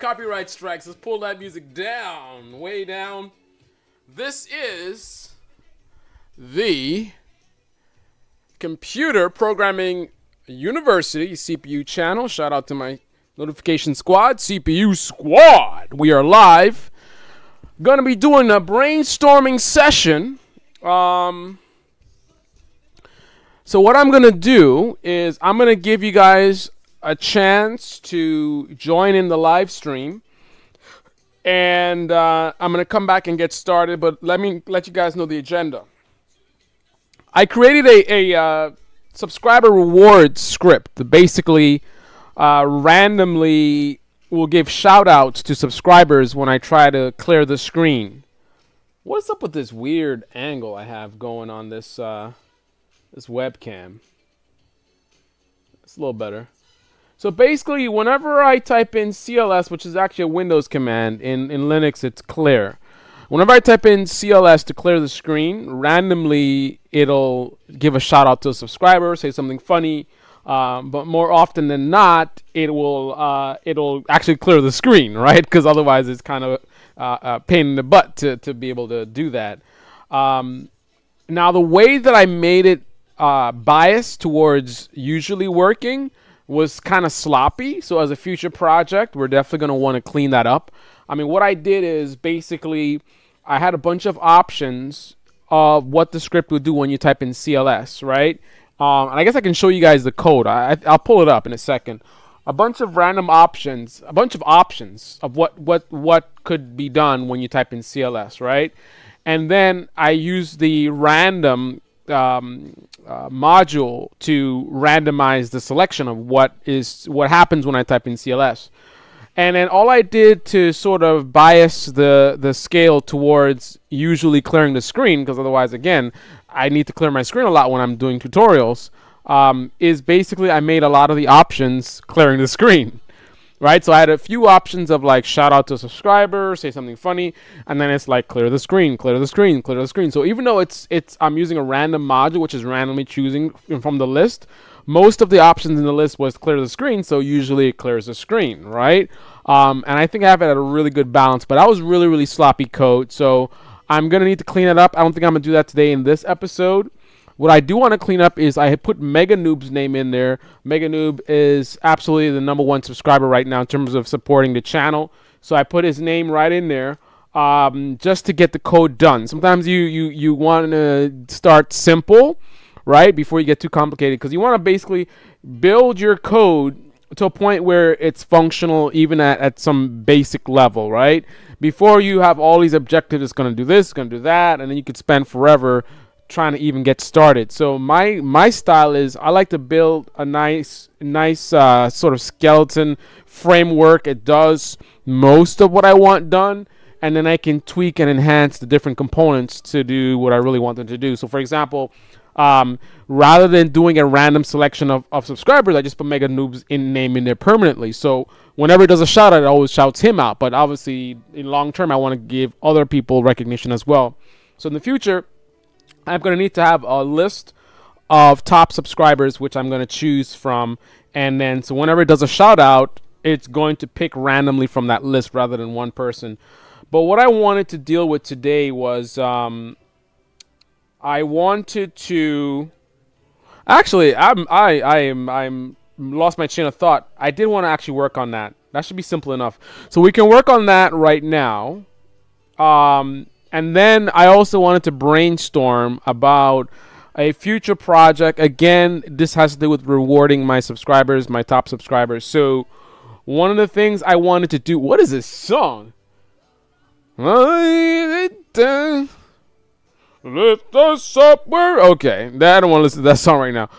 copyright strikes. Let's pull that music down, way down. This is the Computer Programming University CPU channel. Shout out to my notification squad, CPU squad. We are live. Gonna be doing a brainstorming session. So what I'm gonna do is I'm gonna give you guys a chance to join in the live stream, and I'm gonna come back and get started. But let me let you guys know the agenda. I created a subscriber reward script that basically randomly will give shout outs to subscribers when I try to clear the screen. What's up with this weird angle I have going on this this webcam? It's a little better. So basically, whenever I type in CLS, which is actually a Windows command, in Linux it's clear. Whenever I type in CLS to clear the screen, randomly it'll give a shout out to a subscriber, say something funny, but more often than not, it'll actually clear the screen, right? Because otherwise it's kind of a pain in the butt to be able to do that. Now the way that I made it biased towards usually working was kind of sloppy. So as a future project, we're definitely going to want to clean that up. I mean, what I did is basically I had a bunch of options of what the script would do when you type in CLS, right? And I guess I can show you guys the code. I'll pull it up in a second. A bunch of random options, a bunch of options of what could be done when you type in CLS, right? And then I use the random module to randomize the selection of what happens when I type in CLS. And then all I did to sort of bias the scale towards usually clearing the screen, because otherwise, again, I need to clear my screen a lot when I'm doing tutorials, is basically I made a lot of the options clearing the screen. Right, so I had a few options of like shout out to a subscriber, say something funny, and then it's like clear the screen, clear the screen, clear the screen. So even though I'm using a random module, which is randomly choosing from the list, most of the options in the list was clear the screen. So usually it clears the screen, right? And I think I have it at a really good balance. But that was really sloppy code, so I'm gonna need to clean it up. I don't think I'm gonna do that today in this episode. What I do want to clean up is I had put Mega Noob's name in there. Mega Noob is absolutely the #1 subscriber right now in terms of supporting the channel. So I put his name right in there just to get the code done. Sometimes you want to start simple, right, before you get too complicated, because you want to basically build your code to a point where it's functional even at some basic level, right? Before you have all these objectives, it's going to do this, it's going to do that, and then you could spend forever trying to even get started. So my style is I like to build a nice sort of skeleton framework. It does most of what I want done, and then I can tweak and enhance the different components to do what I really want them to do. So for example, rather than doing a random selection of subscribers, I just put Mega Noob's name in there permanently. So whenever it does a shout out, it always shouts him out. But obviously in long term, I want to give other people recognition as well. So in the future, I'm going to need to have a list of top subscribers, which I'm going to choose from. And then, so whenever it does a shout out, it's going to pick randomly from that list rather than one person. But what I wanted to deal with today was, I wanted to, actually, I'm lost my chain of thought. I did want to actually work on that. That should be simple enough. So we can work on that right now. And then I also wanted to brainstorm about a future project. Again, this has to do with rewarding my subscribers, my top subscribers. So one of the things I wanted to do, what is this song? Let us up where, okay, I don't want to listen to that song right now.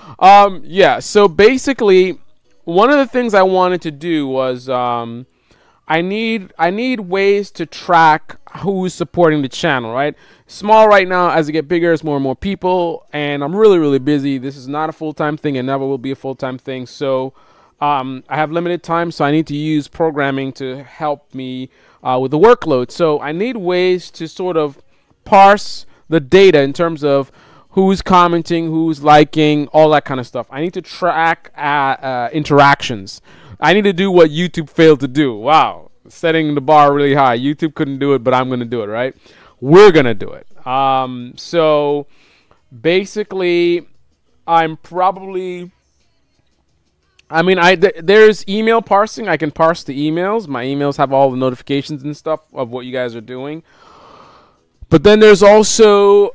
Yeah, so basically one of the things I wanted to do was I need ways to track who's supporting the channel, right? Small right now. As I get bigger, it's more and more people, and I'm really busy. This is not a full-time thing and never will be a full-time thing. So I have limited time, so I need to use programming to help me with the workload. So I need ways to sort of parse the data in terms of who's commenting, who's liking, all that kind of stuff. I need to track interactions. I need to do what YouTube failed to do. Wow. setting the bar really high. YouTube couldn't do it, but I'm gonna do it, right? We're gonna do it. So basically, I'm probably. I mean, there's email parsing. I can parse the emails. My emails have all the notifications and stuff of what you guys are doing. But then there's also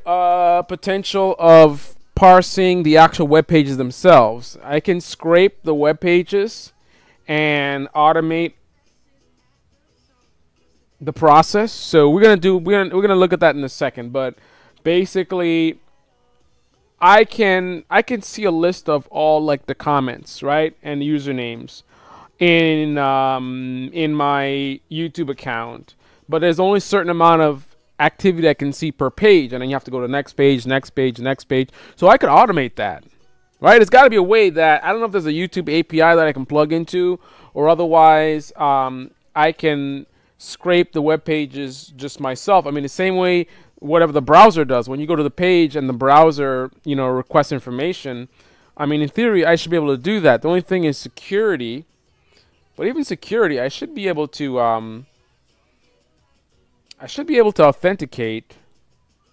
potential of parsing the actual web pages themselves. I can scrape the web pages and automate the process. So we're gonna look at that in a second. But basically, I can see a list of all like the comments, right, and usernames in my YouTube account. But there's only a certain amount of activity I can see per page, and then you have to go to the next page, next page, next page. So I could automate that, right? It's got to be a way that I don't know if there's a YouTube API that I can plug into, or otherwise I can scrape the web pages just myself. I mean, the same way whatever the browser does. When you go to the page and the browser, you know, requests information, I mean, in theory, I should be able to do that. The only thing is security. But even security, I should be able to authenticate.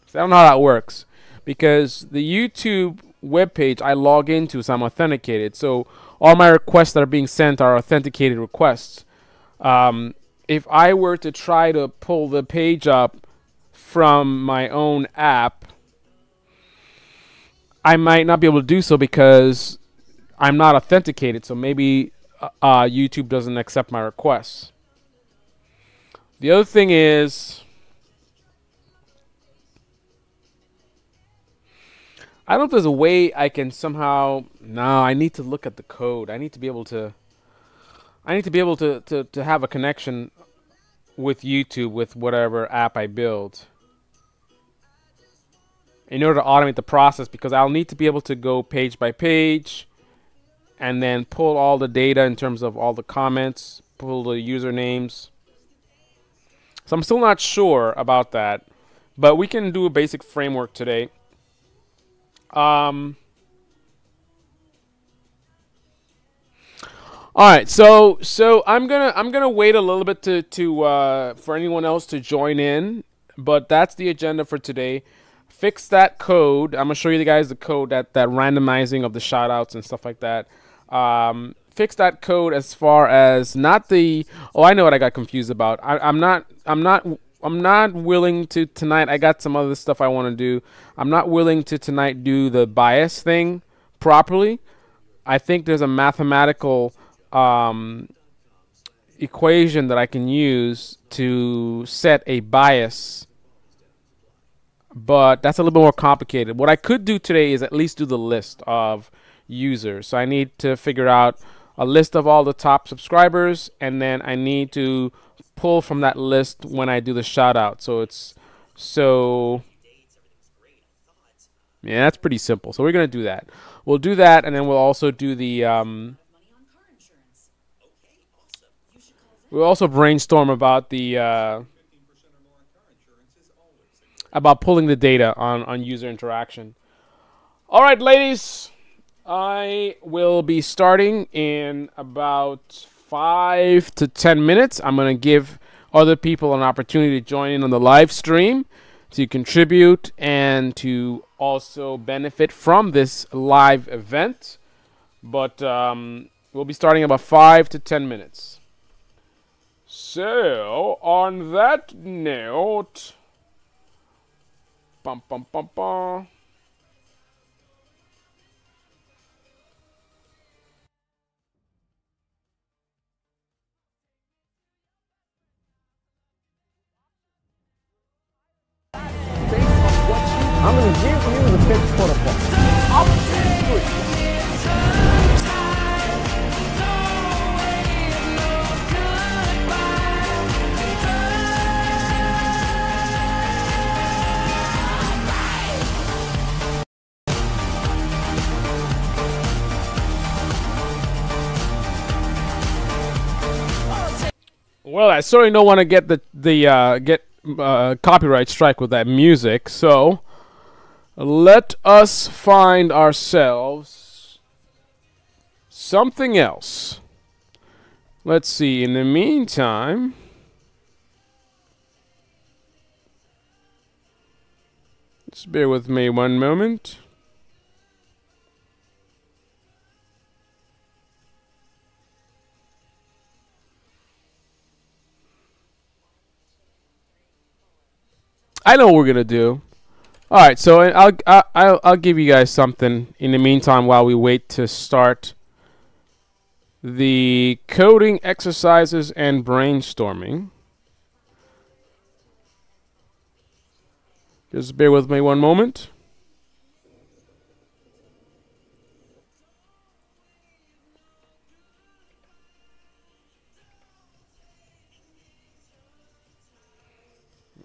So I don't know how that works, because the YouTube web page I log into, so I'm authenticated. So all my requests that are being sent are authenticated requests. If I were to try to pull the page up from my own app, I might not be able to do so because I'm not authenticated. So maybe YouTube doesn't accept my requests. The other thing is, I don't know if there's a way I can somehow. No, I need to look at the code. I need to be able to have a connection with YouTube with whatever app I build in order to automate the process, because I'll need to be able to go page by page and then pull all the data in terms of all the comments, pull the usernames. So I'm still not sure about that, but we can do a basic framework today. All right, so I'm gonna wait a little bit to for anyone else to join in, but that's the agenda for today. Fix that code. I'm gonna show you guys the code, that randomizing of the shoutouts and stuff like that. Fix that code as far as not the. Oh, I know what I got confused about. I'm not willing to tonight. I got some other stuff I want to do. I'm not willing to tonight do the bias thing properly. I think there's a mathematical equation that I can use to set a bias, but that's a little bit more complicated. What I could do today is at least do the list of users. So I need to figure out a list of all the top subscribers, and then I need to pull from that list when I do the shout out. Yeah, that's pretty simple. So we're gonna do that. We'll do that, and then we'll also do the we'll also brainstorm about the about pulling the data on user interaction. All right, ladies, I will be starting in about 5 to 10 minutes. I'm going to give other people an opportunity to join in on the live stream, to contribute, and to also benefit from this live event. But we'll be starting in about 5 to 10 minutes. So, on that note, bum, bum, bum, bum. I'm going to give you the fixed protocol. Option 3. Well, I certainly don't want to get the copyright strike with that music, so let us find ourselves something else. Let's see. In the meantime, Just bear with me one moment. I know what we're gonna do. All right, so I'll give you guys something in the meantime while we wait to start the coding exercises and brainstorming. Just bear with me one moment.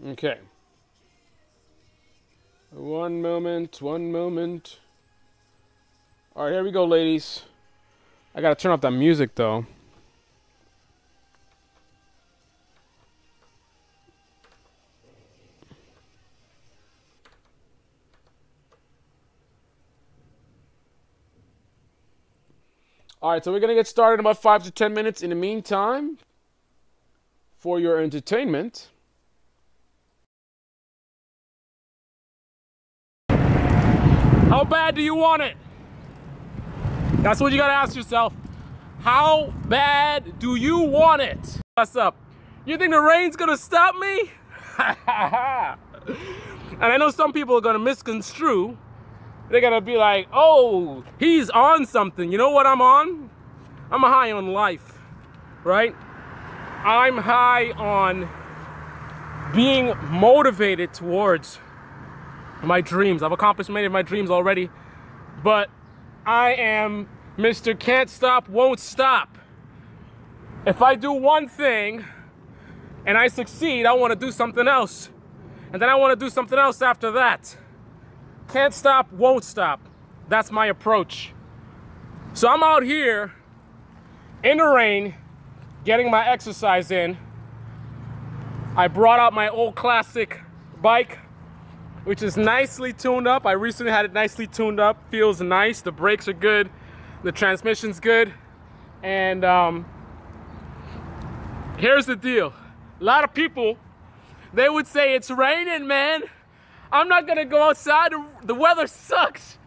Okay. One moment, one moment. All right, here we go, ladies. I gotta turn off that music, though. All right, so we're gonna get started in about 5 to 10 minutes. In the meantime, for your entertainment, how bad do you want it? That's what you gotta ask yourself. How bad do you want it? What's up? You think the rain's gonna stop me? And I know some people are gonna misconstrue. They're gonna be like, oh, he's on something. You know what I'm on? I'm high on life, right? I'm high on being motivated towards my dreams. I've accomplished many of my dreams already, but I am Mr. Can't Stop, Won't Stop. If I do one thing and I succeed, I want to do something else. And then I want to do something else after that. Can't stop, won't stop. That's my approach. So I'm out here in the rain, getting my exercise in. I brought out my old classic bike, which is nicely tuned up. I recently had it nicely tuned up. Feels nice. The brakes are good. The transmission's good. And here's the deal. A lot of people, they would say, it's raining, man. I'm not gonna go outside. The weather sucks.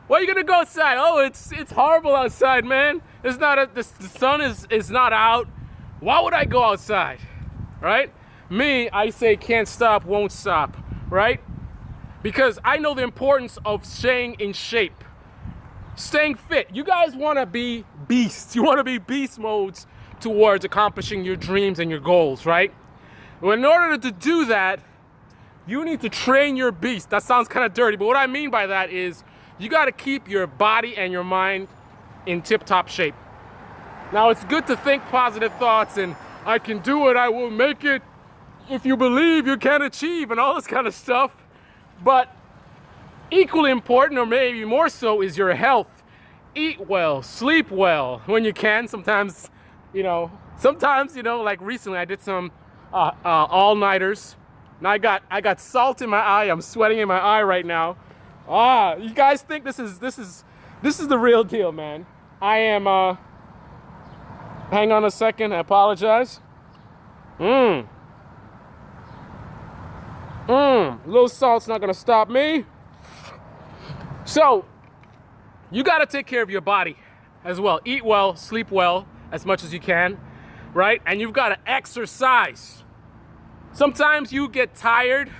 Why are you gonna go outside? Oh, it's horrible outside, man. It's not the sun is not out. Why would I go outside? Right? Me, I say can't stop, won't stop. Right? Because I know the importance of staying in shape, staying fit. You guys want to be beasts. You want to be beast modes towards accomplishing your dreams and your goals, right? Well, in order to do that, you need to train your beast. That sounds kind of dirty, but what I mean by that is you got to keep your body and your mind in tip-top shape. Now, it's good to think positive thoughts and I can do it, I will make it. If you believe, you can achieve, and all this kind of stuff. But equally important, or maybe more so, is your health. Eat well, sleep well when you can. Sometimes, like recently I did some all-nighters. And I got salt in my eye. I'm sweating in my eye right now. You guys think this is the real deal, man. I am hang on a second, I apologize. A little salt's not gonna stop me. So, you gotta take care of your body as well. Eat well, sleep well, as much as you can, right? And you've gotta exercise. Sometimes you get tired.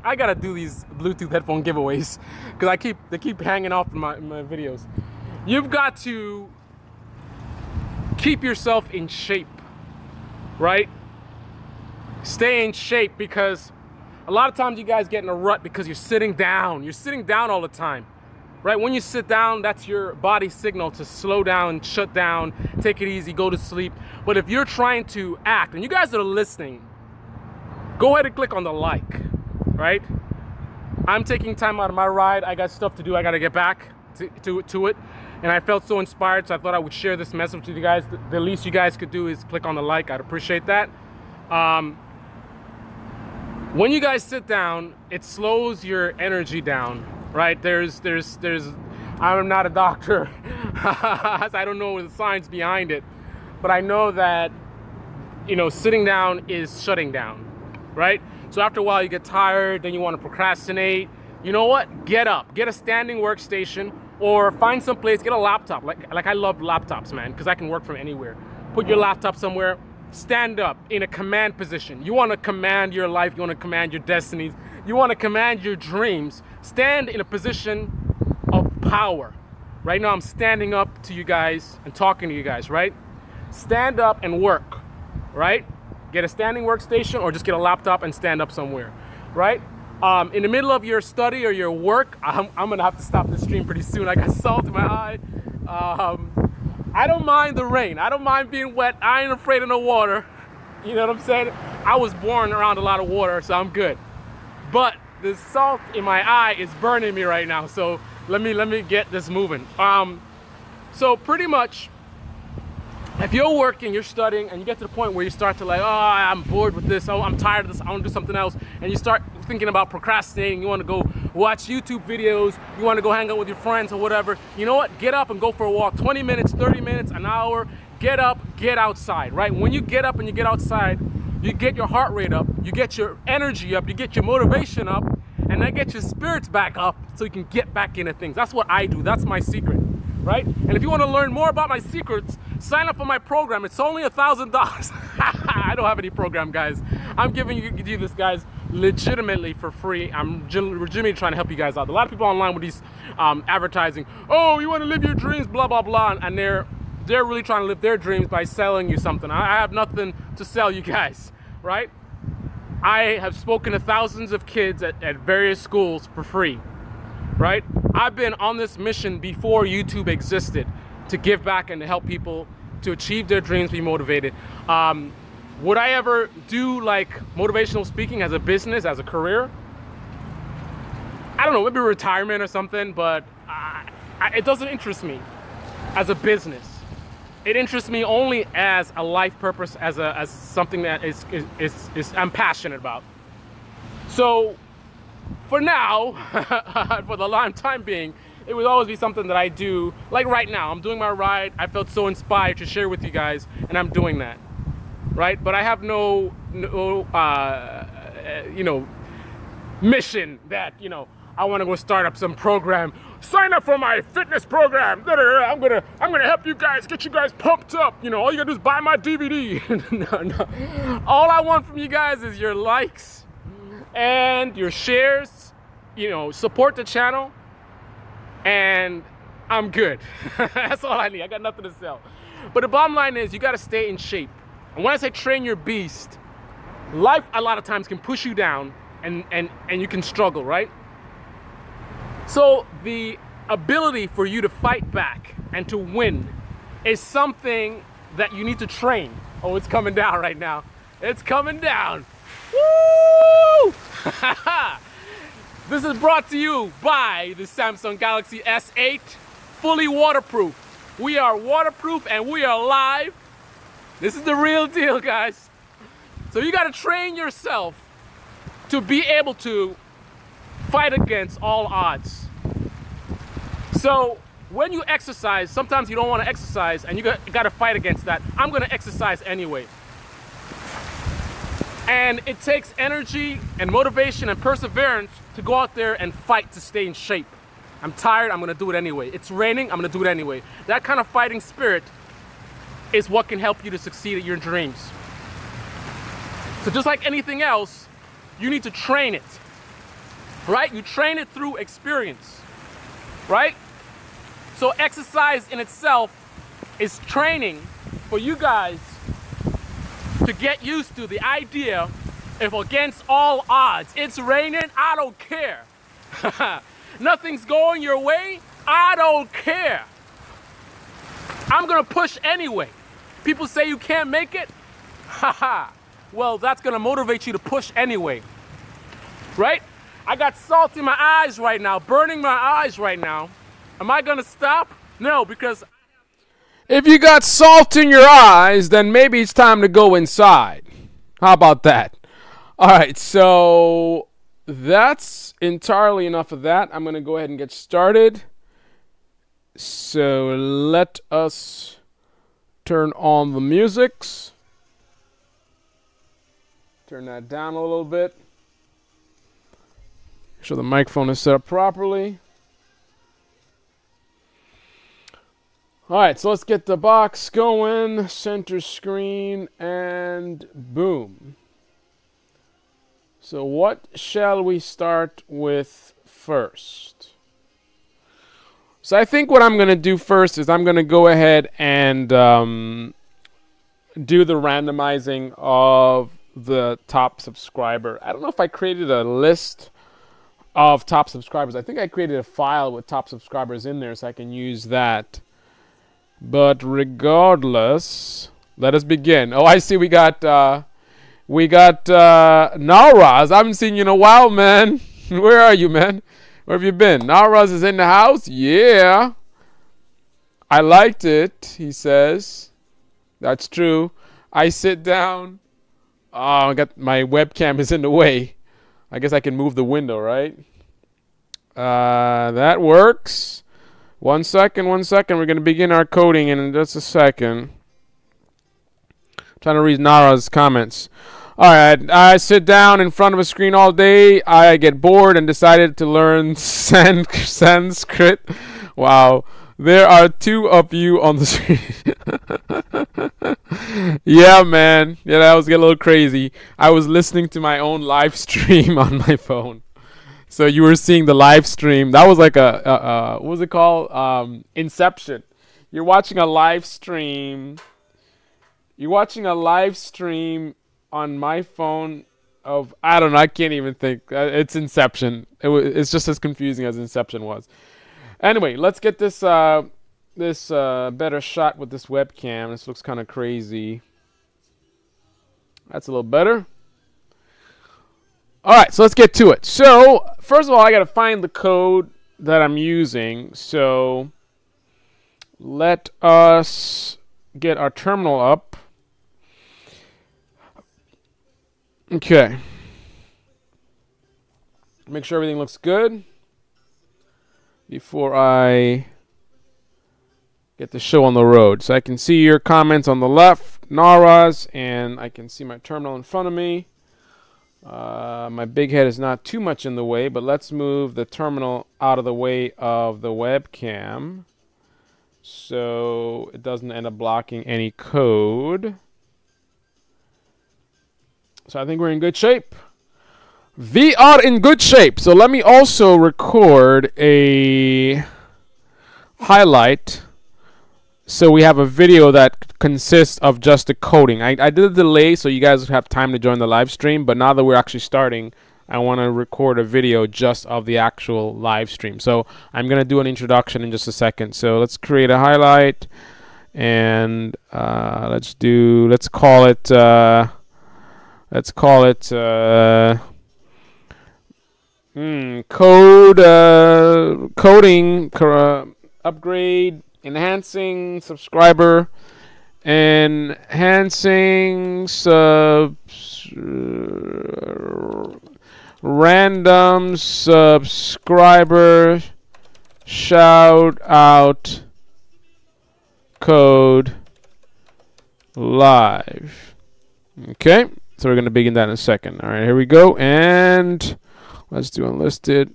I gotta do these Bluetooth headphone giveaways because they keep hanging off in my videos. You've got to keep yourself in shape, right? Stay in shape, because a lot of times you guys get in a rut because you're sitting down. You're sitting down all the time, right? When you sit down, that's your body's signal to slow down, shut down, take it easy, go to sleep. But if you're trying to act, and you guys that are listening, go ahead and click on the like, right? I'm taking time out of my ride. I got stuff to do. I got to get back to it. And I felt so inspired, so I thought I would share this message with you guys. The least you guys could do is click on the like. I'd appreciate that. When you guys sit down, it slows your energy down, right? I'm not a doctor. I don't know the science behind it. But I know that, sitting down is shutting down. Right? So after a while you get tired, then you want to procrastinate, you know what? Get up, get a standing workstation, or find some place, get a laptop. Like I love laptops, man, because I can work from anywhere. Put your laptop somewhere, stand up in a command position. You want to command your life, you want to command your destinies, you want to command your dreams. Stand in a position of power. Right now I'm standing up to you guys and talking to you guys, right? Stand up and work, right? Get a standing workstation or just get a laptop and stand up somewhere, right? In the middle of your study or your work, I'm gonna have to stop this stream pretty soon. I got salt in my eye. I don't mind the rain. I don't mind being wet. I ain't afraid of no water. You know what I'm saying? I was born around a lot of water, so I'm good. But the salt in my eye is burning me right now. So let me get this moving. So pretty much, if you're working, you're studying, and you get to the point where you start to like, oh, I'm bored with this, oh, I'm tired of this, I want to do something else, and you start thinking about procrastinating, you want to go watch YouTube videos, you want to go hang out with your friends or whatever, you know what? Get up and go for a walk. 20 minutes, 30 minutes, an hour. Get up, get outside, right? When you get up and you get outside, you get your heart rate up, you get your energy up, you get your motivation up, and that gets your spirits back up so you can get back into things. That's what I do. That's my secret, right? And if you want to learn more about my secrets, sign up for my program. It's only $1,000. I don't have any program, guys. I'm giving you this, guys, legitimately for free. I'm legitimately trying to help you guys out. A lot of people online with these advertising, oh, you want to live your dreams, blah, blah, blah, and they're really trying to live their dreams by selling you something. I have nothing to sell you guys, right? I have spoken to thousands of kids at various schools for free, right? I've been on this mission before YouTube existed to give back and to help people to achieve their dreams, be motivated. Would I ever do like motivational speaking as a business, as a career? I don't know, maybe retirement or something, but it doesn't interest me as a business. It interests me only as a life purpose, as something that I'm passionate about. So for now, for the long time being, it would always be something that I do. Like right now, I'm doing my ride. I felt so inspired to share with you guys, and I'm doing that, right? But I have no mission that, I want to go start up some program. Sign up for my fitness program. I'm gonna help you guys, get you guys pumped up. All you gotta do is buy my DVD. No. All I want from you guys is your likes and your shares. Support the channel, and I'm good. That's all I need. I got nothing to sell. But the bottom line is, you gotta stay in shape. And when I say train your beast, life a lot of times can push you down, and you can struggle, right? So the ability for you to fight back and to win is something that you need to train. Oh, it's coming down right now. It's coming down. Woo! This is brought to you by the Samsung Galaxy S8, fully waterproof. We are waterproof and we are live. This is the real deal, guys. So you got to train yourself to be able to fight against all odds. So when you exercise, sometimes you don't want to exercise and you got to fight against that. I'm going to exercise anyway. And it takes energy and motivation and perseverance to go out there and fight to stay in shape. I'm tired, I'm going to do it anyway. It's raining, I'm going to do it anyway. That kind of fighting spirit is what can help you to succeed at your dreams. So just like anything else, you need to train it. Right? You train it through experience, right? So exercise in itself is training for you guys to get used to the idea, if against all odds, it's raining, I don't care. Nothing's going your way, I don't care. I'm gonna push anyway. People say you can't make it, haha. Well, that's gonna motivate you to push anyway, right? I got salt in my eyes right now, burning my eyes right now. Am I gonna stop? No, because if you got salt in your eyes, then maybe it's time to go inside. How about that? All right, so that's entirely enough of that. I'm gonna go ahead and get started. So let us turn on the musics. Turn that down a little bit. Make sure the microphone is set up properly. All right, so let's get the box going, center screen, and boom. So what shall we start with first? So I think what I'm going to do first is I'm going to go ahead and do the randomizing of the top subscriber. I don't know if I created a list of top subscribers. I think I created a file with top subscribers in there so I can use that. But regardless, let us begin. Oh, I see we got Nalraz. I haven't seen you in a while, man. Where are you, man? Where have you been? Nalraz is in the house? Yeah. I liked it, he says. That's true. I sit down. Oh, I got my webcam is in the way. I guess I can move the window, right? That works. 1 second, 1 second. We're going to begin our coding in just a second. Trying to read Nara's comments. All right, I sit down in front of a screen all day. I get bored and decided to learn Sanskrit. Wow, there are 2 of you on the screen. Yeah, man. Yeah, that was getting a little crazy. I was listening to my own live stream on my phone. So you were seeing the live stream. That was like what was it called? Inception. You're watching a live stream. You're watching a live stream on my phone of, I don't know, I can't even think. It's Inception. It's just as confusing as Inception was. Anyway, let's get this better shot with this webcam. This looks kind of crazy. That's a little better. All right, so let's get to it. So first of all, I got to find the code that I'm using. So let us get our terminal up. Okay. Make sure everything looks good before I get the show on the road. So I can see your comments on the left, Nara's, and I can see my terminal in front of me. My big head is not too much in the way, but let's move the terminal out of the way of the webcam so it doesn't end up blocking any code. So I think we're in good shape. We are in good shape. So let me also record a highlight so we have a video that consists of just the coding. I did a delay so you guys would have time to join the live stream, but now that we're actually starting, I want to record a video just of the actual live stream. So I'm going to do an introduction in just a second. So let's create a highlight, and let's call it coding upgrade, enhancing subscriber, enhancing random subscriber shout out code live. Okay, so we're going to begin that in a second. All right, here we go, and let's do unlisted.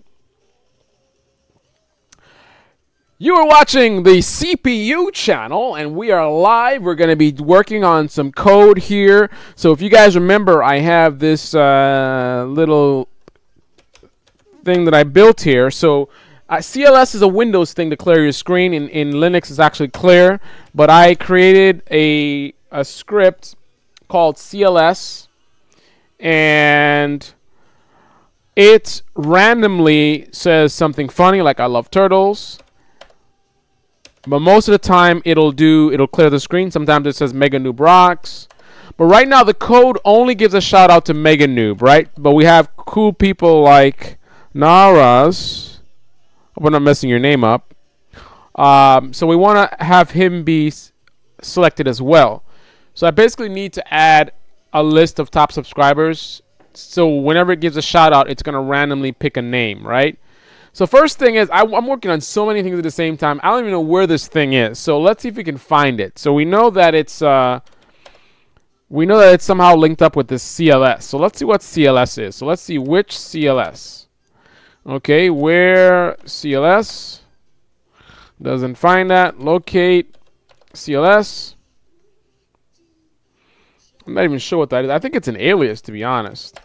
You are watching the CPU channel, and we are live. We're going to be working on some code here. So if you guys remember, I have this little thing that I built here. So CLS is a Windows thing to clear your screen. In Linux, it's actually clear. But I created a script called CLS, and it randomly says something funny, like I love turtles. But most of the time, it'll clear the screen. Sometimes it says Mega Noob rocks. But right now, the code only gives a shout out to Mega Noob, right? But we have cool people like Naras. Hope I'm not messing your name up. So we want to have him be selected as well. So I basically need to add a list of top subscribers. So whenever it gives a shout out, it's going to randomly pick a name, right? So first thing is, I'm working on so many things at the same time. I don't even know where this thing is. So let's see if we can find it. So we know that it's somehow linked up with this CLS. So let's see what CLS is. So let's see which CLS. Okay, where CLS doesn't find that. Locate CLS. I'm not even sure what that is. I think it's an alias, to be honest.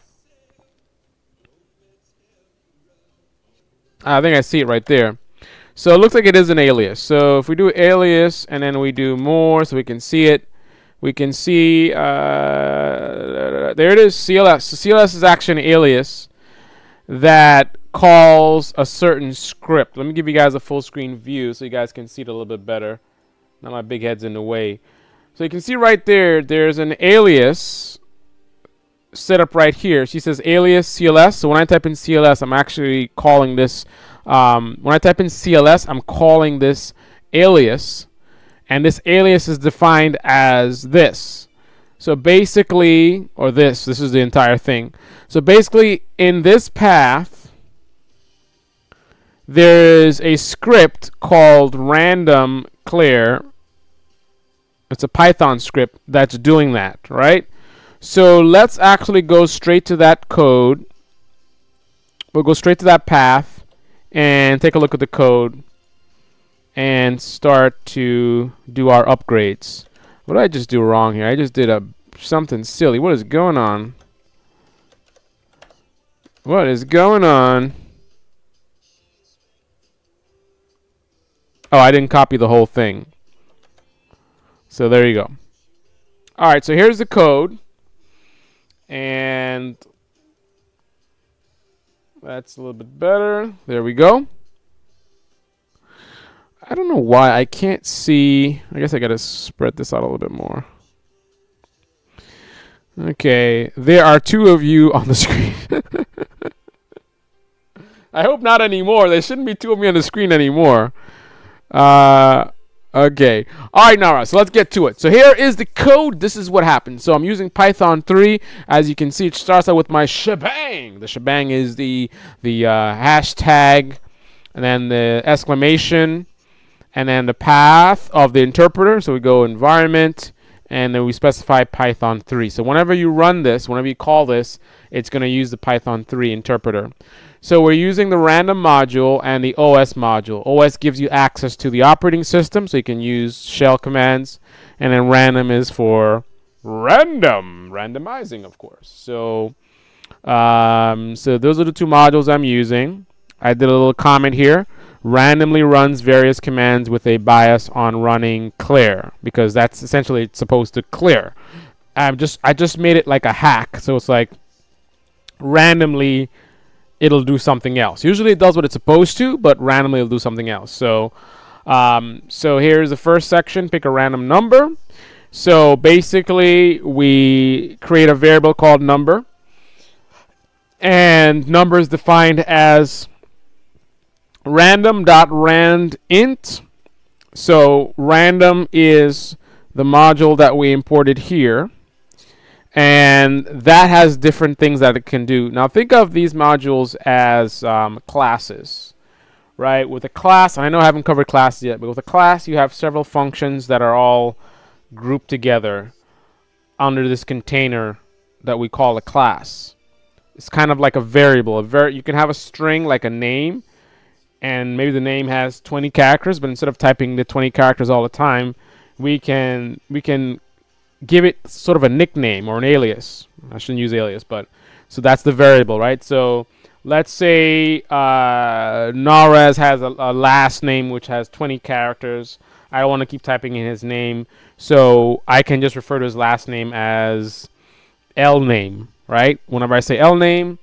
I think I see it right there. So it looks like it is an alias. So if we do alias and then we do more so we can see it, we can see, there it is, CLS. So CLS is actually an alias that calls a certain script. Let me give you guys a full screen view so you guys can see it a little bit better. Now my big head's in the way. So you can see right there, there's an alias set up right here. She says alias CLS. So when I type in CLS, I'm actually calling this, when I type in CLS, I'm calling this alias. And this alias is defined as this. So basically, or this is the entire thing. So basically, in this path, there is a script called random clear. It's a Python script that's doing that, right? So let's actually go straight to that code. We'll go straight to that path and take a look at the code and start to do our upgrades. What did I just do wrong here? I just did something silly. What is going on? What is going on? Oh, I didn't copy the whole thing. So there you go. All right, so here's the code. And that's a little bit better. There we go. I don't know why I can't see. I guess I got to spread this out a little bit more. Okay, there are two of you on the screen. I hope not anymore. There shouldn't be two of me on the screen anymore. Okay. All right, now, so let's get to it. So here is the code. This is what happens. So I'm using Python 3. As you can see, it starts out with my shebang. The shebang is the hashtag, and then the exclamation, and then the path of the interpreter. So we go environment, and then we specify Python 3. So whenever you run this, whenever you call this, it's going to use the Python 3 interpreter. So we're using the random module and the OS module. OS gives you access to the operating system, so you can use shell commands. And then random is for randomizing, of course. So, so those are the two modules I'm using. I did a little comment here. Randomly runs various commands with a bias on running clear, because that's essentially supposed to clear. I just made it like a hack, so it's like randomly it'll do something else. Usually it does what it's supposed to, but randomly it'll do something else. So so here's the first section. Pick a random number. So basically we create a variable called number, and number is defined as random.randint. So random is the module that we imported here, and that has different things that it can do. Now think of these modules as classes, right? With a class, and I know I haven't covered classes yet, but with a class you have several functions that are all grouped together under this container that we call a class. It's kind of like a variable. You can have a string like a name, and maybe the name has 20 characters, but instead of typing the 20 characters all the time, we can give it sort of a nickname or an alias. I shouldn't use alias, but so that's the variable, right? So let's say Narez has a last name which has 20 characters. I don't want to keep typing in his name, so I can just refer to his last name as lname, right? Whenever I say lname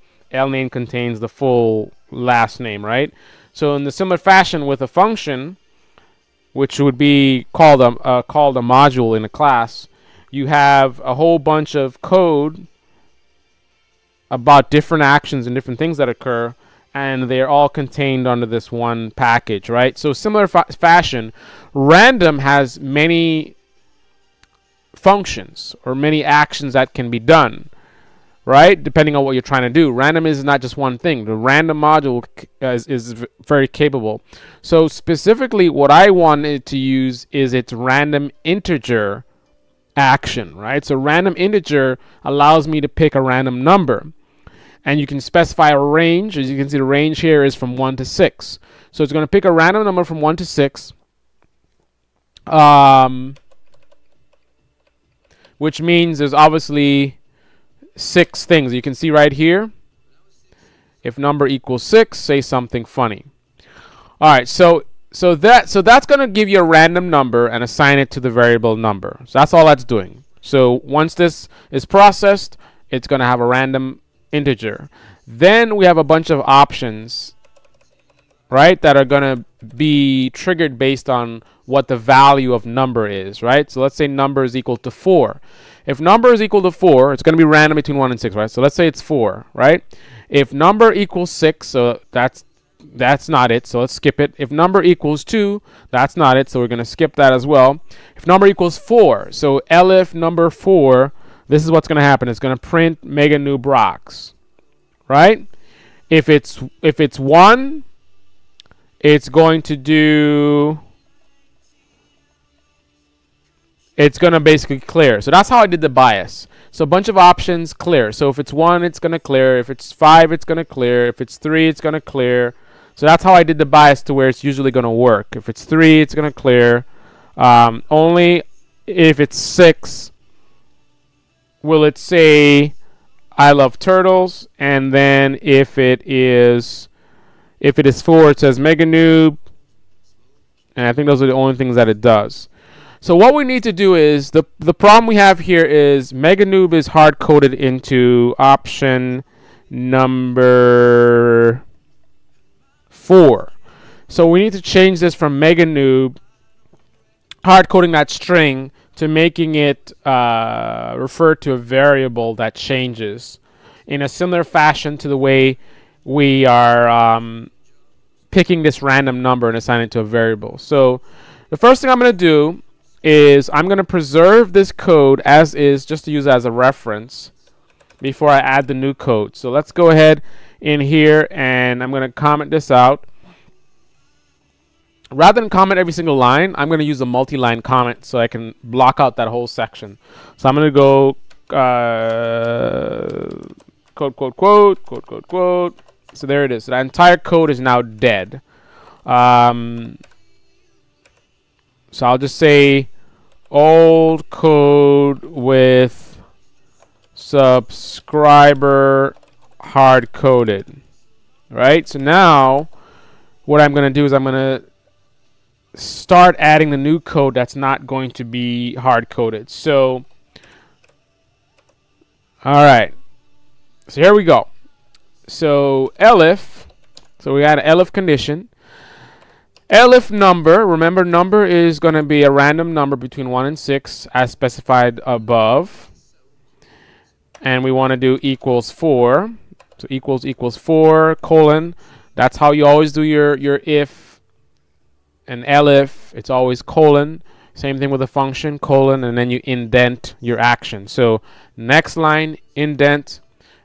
contains the full last name, right? So in the similar fashion with a function, which would be called a module in a class, you have a whole bunch of code about different actions and different things that occur, and they're all contained under this one package, right? So similar fashion, random has many functions or many actions that can be done, right? Depending on what you're trying to do. Random is not just one thing. The random module is very capable. So specifically what I wanted to use is its random integer action, right? So random integer allows me to pick a random number. And you can specify a range. As you can see, the range here is from 1 to 6. So it's going to pick a random number from 1 to 6. Which means there's obviously 6 things. You can see right here. If number equals 6, say something funny. All right, so that's going to give you a random number and assign it to the variable number. So that's all that's doing. So once this is processed, it's going to have a random integer. Then we have a bunch of options, right, that are going to be triggered based on what the value of number is, right? So let's say number is equal to 4. If number is equal to 4, it's going to be random between 1 and 6, right? So let's say it's 4, right? If number equals 6, so that's not it, so let's skip it. If number equals 2, that's not it, so we're going to skip that as well. If number equals 4, so elif number 4, this is what's going to happen. It's going to print mega noob rocks, right? If it's 1, it's going to do, it's going to basically clear. So that's how I did the bias. So a bunch of options, clear. So if it's 1, it's going to clear. If it's 5, it's going to clear. If it's 3, it's going to clear. So that's how I did the bias to where it's usually going to work. If it's 3, it's going to clear. Only if it's 6 will it say I love turtles, and then if it is 4, it says mega noob, and I think those are the only things that it does. So what we need to do is, the problem we have here is mega noob is hard coded into option number 4. So we need to change this from mega noob, hard coding that string, to making it refer to a variable that changes in a similar fashion to the way we are picking this random number and assigning it to a variable. So the first thing I'm going to do is I'm going to preserve this code as is, just to use it as a reference before I add the new code. So let's go ahead in here, and I'm going to comment this out. Rather than comment every single line, I'm going to use a multi-line comment so I can block out that whole section. So I'm going to go quote, quote, quote, quote, quote, quote. So there it is. So that entire code is now dead. So I'll just say old code with subscriber hard-coded. Right? So now what I'm going to do is I'm going to start adding the new code that's not going to be hard-coded. So, all right. So here we go. So elif, so we got an elif condition. Elif number, remember number is going to be a random number between 1 and 6 as specified above. And we want to do equals 4. So equals 4 colon. That's how you always do your if and elif. It's always colon. Same thing with a function, colon, and then you indent your action. So next line, indent,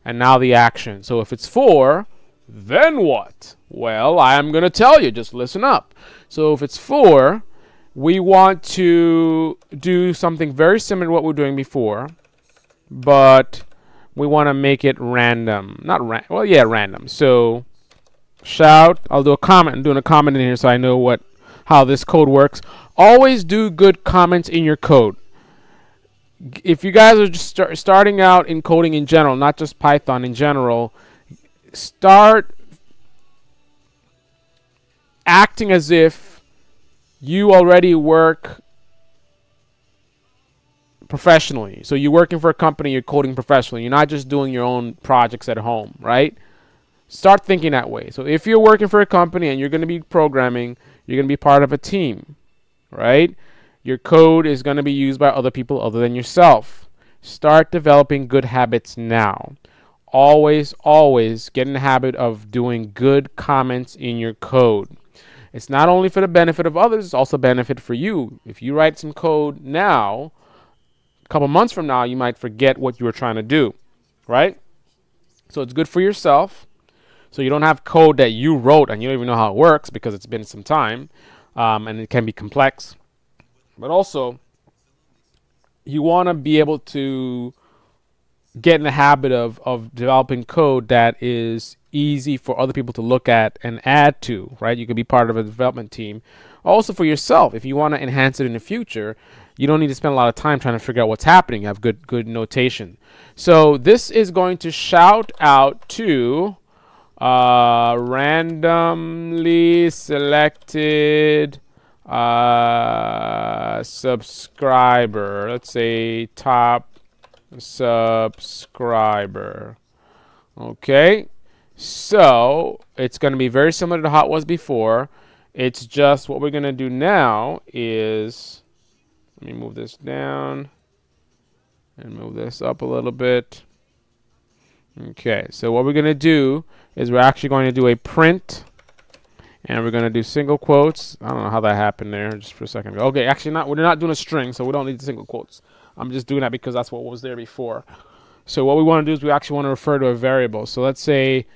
and now the action. So if it's 4, then what? Well, I am going to tell you. Just listen up. So if it's 4, we want to do something very similar to what we were doing before, but we want to make it random. Random. So shout. I'll do a comment. I'm doing a comment in here so I know how this code works. Always do good comments in your code. If you guys are just starting out in coding in general, not just Python in general, start acting as if you already work professionally. So you're working for a company, you're coding professionally. You're not just doing your own projects at home, right? Start thinking that way. So if you're working for a company and you're going to be programming, you're going to be part of a team, right? Your code is going to be used by other people other than yourself. Start developing good habits now. Always, always get in the habit of doing good comments in your code. It's not only for the benefit of others, it's also a benefit for you. If you write some code now, a couple months from now, you might forget what you were trying to do, right? So it's good for yourself. So you don't have code that you wrote and you don't even know how it works because it's been some time, and it can be complex. But also, you want to be able to get in the habit of developing code that is easy for other people to look at and add to, right? You could be part of a development team. Also for yourself, if you want to enhance it in the future, you don't need to spend a lot of time trying to figure out what's happening. You have good notation. So this is going to shout out to randomly selected subscriber. Let's say top subscriber. Okay, so it's going to be very similar to how it was before. It's just what we're going to do now is, let me move this down and move this up a little bit. Okay, so what we're going to do is we're actually going to do a print, and we're going to do single quotes. I don't know how that happened there just for a second. Okay, actually we're not doing a string, so we don't need the single quotes. I'm just doing that because that's what was there before. So what we want to do is we actually want to refer to a variable. So let's say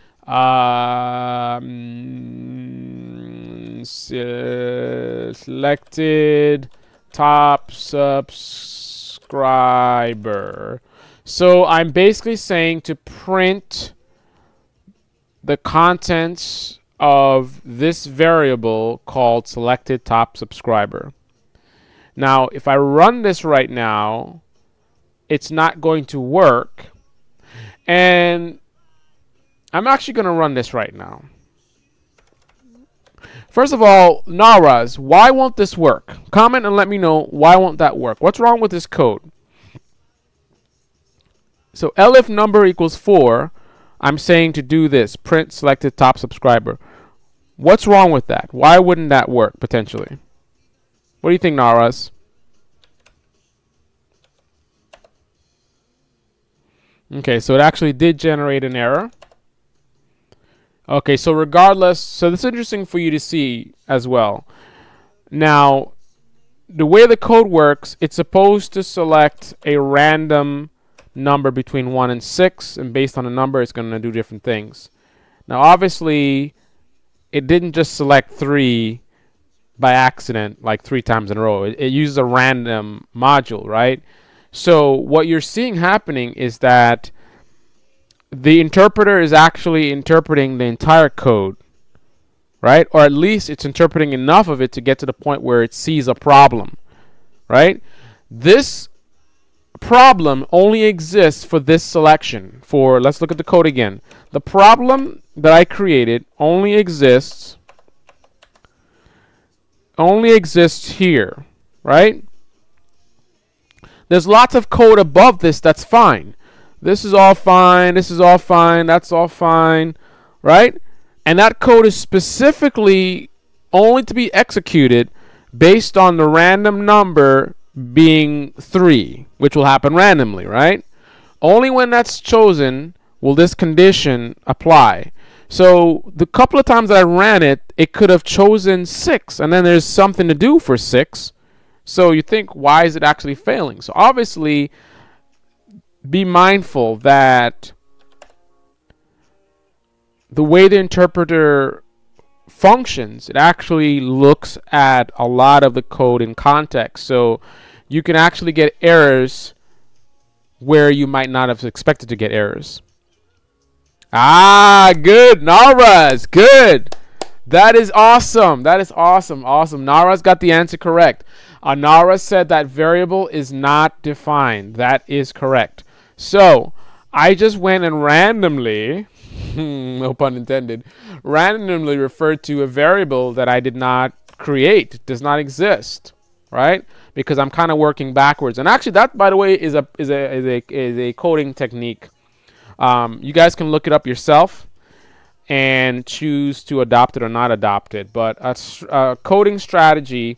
selected top subscriber. So I'm basically saying to print the contents of this variable called selected top subscriber. Now, if I run this right now, it's not going to work. And I'm actually going to run this right now. First of all, Naraz, why won't this work? Comment and let me know why won't that work. What's wrong with this code? So elif number equals 4. I'm saying to do this, print selected top subscriber. What's wrong with that? Why wouldn't that work potentially? What do you think, Naraz? Okay, so it actually did generate an error. Okay, so regardless, so this is interesting for you to see as well. Now, the way the code works, it's supposed to select a random number between 1 and 6, and based on the number, it's going to do different things. Now, obviously, it didn't just select 3 by accident, like 3 times in a row. It uses a random module, right? So what you're seeing happening is that the interpreter is actually interpreting the entire code, right? Or at least it's interpreting enough of it to get to the point where it sees a problem, right? This problem only exists for this selection. Let's look at the code again. The problem that I created only exists here, right? There's lots of code above this that's fine. This is all fine, this is all fine, that's all fine, right? And that code is specifically only to be executed based on the random number being 3, which will happen randomly, right? Only when that's chosen will this condition apply. So the couple of times that I ran it, it could have chosen 6, and then there's something to do for 6. So you think, why is it actually failing? So obviously, be mindful that the way the interpreter functions, it actually looks at a lot of the code in context. So you can actually get errors where you might not have expected to get errors. Ah, good, Naraz, good. That is awesome. That is awesome. Awesome. Naraz got the answer correct. Naraz said that variable is not defined. That is correct. So I just went and randomly, no pun intended, randomly referred to a variable that I did not create, does not exist, right? Because I'm kind of working backwards. And actually, that, by the way, is a coding technique. You guys can look it up yourself and choose to adopt it or not adopt it. But a coding strategy,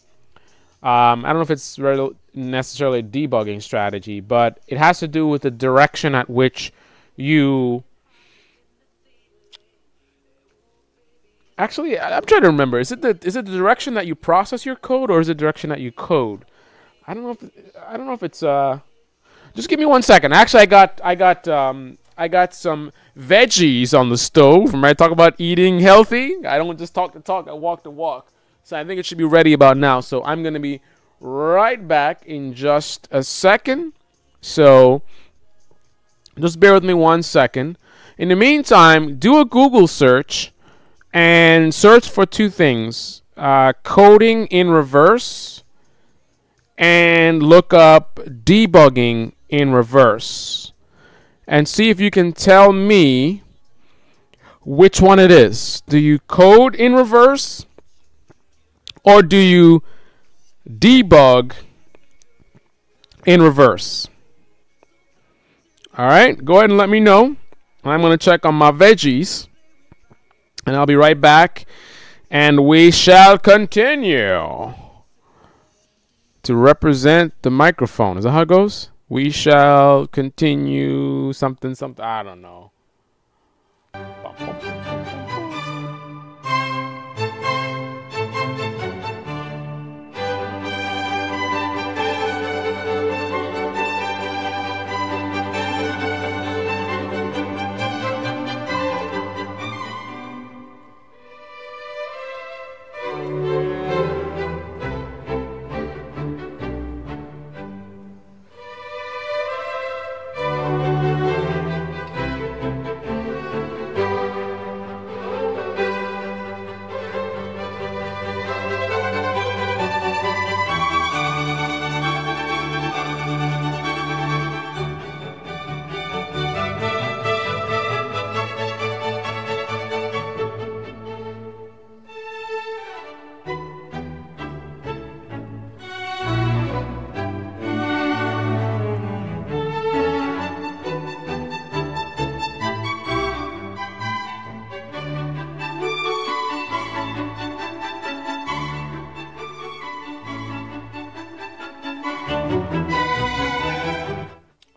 I don't know if it's necessarily a debugging strategy, but it has to do with the direction at which you... Actually, I'm trying to remember. Is it the direction that you process your code, or is it the direction that you code? I don't know if it's just give me 1 second. Actually, I got some veggies on the stove. Right? Talk about eating healthy. I don't just talk the talk, I walk the walk. So I think it should be ready about now. So I'm going to be right back in just a second. So Just bear with me 1 second. In the meantime, do a Google search and search for two things. Coding in reverse, and look up debugging in reverse. And see if you can tell me which one it is. Do you code in reverse, or do you debug in reverse? All right, go ahead and let me know. I'm going to check on my veggies, and I'll be right back, and we shall continue to represent the microphone. Is that how it goes? We shall continue something, I don't know.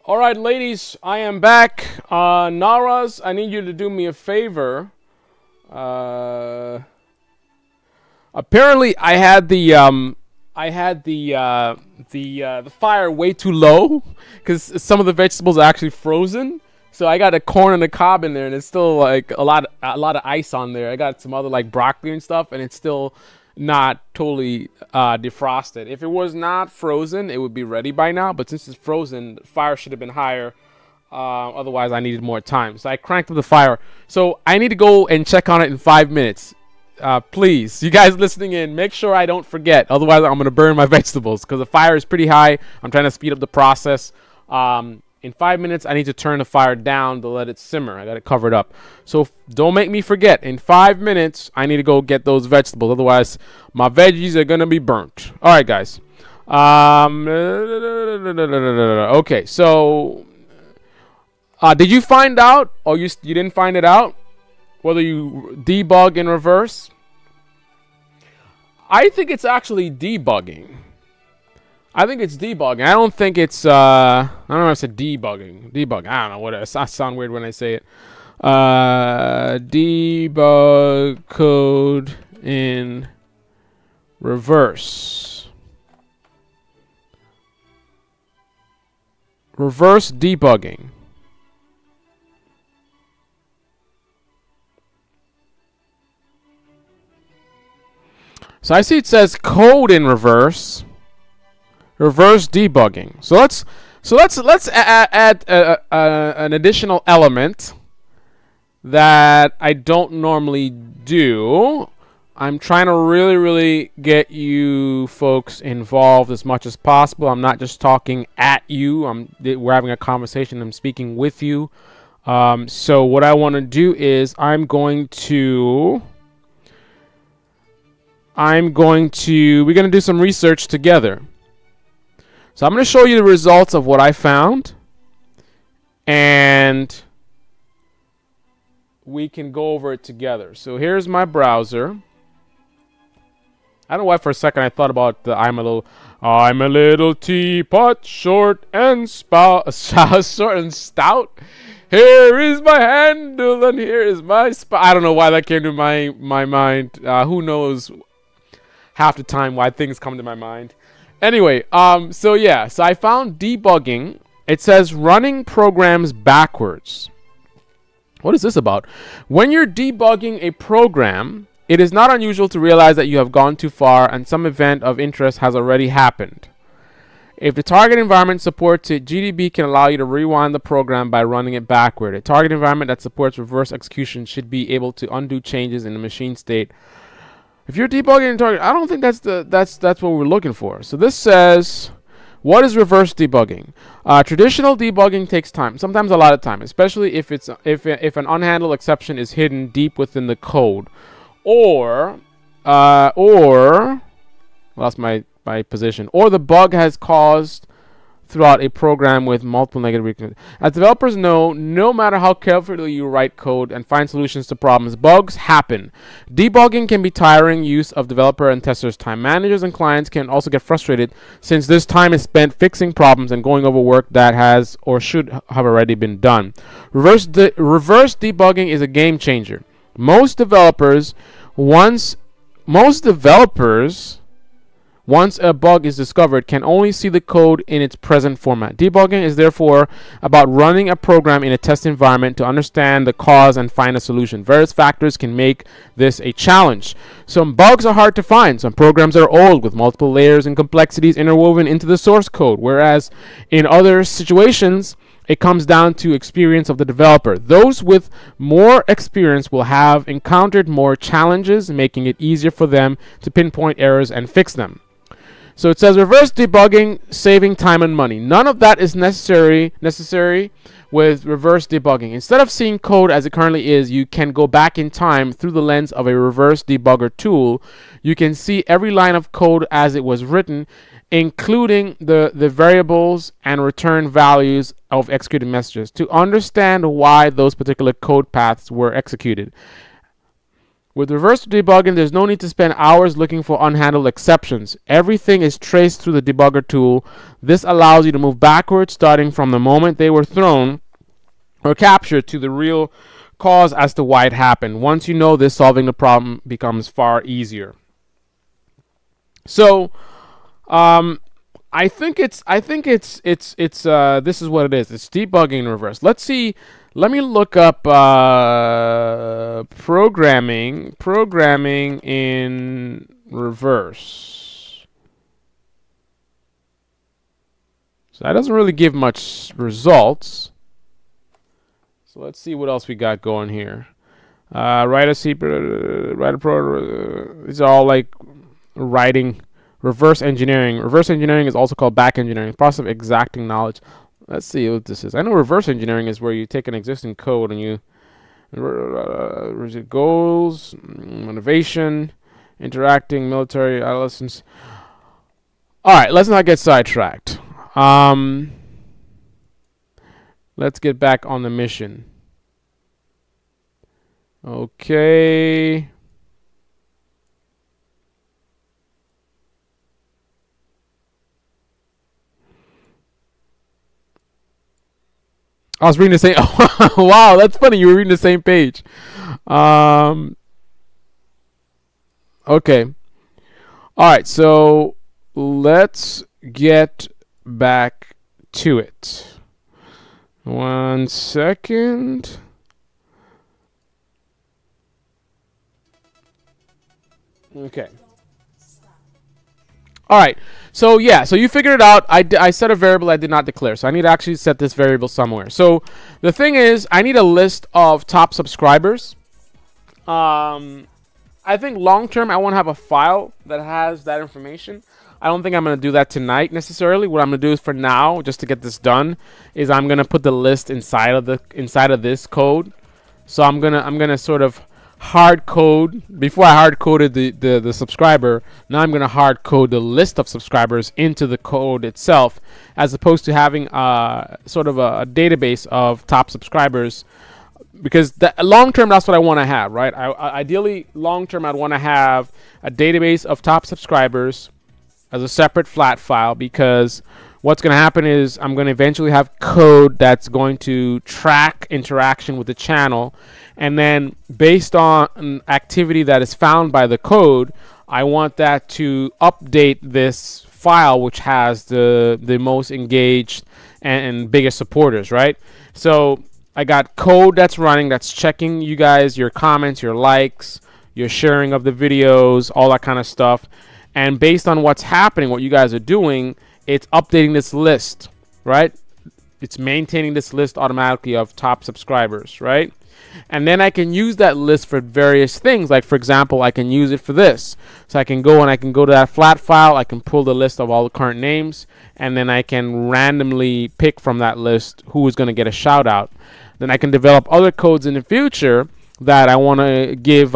All right, ladies, I am back. Naras, I need you to do me a favor. Apparently, I had the fire way too low because some of the vegetables are actually frozen. So I got a corn and a cob in there, and it's still like a lot of ice on there. I got some other like broccoli and stuff, and it's still not totally defrosted. If it was not frozen, it would be ready by now, but since it's frozen, the fire should have been higher. Otherwise I needed more time, so I cranked up the fire. So I need to go and check on it in 5 minutes. Please, you guys listening in, make sure I don't forget, otherwise I'm gonna burn my vegetables because the fire is pretty high. I'm trying to speed up the process. In 5 minutes, I need to turn the fire down to let it simmer. I got it covered up. So don't make me forget. In 5 minutes, I need to go get those vegetables. Otherwise, my veggies are going to be burnt. All right, guys. Okay, so did you find out, or you didn't find it out, whether you debug in reverse? I think it's actually debugging. I think it's debugging. I don't think it's, I don't know if I said debugging. Debug. I don't know what it is. I sound weird when I say it. Debug code in reverse. Reverse debugging. So I see it says code in reverse. Reverse debugging. So let's add an additional element that I don't normally do. I'm trying to really get you folks involved as much as possible. I'm not just talking at you. We're having a conversation. I'm speaking with you. So what I want to do is we're going to do some research together. So I'm going to show you the results of what I found, and we can go over it together. So here's my browser. I don't know why for a second I thought about the I'm a little teapot, short and stout. Here is my handle, and here is my spout. I don't know why that came to my mind. Who knows half the time why things come to my mind. Anyway, so I found debugging. It says running programs backwards. What is this about? When you're debugging a program, it is not unusual to realize that you have gone too far and some event of interest has already happened. If the target environment supports it, GDB can allow you to rewind the program by running it backward. A target environment that supports reverse execution should be able to undo changes in the machine state. If you're debugging in target, I don't think that's what we're looking for. So this says, what is reverse debugging? Traditional debugging takes time, sometimes a lot of time, especially if an unhandled exception is hidden deep within the code, or lost my position, or the bug has caused throughout a program with multiple negative recurrences. As developers know, no matter how carefully you write code and find solutions to problems, bugs happen. Debugging can be tiring use of developer and testers' time. Managers and clients can also get frustrated since this time is spent fixing problems and going over work that has or should have already been done. Reverse debugging is a game changer. Most developers, once a bug is discovered, can only see the code in its present format. Debugging is therefore about running a program in a test environment to understand the cause and find a solution. Various factors can make this a challenge. Some bugs are hard to find. Some programs are old with multiple layers and complexities interwoven into the source code, whereas in other situations, it comes down to experience of the developer. Those with more experience will have encountered more challenges, making it easier for them to pinpoint errors and fix them. So it says reverse debugging, saving time and money. None of that is necessary with reverse debugging. Instead of seeing code as it currently is, you can go back in time through the lens of a reverse debugger tool. You can see every line of code as it was written, including the variables and return values of executed messages, to understand why those particular code paths were executed. With reverse debugging, there's no need to spend hours looking for unhandled exceptions. Everything is traced through the debugger tool. This allows you to move backwards, starting from the moment they were thrown or captured to the real cause as to why it happened. Once you know this, solving the problem becomes far easier. So, I think it's this is what it is. It's debugging in reverse. Let's see. Let me look up programming in reverse. So that doesn't really give much results. So let's see what else we got going here. Write a C, write a pro. These are all like writing. Reverse engineering. Reverse engineering is also called back engineering. The process of exacting knowledge. Let's see what this is. I know reverse engineering is where you take an existing code and you goals, motivation, interacting, military, adolescence. All right, let's not get sidetracked. Let's get back on the mission. Okay. I was reading the same. Wow, that's funny. You were reading the same page. Okay. All right. So let's get back to it. 1 second. Okay. All right, so yeah, so you figured it out. I set a variable I did not declare, so I need to actually set this variable somewhere. So the thing is, I need a list of top subscribers. I think long term, I want to have a file that has that information. I don't think I'm going to do that tonight necessarily. What I'm going to do is for now, just to get this done, is I'm going to put the list inside of this code. So I'm gonna sort of hard code. Before I hard coded the subscriber, now I'm going to hard code the list of subscribers into the code itself, as opposed to having sort of a database of top subscribers, because long term that's what I want to have, right? Ideally long term I'd want to have a database of top subscribers as a separate flat file, because what's going to happen is I'm going to eventually have code that's going to track interaction with the channel, and then based on an activity that is found by the code, I want that to update this file, which has the most engaged and biggest supporters, right? So I got code that's running, that's checking you guys, your comments, your likes, your sharing of the videos, all that kind of stuff. And based on what's happening, what you guys are doing, it's updating this list, right? It's maintaining this list automatically of top subscribers, right? And then I can use that list for various things. Like, for example, I can use it for this. So I can go to that flat file. I can pull the list of all the current names, and then I can randomly pick from that list who is going to get a shout out. Then I can develop other codes in the future that I want to give.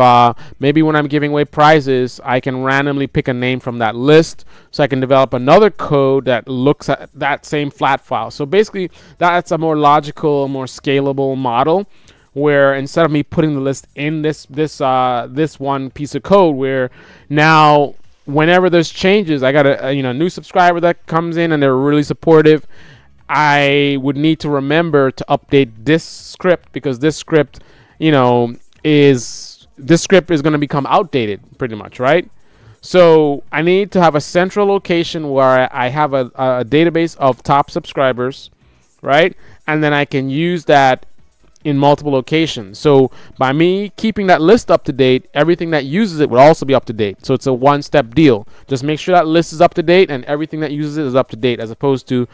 Maybe when I'm giving away prizes, I can randomly pick a name from that list. So I can develop another code that looks at that same flat file. So basically, that's a more logical, more scalable model, where instead of me putting the list in this one piece of code, where now whenever there's changes, I got a new subscriber that comes in and they're really supportive, I would need to remember to update this script, because this script is going to become outdated pretty much, right? So I need to have a central location where I have a database of top subscribers, right? And then I can use that in multiple locations. So by me keeping that list up to date, everything that uses it will also be up to date. So it's a one-step deal. Just make sure that list is up to date and everything that uses it is up to date, as opposed to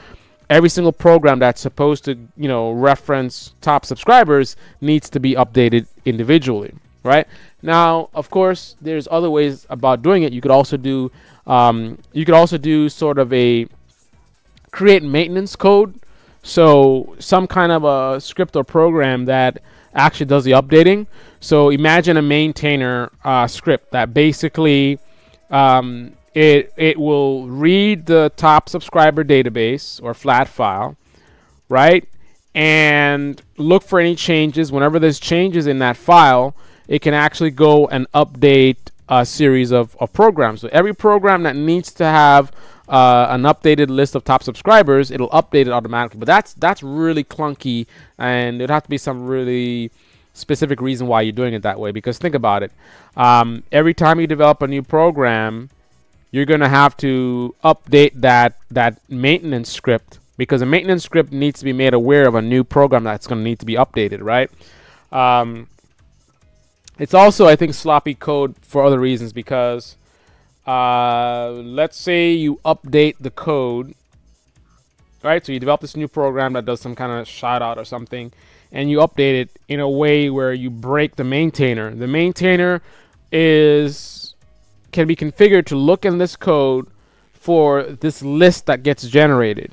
every single program that's supposed to reference top subscribers needs to be updated individually, right? Now, of course, there's other ways about doing it. You could also do sort of a create maintenance code. So some kind of a script or program that actually does the updating. So imagine a maintainer script that basically it will read the top subscriber database or flat file, right? And look for any changes. Whenever there's changes in that file, it can actually go and update a series of programs. So every program that needs to have an updated list of top subscribers, it'll update it automatically. But that's really clunky, and it'd have to be some really specific reason why you're doing it that way. Because think about it, every time you develop a new program, you're going to have to update that maintenance script, because a maintenance script needs to be made aware of a new program that's going to need to be updated, right? It's also, I think, sloppy code for other reasons, because let's say you update the code, right? So you develop this new program that does some kind of shout out or something, and you update it in a way where you break the maintainer. The maintainer can be configured to look in this code for this list that gets generated,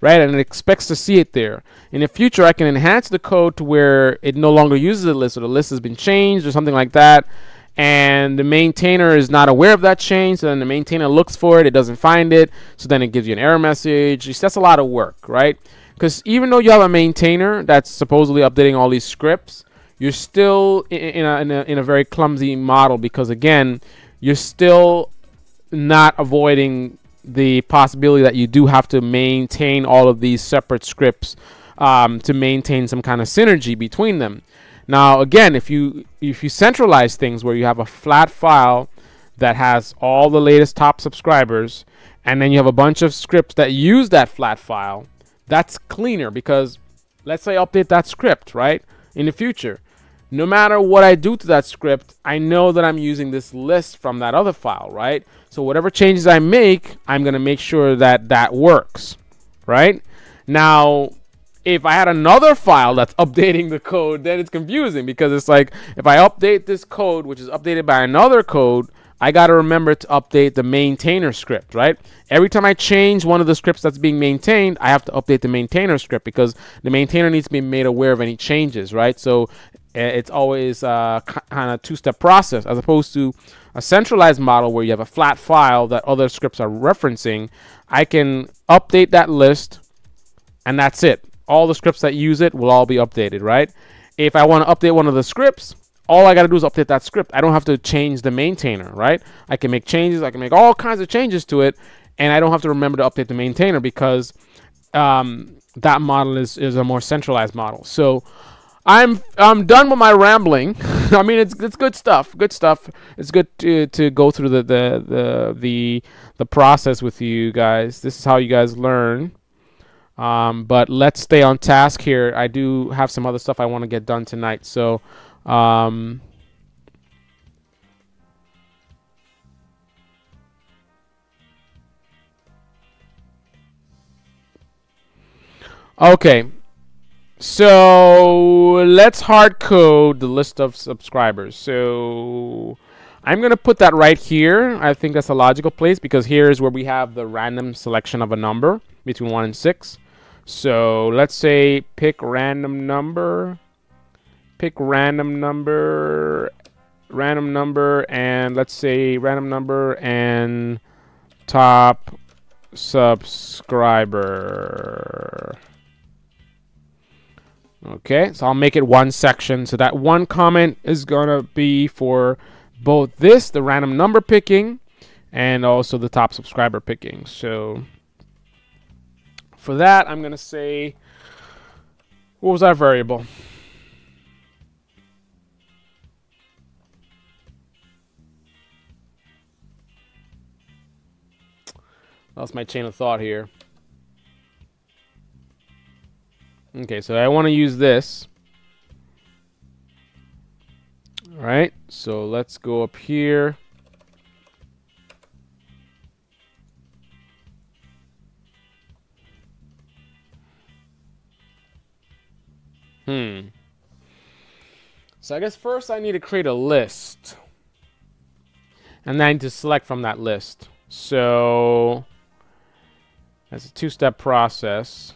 right? And it expects to see it there. In the future, I can enhance the code to where it no longer uses the list, or the list has been changed or something like that, and the maintainer is not aware of that change. So then the maintainer looks for it, it doesn't find it, so then it gives you an error message. That's a lot of work, right? Because even though you have a maintainer that's supposedly updating all these scripts, you're still in a very clumsy model, because again, you're still not avoiding the possibility that you do have to maintain all of these separate scripts to maintain some kind of synergy between them. Now, again, if you centralize things where you have a flat file that has all the latest top subscribers, and then you have a bunch of scripts that use that flat file, that's cleaner, because let's say I update that script, right, in the future. No matter what I do to that script, I know that I'm using this list from that other file, right? So whatever changes I make, I'm going to make sure that that works, right? Now, if I had another file that's updating the code, then it's confusing, because it's like, if I update this code, which is updated by another code, I got to remember to update the maintainer script, right? Every time I change one of the scripts that's being maintained, I have to update the maintainer script, because the maintainer needs to be made aware of any changes, right? So it's always kind of two-step process, as opposed to a centralized model where you have a flat file that other scripts are referencing. I can update that list, and that's it. All the scripts that use it will all be updated, right? If I want to update one of the scripts, all I got to do is update that script. I don't have to change the maintainer, right? I can make changes. I can make all kinds of changes to it, and I don't have to remember to update the maintainer, because that model is a more centralized model. So I'm done with my rambling. I mean, it's good stuff. Good stuff. It's good to go through the process with you guys. This is how you guys learn. But let's stay on task here. I do have some other stuff I want to get done tonight. So Okay. So let's hard code the list of subscribers. So I'm going to put that right here. I think that's a logical place because here is where we have the random selection of a number between 1 and 6. So let's say pick random number, and let's say random number and top subscriber. Okay, so I'll make it one section. So that one comment is gonna be for both this, the random number picking, and also the top subscriber picking. So for that, I'm gonna say, what was our variable? Lost my chain of thought here. Okay, so I want to use this. All right, so let's go up here. So I guess first I need to create a list. And then I need to select from that list. So that's a two-step process.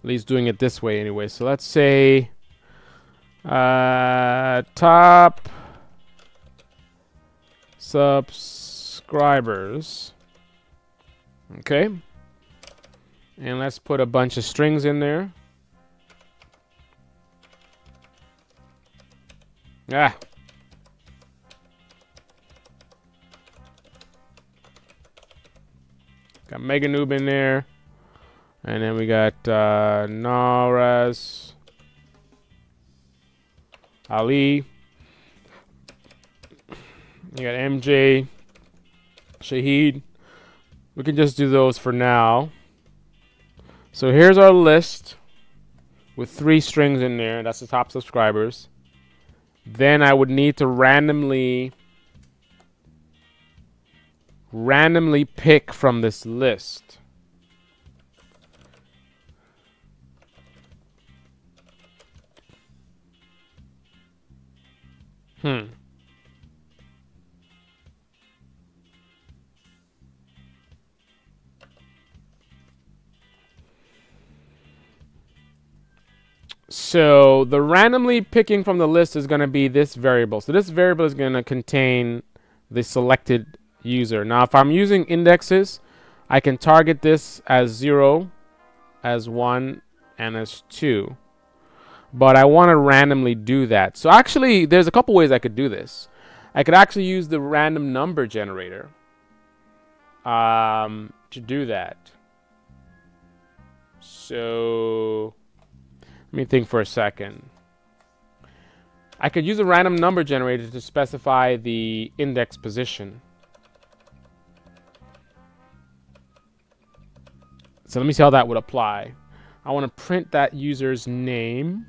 At least doing it this way anyway. So let's say top subscribers. Okay. And let's put a bunch of strings in there. Got Mega Noob in there. And then we got Naraz, Ali. You got MJ, Shahid. We can just do those for now. So here's our list with 3 strings in there. That's the top subscribers. Then I would need to randomly pick from this list. So the randomly picking from the list is going to be this variable. So this variable is going to contain the selected user. Now if I'm using indexes, I can target this as 0, as 1, and as 2. But I want to randomly do that. So actually, there's a couple ways I could do this. I could actually use the random number generator to do that. So let me think for a second. I could use a random number generator to specify the index position. So let me see how that would apply. I want to print that user's name.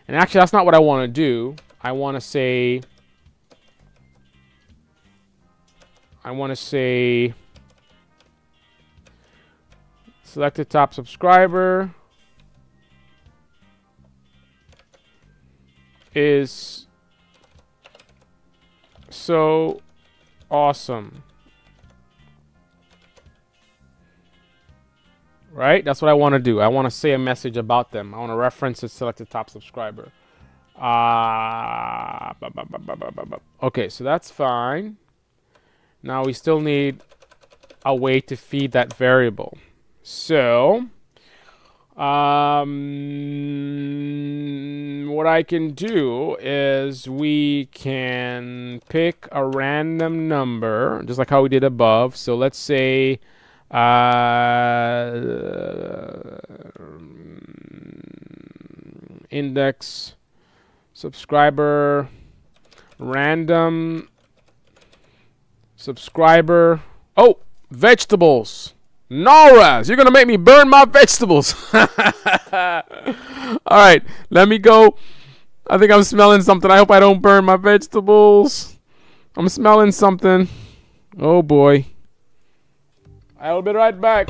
And actually, that's not what I want to do. I want to say selected top subscriber is so awesome. Right? That's what I want to do. I want to say a message about them. I want to reference a selected top subscriber. Okay, so that's fine. Now we still need a way to feed that variable. So, what I can do is we can pick a random number, just like how we did above. So let's say index subscriber random subscriber. Oh, vegetables. Noraz, you're gonna make me burn my vegetables. All right, let me go. I think I'm smelling something. I hope I don't burn my vegetables. I'm smelling something. Oh boy. I'll be right back.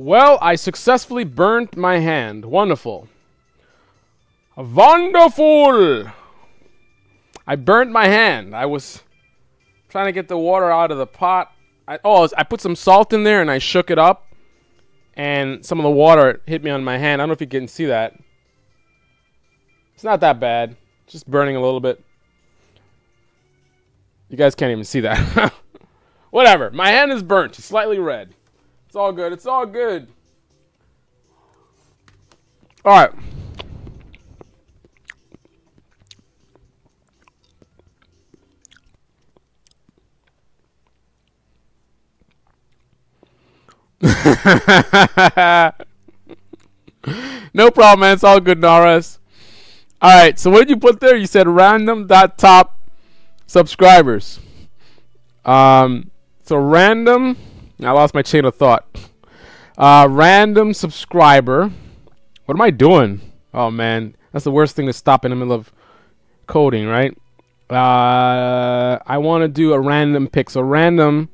Well, I successfully burnt my hand. Wonderful. Wonderful! I burnt my hand. I was trying to get the water out of the pot. I put some salt in there and I shook it up. And some of the water hit me on my hand. I don't know if you can see that. It's not that bad. Just burning a little bit. You guys can't even see that. Whatever. My hand is burnt. It's slightly red. It's all good. It's all good. All right. No problem, man. It's all good, Naras. All right. So what did you put there? You said random.top subscribers. So random. I lost my chain of thought. Random subscriber. What am I doing? Oh, man. That's the worst thing to stop in the middle of coding, right? I want to do a random pick. So random.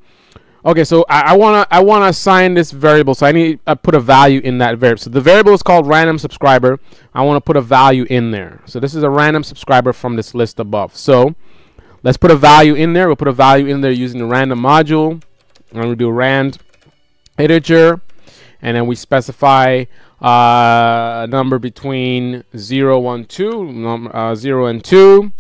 Okay, so I wanna assign this variable. So I need to put a value in that variable. So the variable is called random subscriber. I want to put a value in there. So this is a random subscriber from this list above. So let's put a value in there. We'll put a value in there using the random module. I'm going to do rand integer, and then we specify a number between 0 and 2,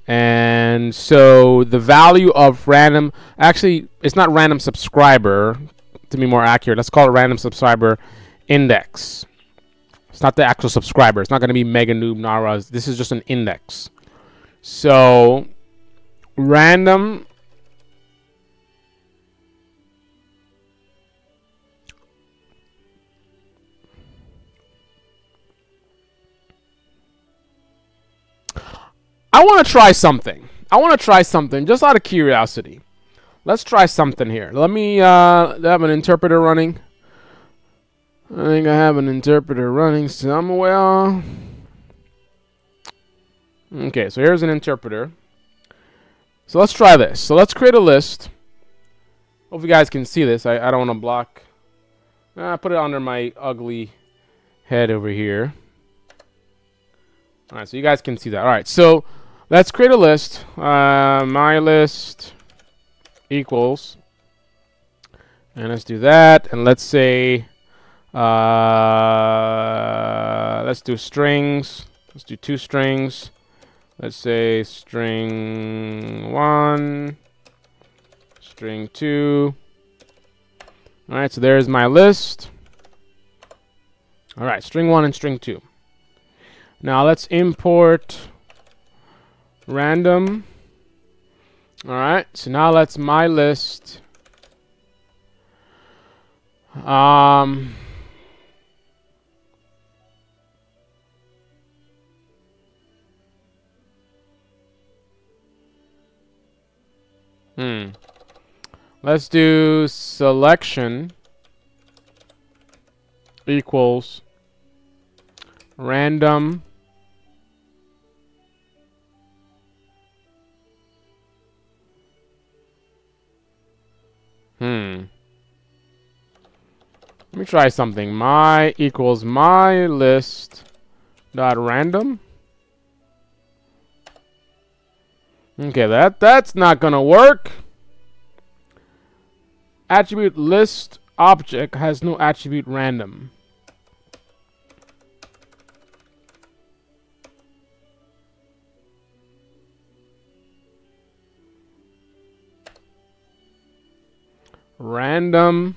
and so the value of random, actually it's not random subscriber to be more accurate. Let's call it random subscriber index. It's not the actual subscriber. It's not going to be mega noob naras. This is just an index. So random I want to try something. Just out of curiosity. Let's try something here. Let me have an interpreter running. I think I have an interpreter running somewhere. Okay, so here's an interpreter. So let's try this. So let's create a list. Hope you guys can see this. I don't want to block. Put it under my ugly head over here. All right, so you guys can see that. All right, so let's create a list. My list equals, and let's do that. And let's say, let's do strings. Let's do 2 strings. Let's say string 1, string 2. All right, so there's my list. All right, string 1 and string 2. Now let's import random. All right, so now let's my list. Let's do selection equals random Let me try something. My equals my list dot random. Okay, that's not gonna work. Attribute list object has no attribute random. Random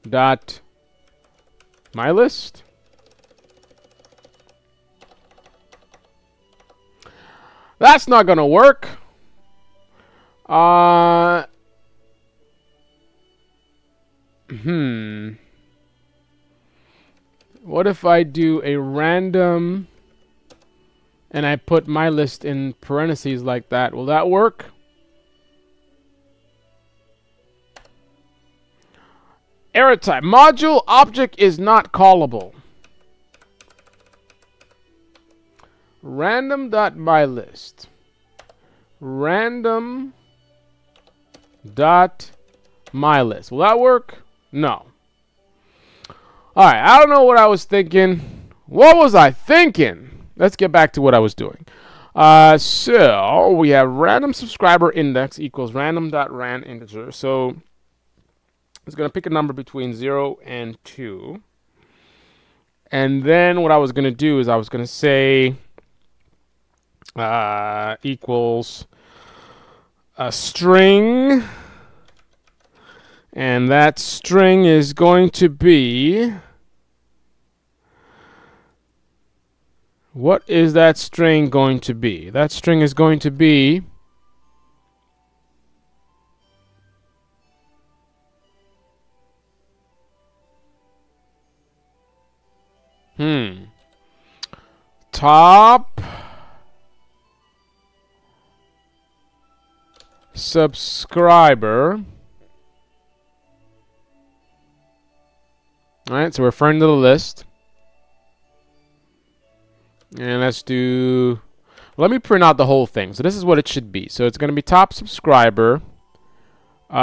dot my list. That's not gonna work. What if I do a random and I put my list in parentheses like that? Will that work? Error type. Module object is not callable. Random dot my list. Random dot my list. Will that work? No. Alright, I don't know what I was thinking. What was I thinking? Let's get back to what I was doing. So we have random subscriber index equals random dot ran integer. So it's going to pick a number between 0 and 2. And then what I was going to do is I was going to say equals a string. And that string is going to be... What is that string going to be? That string is going to be... Top subscriber. Alright, so we're referring to the list. And let's do... Let me print out the whole thing. So this is what it should be. So it's going to be top subscriber. What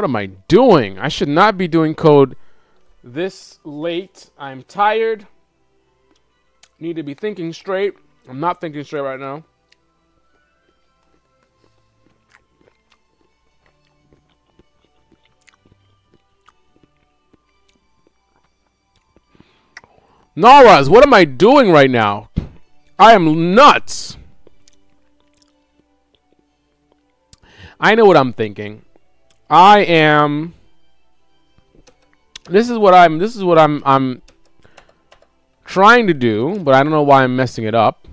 am I doing? I should not be doing code this late. I'm tired. Need to be thinking straight. I'm not thinking straight right now. Naraz, what am I doing right now? I am nuts. I know what I'm thinking. I am... This is what I'm trying to do, but I don't know why I'm messing it up.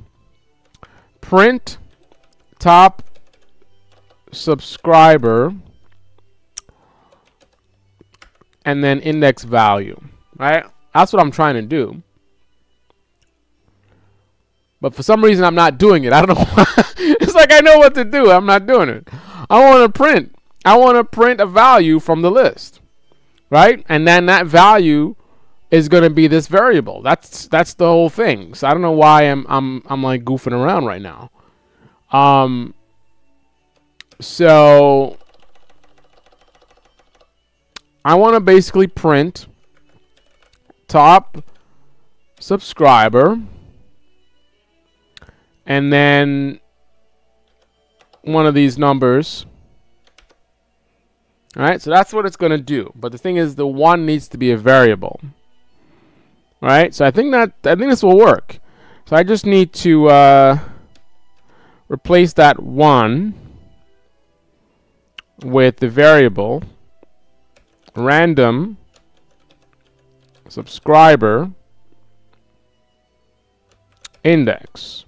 Print top subscriber and then index value, right? That's what I'm trying to do. But for some reason I'm not doing it. I don't know why. It's like I know what to do. I'm not doing it. I want to print I want to print a value from the list, right? And then that value is going to be this variable. That's the whole thing. So I don't know why I'm like goofing around right now. So I want to basically print top subscriber and then one of these numbers. All right, so that's what it's going to do. But the thing is, the 1 needs to be a variable. All right, so I think this will work. So I just need to replace that 1 with the variable random subscriber index.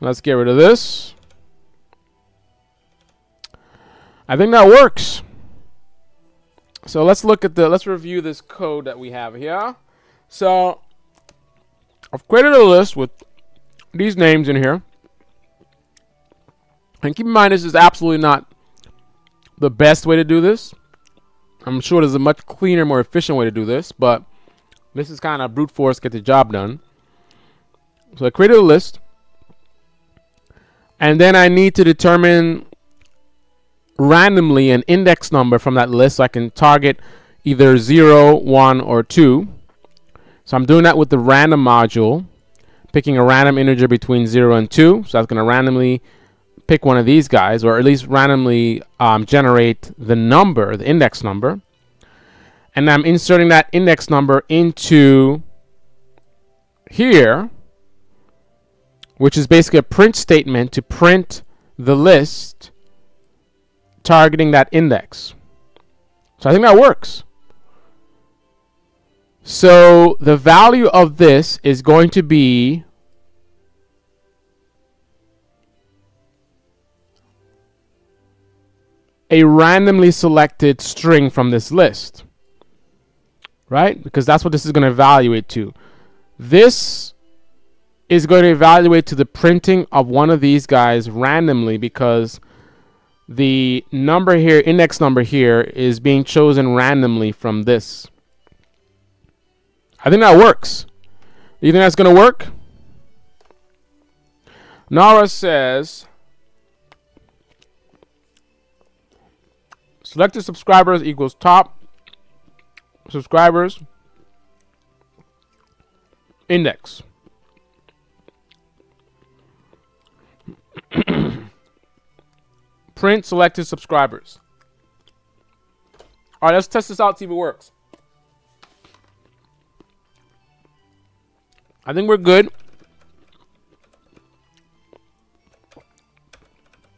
Let's get rid of this. I think that works. So let's review this code that we have here. So I've created a list with these names in here. And keep in mind, this is absolutely not the best way to do this. I'm sure there's a much cleaner, more efficient way to do this, but this is kind of brute force, get the job done. So I created a list. And then I need to determine randomly an index number from that list so I can target either 0, 1, or 2. So I'm doing that with the random module, picking a random integer between 0 and 2. So that's going to randomly pick one of these guys, or at least randomly generate the number, the index number. And I'm inserting that index number into here, which is basically a print statement to print the list targeting that index. So I think that works. So the value of this is going to be a randomly selected string from this list, right? Because that's what this is going to evaluate to. This is going to evaluate to the printing of one of these guys randomly, because the number here, index number here, is being chosen randomly from this. I think that works. Do you think that's going to work? Nara says, selected subscribers equals top subscribers index. Print selected subscribers. All right, let's test this out, see if it works. I think we're good.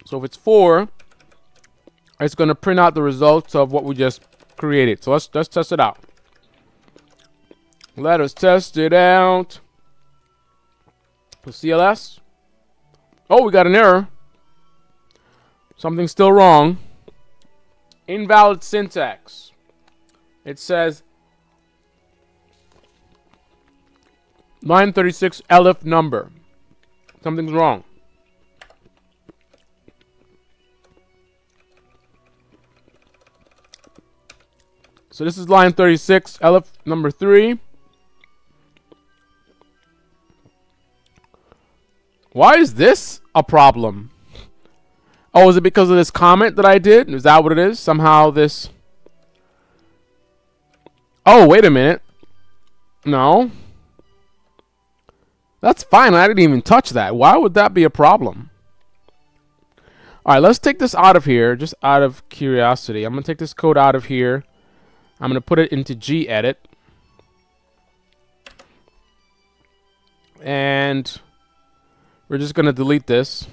So if it's 4, it's going to print out the results of what we just created. So let's test it out. Let us test it out. With CLS. Oh, we got an error. Something's still wrong. Invalid syntax. It says line 36 elif number. Something's wrong. So this is line 36 elif number 3. Why is this a problem? Oh, is it because of this comment that I did? Is that what it is? Somehow this... Oh, wait a minute. No. That's fine. I didn't even touch that. Why would that be a problem? All right, let's take this out of here, just out of curiosity. I'm going to take this code out of here. I'm going to put it into gedit. And we're just going to delete this.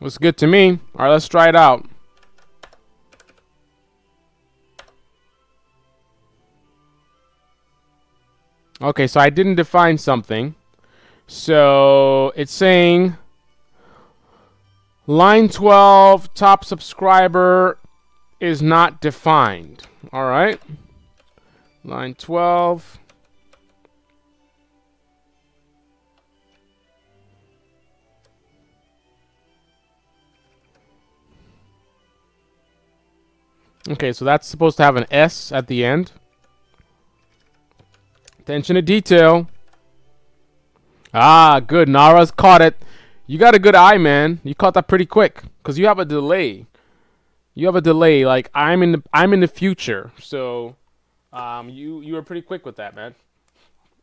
Looks good to me. All right, let's try it out. Okay, so I didn't define something. So it's saying line 12 top subscriber is not defined. All right. Line 12. Okay, so that's supposed to have an S at the end. Attention to detail. Ah, good. Nara's caught it. You got a good eye, man. You caught that pretty quick because you have a delay. You have a delay. Like I'm in the future, so you were pretty quick with that, man.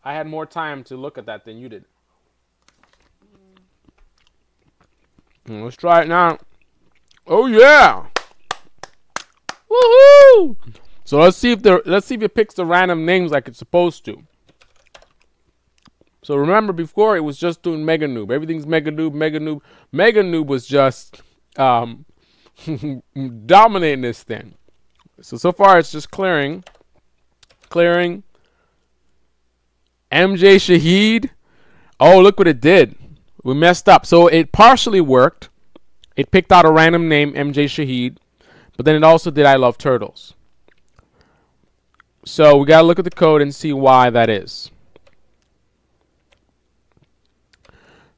I had more time to look at that than you did. Let's try it now. Oh yeah. Woohoo! So let's see if it picks the random names like it's supposed to. So remember, before it was just doing mega noob. Everything's mega noob, mega noob. Mega noob was just dominating this thing. So far it's just clearing. MJ Shaheed. Oh, look what it did. We messed up. So it partially worked. It picked out a random name, MJ Shaheed. But then it also did I love turtles. So we got to look at the code and see why that is.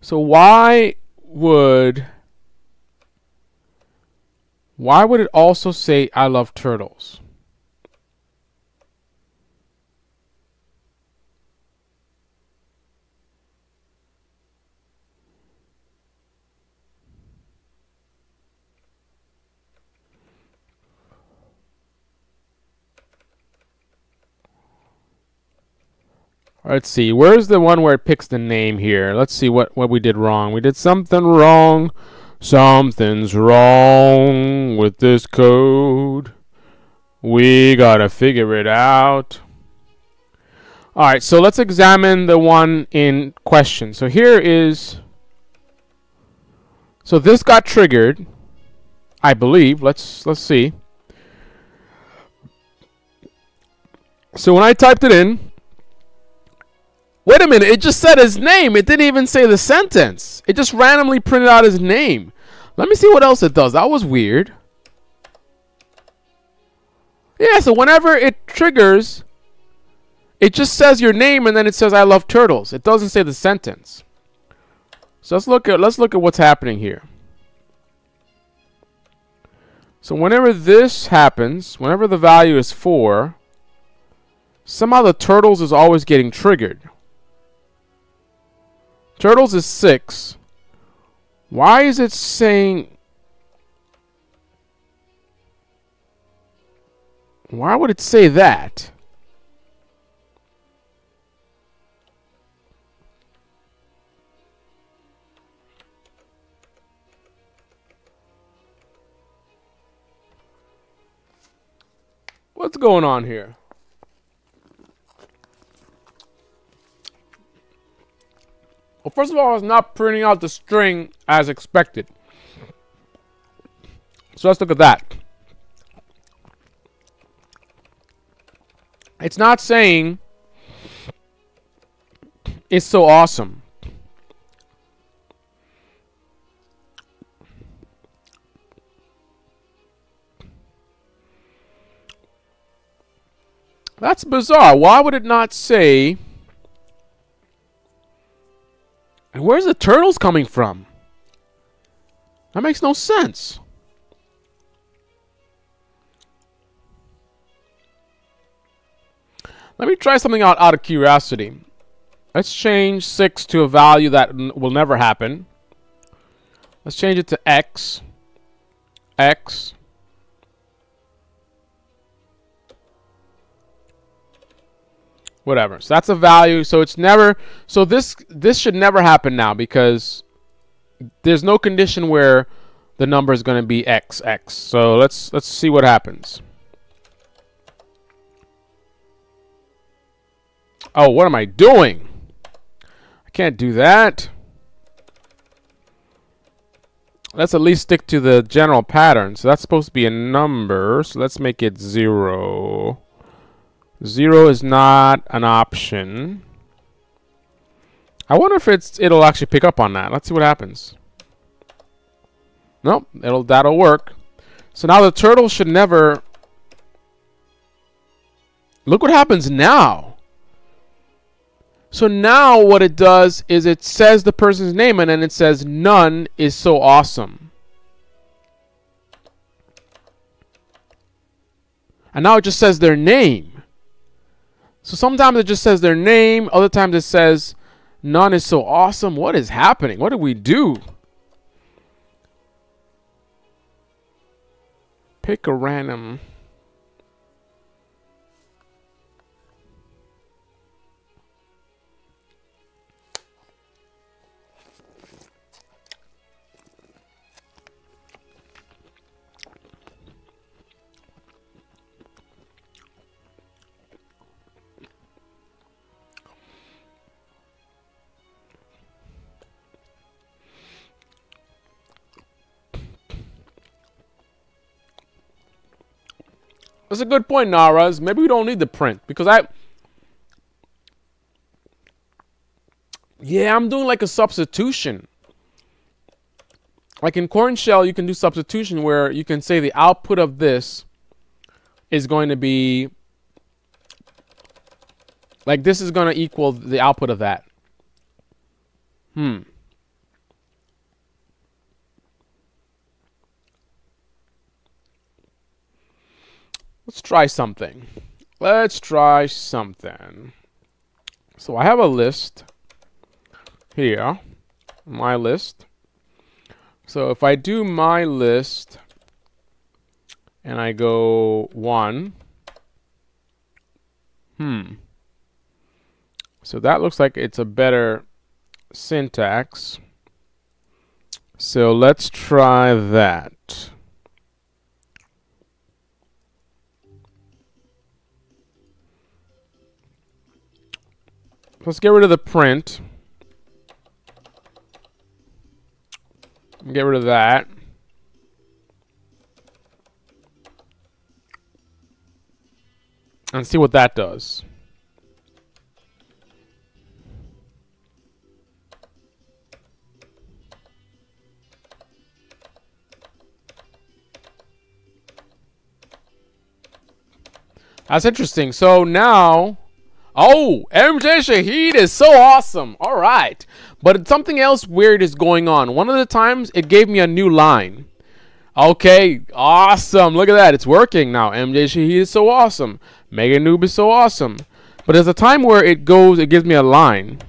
So why would it also say I love turtles? Let's see. Where's the one where it picks the name here? Let's see what we did wrong. We did something wrong. Something's wrong with this code. We gotta figure it out. Alright, so let's examine the one in question. So here is... So this got triggered, I believe. Let's see. So when I typed it in... Wait a minute, it just said his name. It didn't even say the sentence. It just randomly printed out his name. Let me see what else it does. That was weird. Yeah, so whenever it triggers, it just says your name and then it says I love turtles. It doesn't say the sentence. So let's look at what's happening here. So whenever this happens, whenever the value is 4, somehow the turtles is always getting triggered. Turtles is 6. Why is it saying... Why would it say that? What's going on here? Well, first of all, it's not printing out the string as expected. So let's look at that. It's not saying it's so awesome. That's bizarre. Why would it not say... And where's the turtles coming from? That makes no sense. Let me try something out of curiosity. Let's change 6 to a value that will never happen. Let's change it to X. X. Whatever. So that's a value. So it's never. So this should never happen now because there's no condition where the number is going to be X. So let's see what happens. Oh, what am I doing? I can't do that. Let's at least stick to the general pattern. So that's supposed to be a number. So let's make it 0. 0 is not an option. I wonder if it'll actually pick up on that. Let's see what happens. Nope, that'll work. So now the turtle should never. Look what happens now. So now what it does is it says the person's name and then it says none is so awesome. And now it just says their name. So sometimes it just says their name, other times it says none is so awesome. What is happening? What did we do? Pick a random. That's a good point, Naraz. Maybe we don't need the print because yeah, I'm doing like a substitution. Like in Corn Shell, you can do substitution where you can say the output of this is going to be like this is going to equal the output of that. Let's try something. Let's try something. So I have a list here, my list. So if I do my list and I go 1, so that looks like it's a better syntax. So let's try that. Let's get rid of the print. Get rid of that. And see what that does. That's interesting. So now, oh, MJ Shaheed is so awesome. All right. But something else weird is going on. One of the times, it gave me a new line. Okay, awesome. Look at that. It's working now. MJ Shaheed is so awesome. Mega Noob is so awesome. But there's a time where it gives me a line.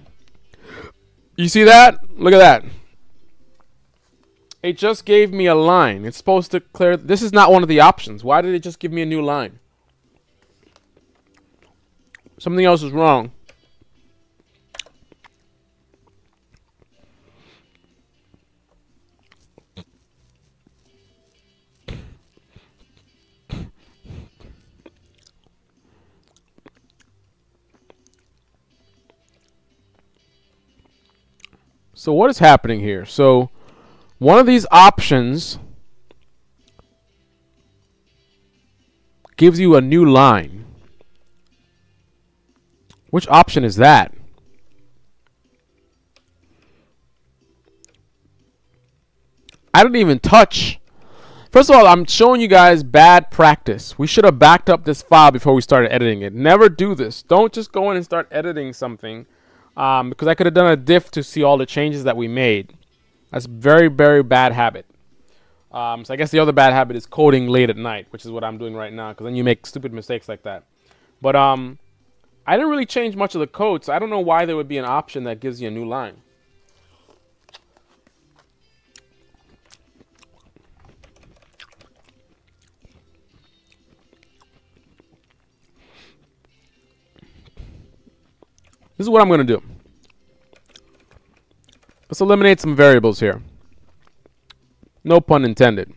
You see that? Look at that. It just gave me a line. It's supposed to clear. This is not one of the options. Why did it just give me a new line? Something else is wrong. So what is happening here? So one of these options gives you a new line. Which option is that? I didn't even touch. First of all, I'm showing you guys bad practice. We should have backed up this file before we started editing it. Never do this. Don't just go in and start editing something. Because I could have done a diff to see all the changes that we made. That's very, very bad habit. So I guess the other bad habit is coding late at night, which is what I'm doing right now, because then you make stupid mistakes like that. But I didn't really change much of the code, so I don't know why there would be an option that gives you a new line. This is what I'm going to do. Let's eliminate some variables here. No pun intended.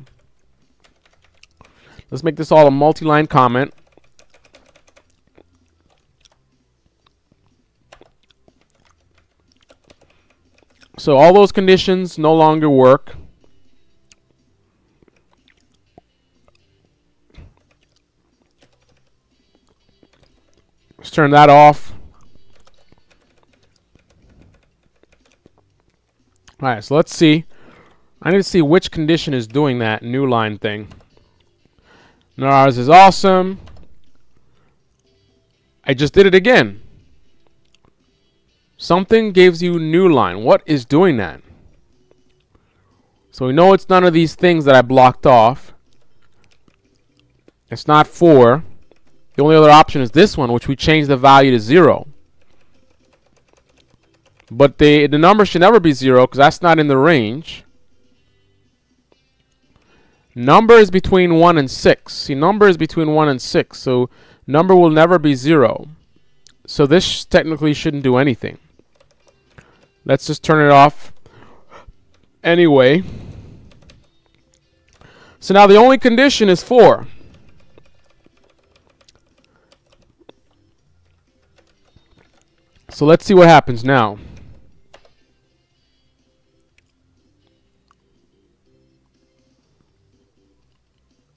Let's make this all a multi-line comment. So all those conditions no longer work. Let's turn that off. All right, so let's see. I need to see which condition is doing that new line thing. Nars is awesome. I just did it again. Something gives you new line. What is doing that? So we know it's none of these things that I blocked off. It's not 4. The only other option is this one, which we changed the value to 0. But the number should never be 0 because that's not in the range. Number is between 1 and 6. See, number is between 1 and 6. So number will never be 0. So this technically shouldn't do anything. Let's just turn it off anyway. So now the only condition is 4. So let's see what happens now.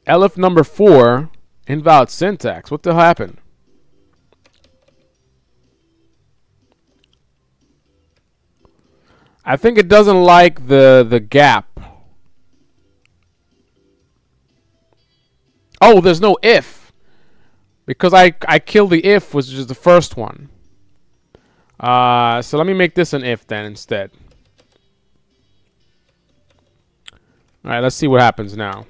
Elif number 4, invalid syntax. What the hell happened? I think it doesn't like the gap. Oh, there's no if. Because I killed the if, which is the first one. So let me make this an if then instead. Alright, let's see what happens now.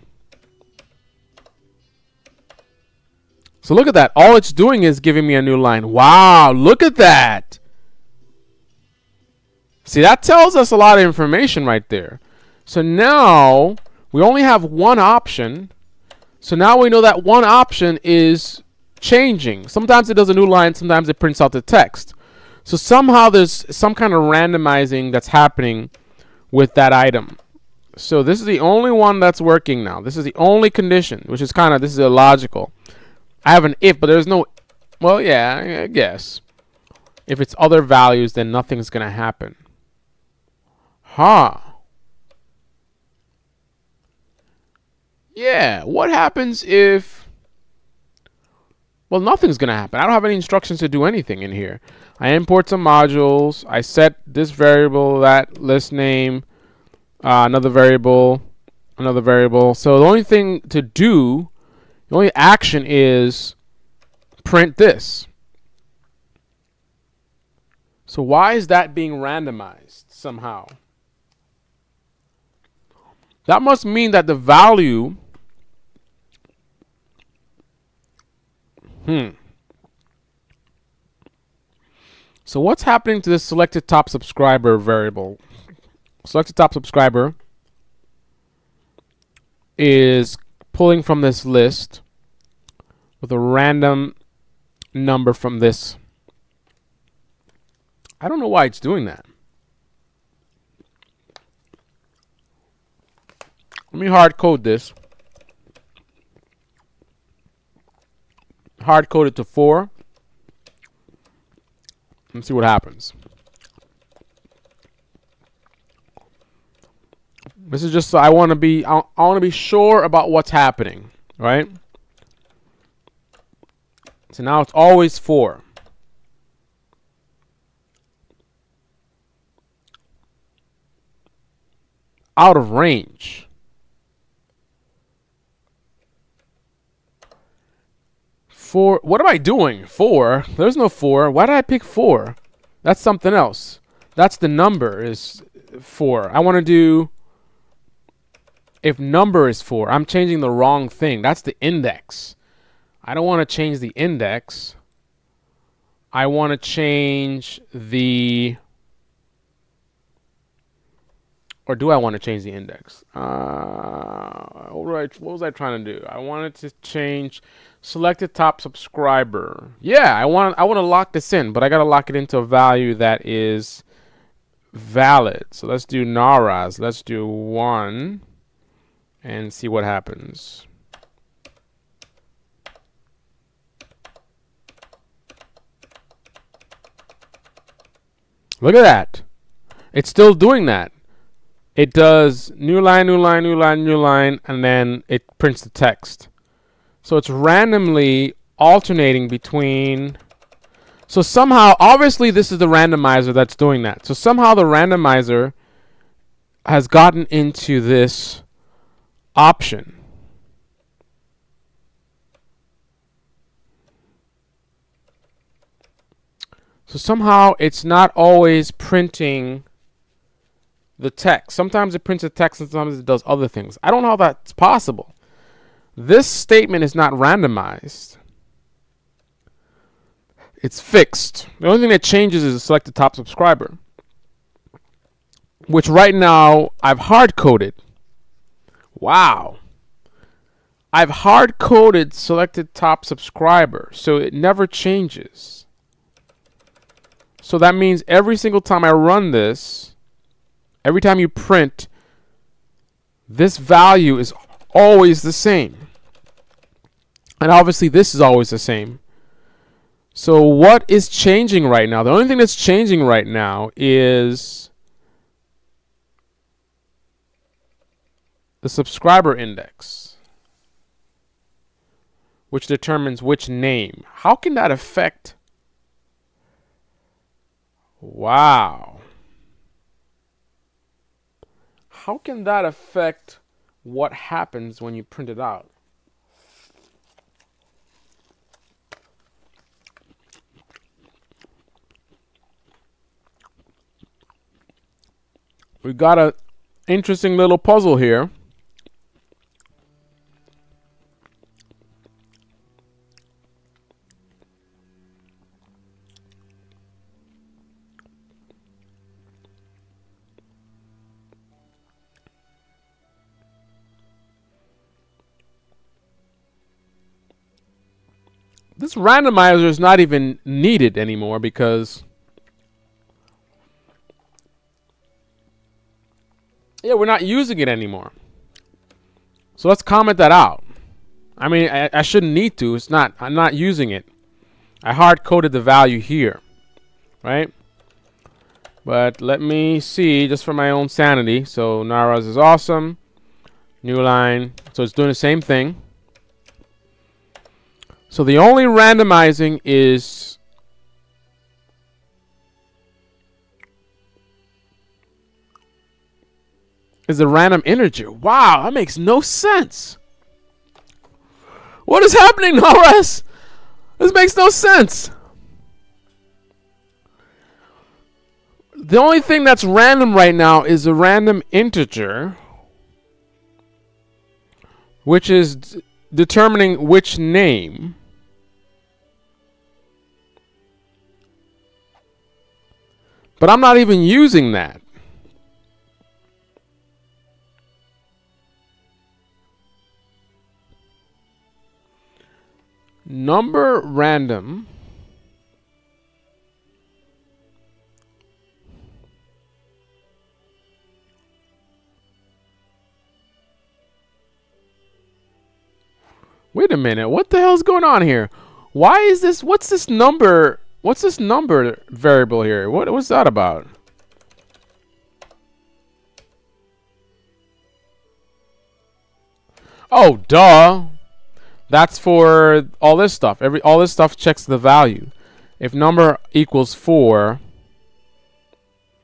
So look at that. All it's doing is giving me a new line. Wow, look at that. See, that tells us a lot of information right there. So now we only have one option. So now we know that one option is changing. Sometimes it does a new line, sometimes it prints out the text. So somehow there's some kind of randomizing that's happening with that item. So this is the only one that's working now. This is the only condition, which is kind of, this is illogical. I have an if, but there's no, well, yeah, I guess. If it's other values, then nothing's going to happen. Huh. Yeah, what happens if, well, nothing's going to happen. I don't have any instructions to do anything in here. I import some modules. I set this variable, that list name, another variable, another variable. So the only thing to do, the only action is print this. So why is that being randomized somehow? That must mean that the value, So what's happening to this selected top subscriber variable? Selected top subscriber is pulling from this list with a random number from this. I don't know why it's doing that. Let me hard code this. Hard code it to 4. Let's see what happens. This is just so I want to be sure about what's happening, right? So now it's always 4. Out of range. 4. What am I doing? 4? There's no 4. Why did I pick 4? That's something else. That's the number is 4. I want to do if number is 4. I'm changing the wrong thing. That's the index. I don't want to change the index. I want to change the, or do I want to change the index? What was I trying to do? I wanted to change selected top subscriber. Yeah, I want to lock this in, but I got to lock it into a value that is valid. So let's do naraz. Let's do 1 and see what happens. Look at that. It's still doing that. It does new line, new line, new line, new line, and then it prints the text. So it's randomly alternating between. So somehow, obviously this is the randomizer that's doing that. So somehow the randomizer has gotten into this option. So somehow it's not always printing the text. Sometimes it prints the text and sometimes it does other things. I don't know how that's possible. This statement is not randomized. It's fixed. The only thing that changes is to select the top subscriber, which right now I've hard-coded. Wow. I've hard-coded selected top subscriber, so it never changes. So that means every single time I run this, every time you print, this value is always the same. And obviously this is always the same. So what is changing right now? The only thing that's changing right now is the subscriber index, which determines which name. How can that affect? Wow. How can that affect what happens when you print it out? We got a interesting little puzzle here. This randomizer is not even needed anymore because we're not using it anymore. So let's comment that out. I mean, I shouldn't need to. It's not. I'm not using it. I hard-coded the value here, right? But let me see, just for my own sanity. So Naraz is awesome. New line. So it's doing the same thing. So the only randomizing is a random integer. Wow, that makes no sense. What is happening, Naraz? This makes no sense. The only thing that's random right now is a random integer, which is determining which name. But I'm not even using that. Number random Wait a minute, what the hell's going on here? Why is this, what's this number variable here? What's that about? Oh, duh. That's for all this stuff. All this stuff checks the value. If number equals 4, all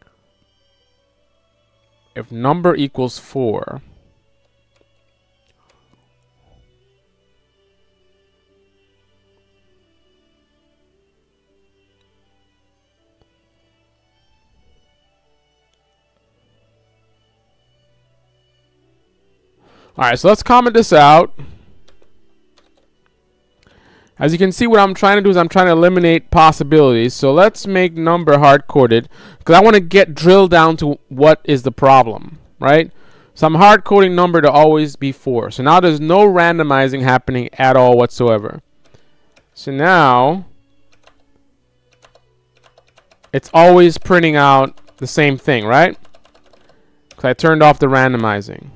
right, so let's comment this out. As you can see, what I'm trying to do is I'm trying to eliminate possibilities. So let's make number hard-coded because I want to get drilled down to what is the problem, right? So I'm hard-coding number to always be 4. So now there's no randomizing happening at all whatsoever. So now it's always printing out the same thing, right? Because I turned off the randomizing.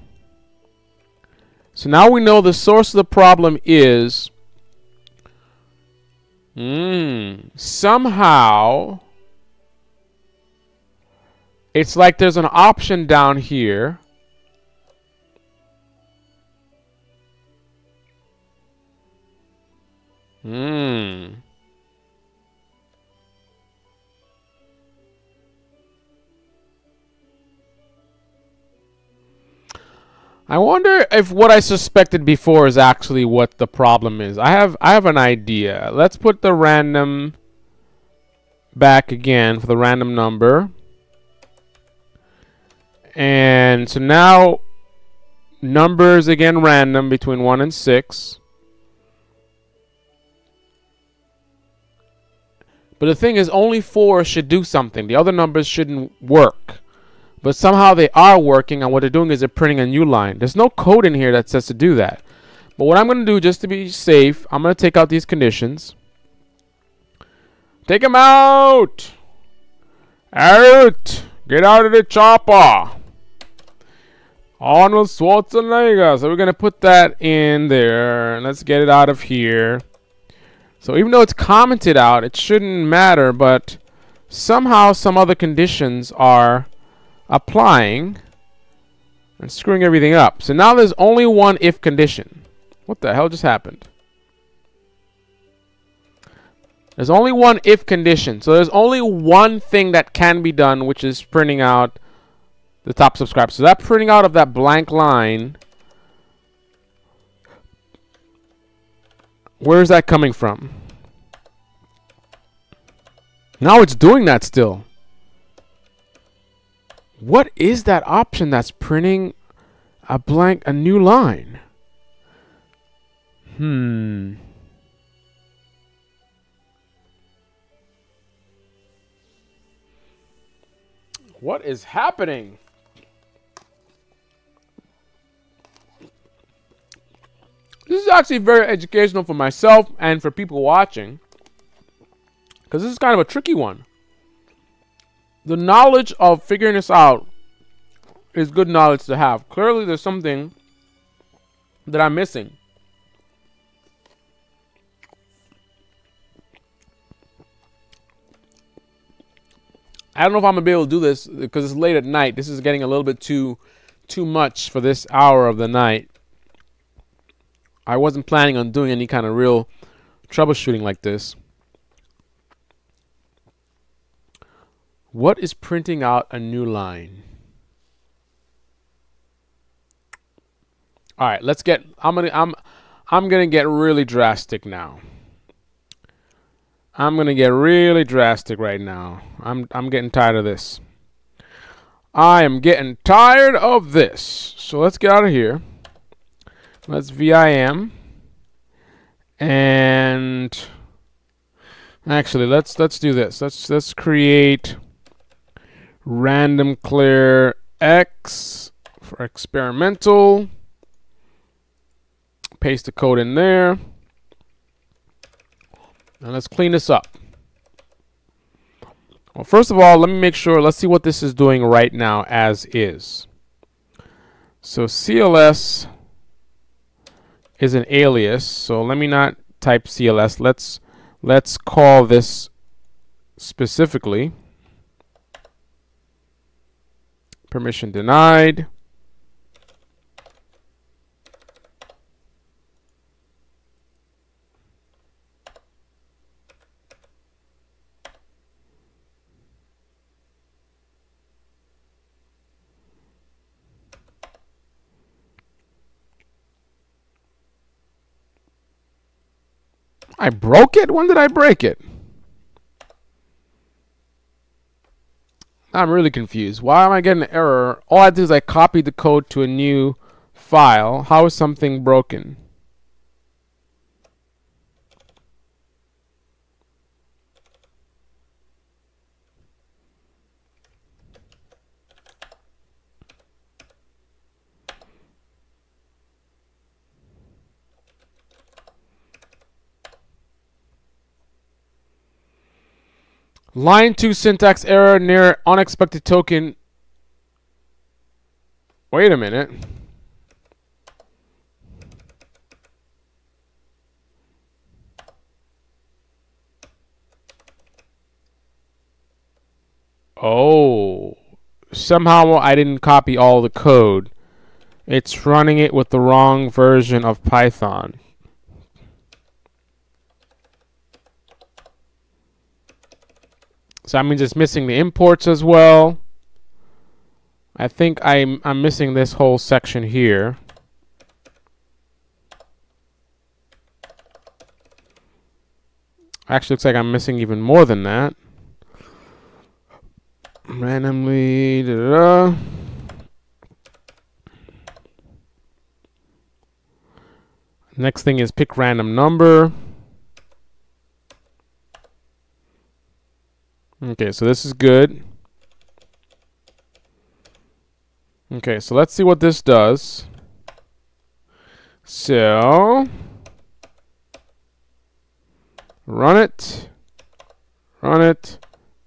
So now we know the source of the problem is somehow it's like there's an option down here I wonder if what I suspected before is actually what the problem is. I have an idea. Let's put the random back again for the random number. And so now numbers again random between 1 and 6. But the thing is, only 4 should do something. The other numbers shouldn't work. But somehow they are working, and what they're doing is they're printing a new line. There's no code in here that says to do that. But what I'm going to do, just to be safe, I'm going to take out these conditions. Take them out! Out! Get out of the chopper! Arnold Schwarzenegger. So we're going to put that in there. Let's get it out of here. So even though it's commented out, it shouldn't matter, but somehow some other conditions are applying and screwing everything up. So now there's only one if condition. What the hell just happened? There's only one if condition. So there's only one thing that can be done, which is printing out the top subscriber. So that printing out of that blank line, where is that coming from? Now it's doing that still. What is that option that's printing a new line? What is happening? This is actually very educational for myself and for people watching, because this is kind of a tricky one. The knowledge of figuring this out is good knowledge to have. Clearly, there's something that I'm missing. I don't know if I'm going to be able to do this because it's late at night. This is getting a little bit too much for this hour of the night. I wasn't planning on doing any kind of real troubleshooting like this. What is printing out a new line? All right, let's get. I'm gonna get really drastic now. I'm gonna get really drastic right now. I'm getting tired of this. I am getting tired of this. So let's get out of here. Let's VIM. And actually, let's do this. Let's create random clear X for experimental. Paste the code in there. And let's clean this up. Well, first of all, let me make sure. Let's see what this is doing right now as is. So CLS is an alias. So let me not type CLS. Let's call this specifically. Permission denied. I broke it? When did I break it? I'm really confused. Why am I getting an error? All I did is I copied the code to a new file. How is something broken? Line 2 syntax error near unexpected token. Wait a minute. Oh. Somehow I didn't copy all the code. It's running it with the wrong version of Python. So that means it's missing the imports as well. I think I'm missing this whole section here. Actually, looks like I'm missing even more than that. Randomly, Next thing is pick random number. Okay, so this is good. Okay, so let's see what this does. So run it, run it,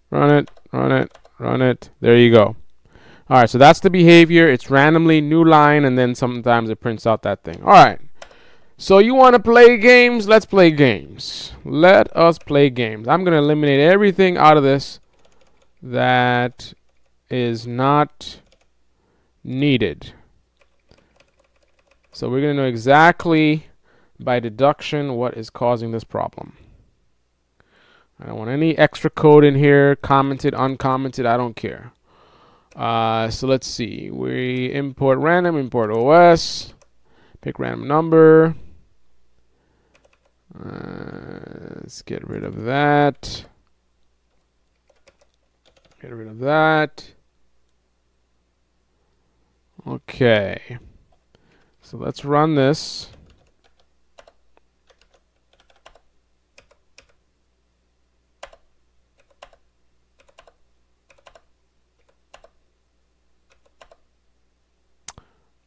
run it, run it, run it. There you go. All right, so that's the behavior. It's randomly new line, and then sometimes it prints out that thing. All right. So you want to play games? Let's play games. Let us play games. I'm going to eliminate everything out of this that is not needed. So we're going to know exactly by deduction what is causing this problem. I don't want any extra code in here, commented, uncommented, I don't care. So let's see. We import random, import OS, pick random number. Let's get rid of that. Get rid of that. Okay. So let's run this.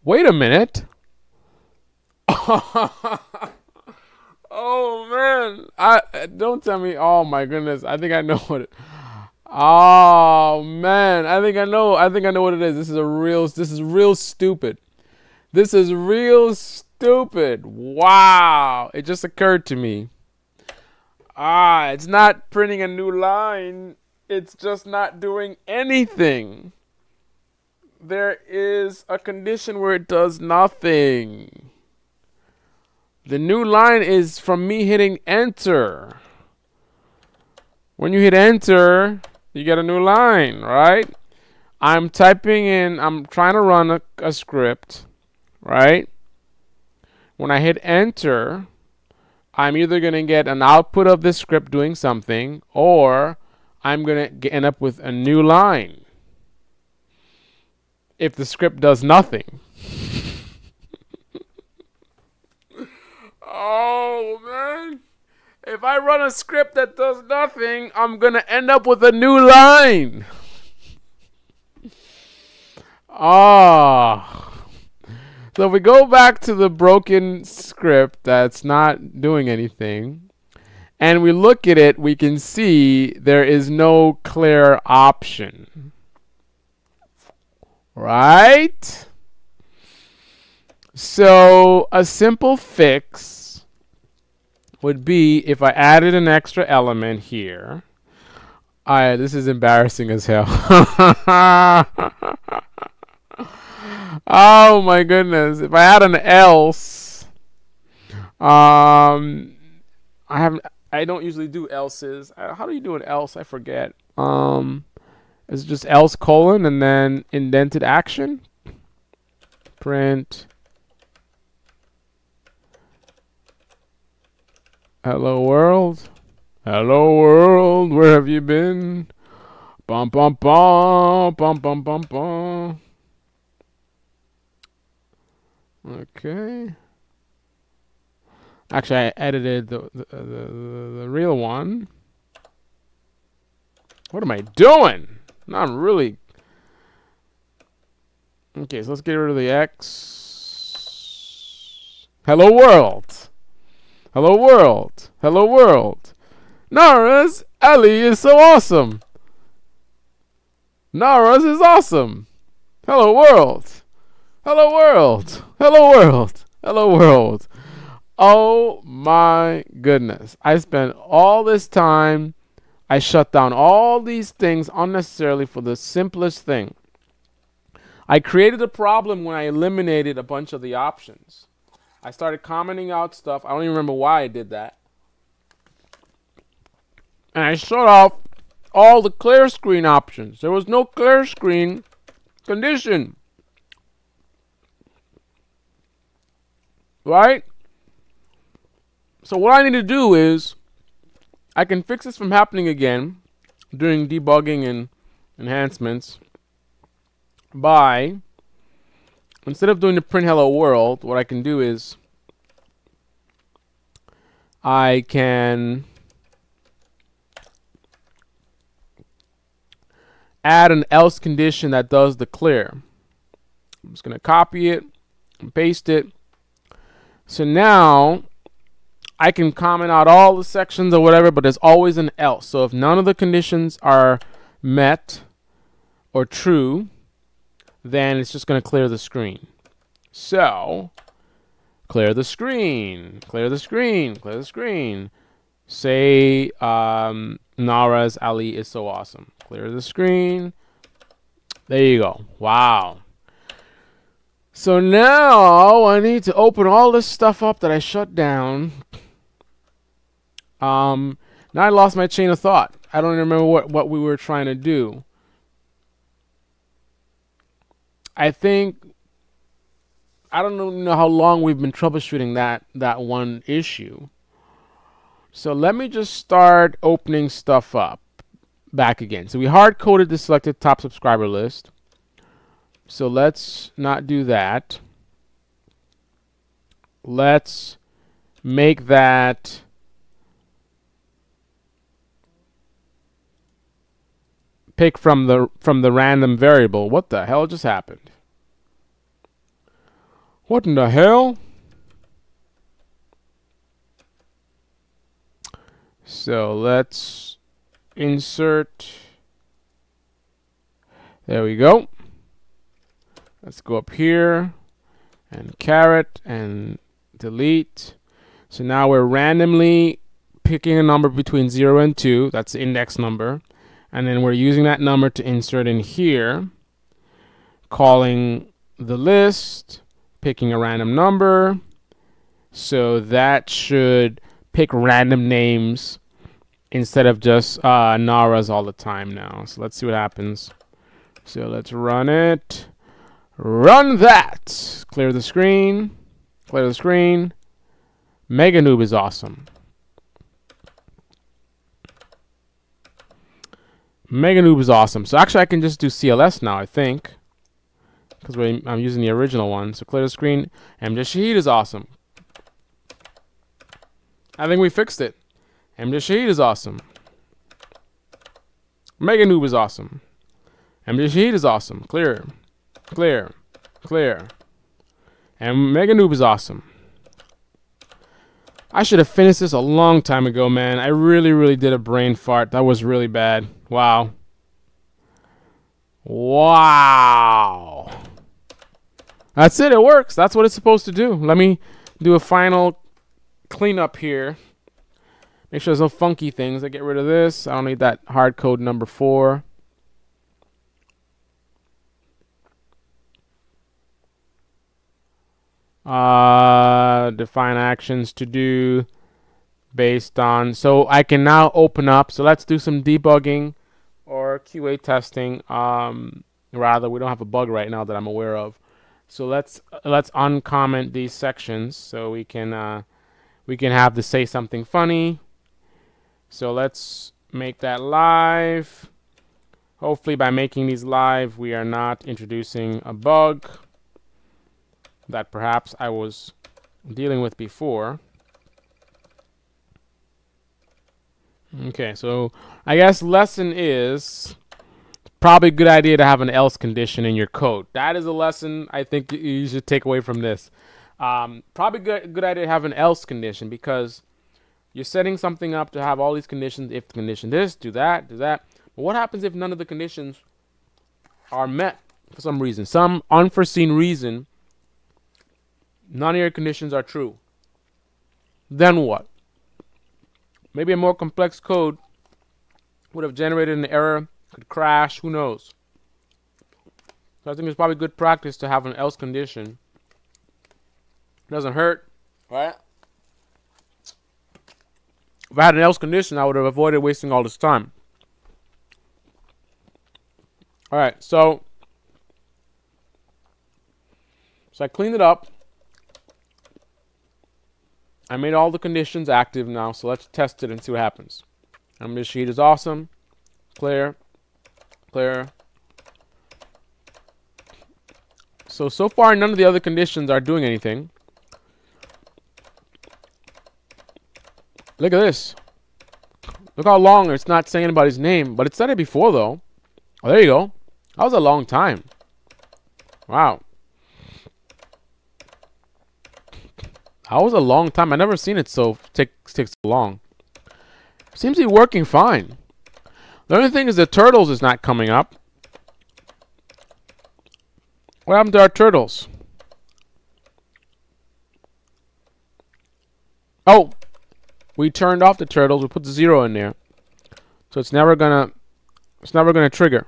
Wait a minute. Oh man, don't tell me. Oh my goodness, I think I know what it. Oh man, I think I know what it is. This is real stupid. This is real stupid. Wow, it just occurred to me. It's not printing a new line. It's just not doing anything. There is a condition where it does nothing. The new line is from me hitting enter. When you hit enter, you get a new line, right? I'm typing in, I'm trying to run a script, right? When I hit enter, I'm either going to get an output of this script doing something, or I'm going to end up with a new line if the script does nothing. Oh man, if I run a script that does nothing, I'm gonna end up with a new line. So if we go back to the broken script that's not doing anything, and we look at it, we can see there is no clear option. Right? So a simple fix would be if I added an extra element here. This is embarrassing as hell. Oh my goodness. If I add an else, I don't usually do else's. How do you do an else? I forget. It's just else colon and then indented action. Print. Hello world. Hello world, where have you been? Bum bum bum bum bum bum bum. Okay. Actually, I edited the real one. What am I doing? Not really. Okay, so let's get rid of the X. Hello world. Hello world. Hello world. Nara's Ellie is so awesome. Nara's is awesome. Hello world. Hello world. Hello world. Hello world. Oh my goodness. I spent all this time. I shut down all these things unnecessarily for the simplest thing. I created a problem when I eliminated a bunch of the options. I started commenting out stuff. I don't even remember why I did that. And I shut off all the clear screen options. There was no clear screen condition. Right? So what I need to do is I can fix this from happening again during debugging and enhancements by, instead of doing the print hello world, what I can do is I can add an else condition that does the clear. I'm just going to copy it and paste it. So now I can comment out all the sections or whatever, but there's always an else. So if none of the conditions are met or true, then it's just going to clear the screen. So clear the screen, clear the screen, clear the screen. Say Nara's Ali is so awesome. Clear the screen. There you go. Wow. So now I need to open all this stuff up that I shut down. Now I lost my chain of thought. I don't even remember what we were trying to do. I think I don't know how long we've been troubleshooting that one issue. So let me just start opening stuff up back again. So we hard-coded the selected top subscriber list. So let's not do that. Let's make that pick from the random variable. What the hell just happened? What in the hell? So let's insert. There we go. Let's go up here and caret and delete. So now we're randomly picking a number between 0 and 2. That's the index number. And then we're using that number to insert in here, calling the list, picking a random number. So that should pick random names instead of just Nara's all the time now. So let's see what happens. So let's run it. Run that. Clear the screen. Clear the screen. Mega Noob is awesome. Mega Noob is awesome. So actually I can just do CLS now, I think, because I'm using the original one. So clear the screen. MJ Shahid is awesome. I think we fixed it. MJ Shahid is awesome. Mega Noob is awesome. MJ Shahid is awesome. Clear. Clear. Clear. And Mega Noob is awesome. I should have finished this a long time ago, man. I really did a brain fart. That was really bad. Wow. Wow. That's it. It works. That's what it's supposed to do. Let me do a final cleanup here. Make sure there's no funky things. I get rid of this. I don't need that hard code number 4. Define actions to do based on. So I can now open up. So let's do some debugging or QA testing. Rather, we don't have a bug right now that I'm aware of. So let's uncomment these sections so we can have to say something funny. So let's make that live. Hopefully by making these live we are not introducing a bug that perhaps I was dealing with before. Okay, so I guess lesson is probably a good idea to have an else condition in your code. That is a lesson I think you should take away from this. Probably good idea to have an else condition, because you're setting something up to have all these conditions. If the condition this, do that, do that. But what happens if none of the conditions are met for some reason? Some unforeseen reason, none of your conditions are true. Then what? Maybe a more complex code would have generated an error, could crash, who knows? So I think it's probably good practice to have an else condition. Doesn't hurt, right? If I had an else condition, I would have avoided wasting all this time. Alright, so So I cleaned it up. I made all the conditions active now, so let's test it and see what happens. This sheet is awesome. Clear. Clear. So far, none of the other conditions are doing anything. Look at this. Look how long it's not saying anybody's name, but it said it before, though. Oh, there you go. That was a long time. Wow. That was a long time. I never seen it take so long. Seems to be working fine. The only thing is the turtles is not coming up. What happened to our turtles? Oh, we turned off the turtles. We put the 0 in there, so it's never gonna trigger.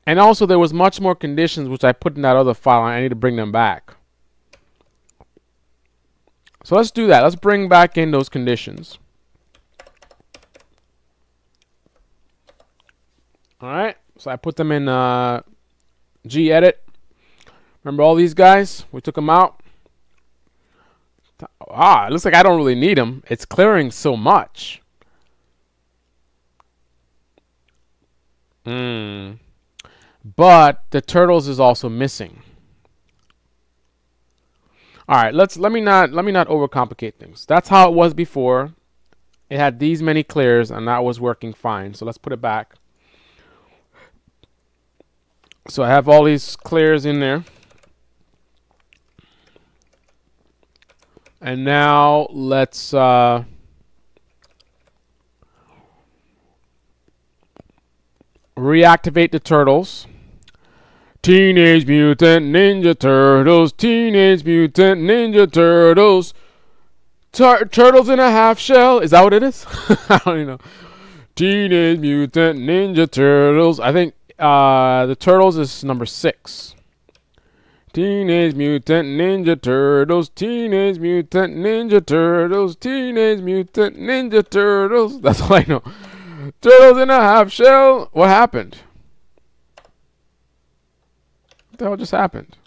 And also, there was much more conditions which I put in that other file. I need to bring them back. So let's do that. Let's bring back in those conditions. All right. So I put them in gedit. Remember all these guys? We took them out. It looks like I don't really need them. It's clearing so much. But the turtles is also missing. All right, let me not overcomplicate things. That's how it was before. It had these many clears, and that was working fine. So let's put it back. So I have all these clears in there. And now let's reactivate the turtles. Teenage Mutant Ninja Turtles, Teenage Mutant Ninja Turtles, turtles in a half shell. Is that what it is? I don't even know. Teenage Mutant Ninja Turtles. I think the turtles is number 6. Teenage Mutant Ninja Turtles, Teenage Mutant Ninja Turtles, Teenage Mutant Ninja Turtles. That's all I know. Turtles in a half shell. What happened? What the hell just happened?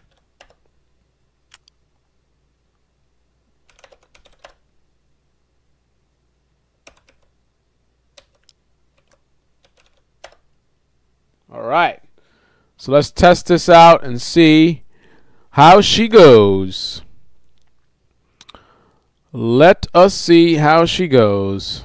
All right. So let's test this out and see how she goes. Let us see how she goes.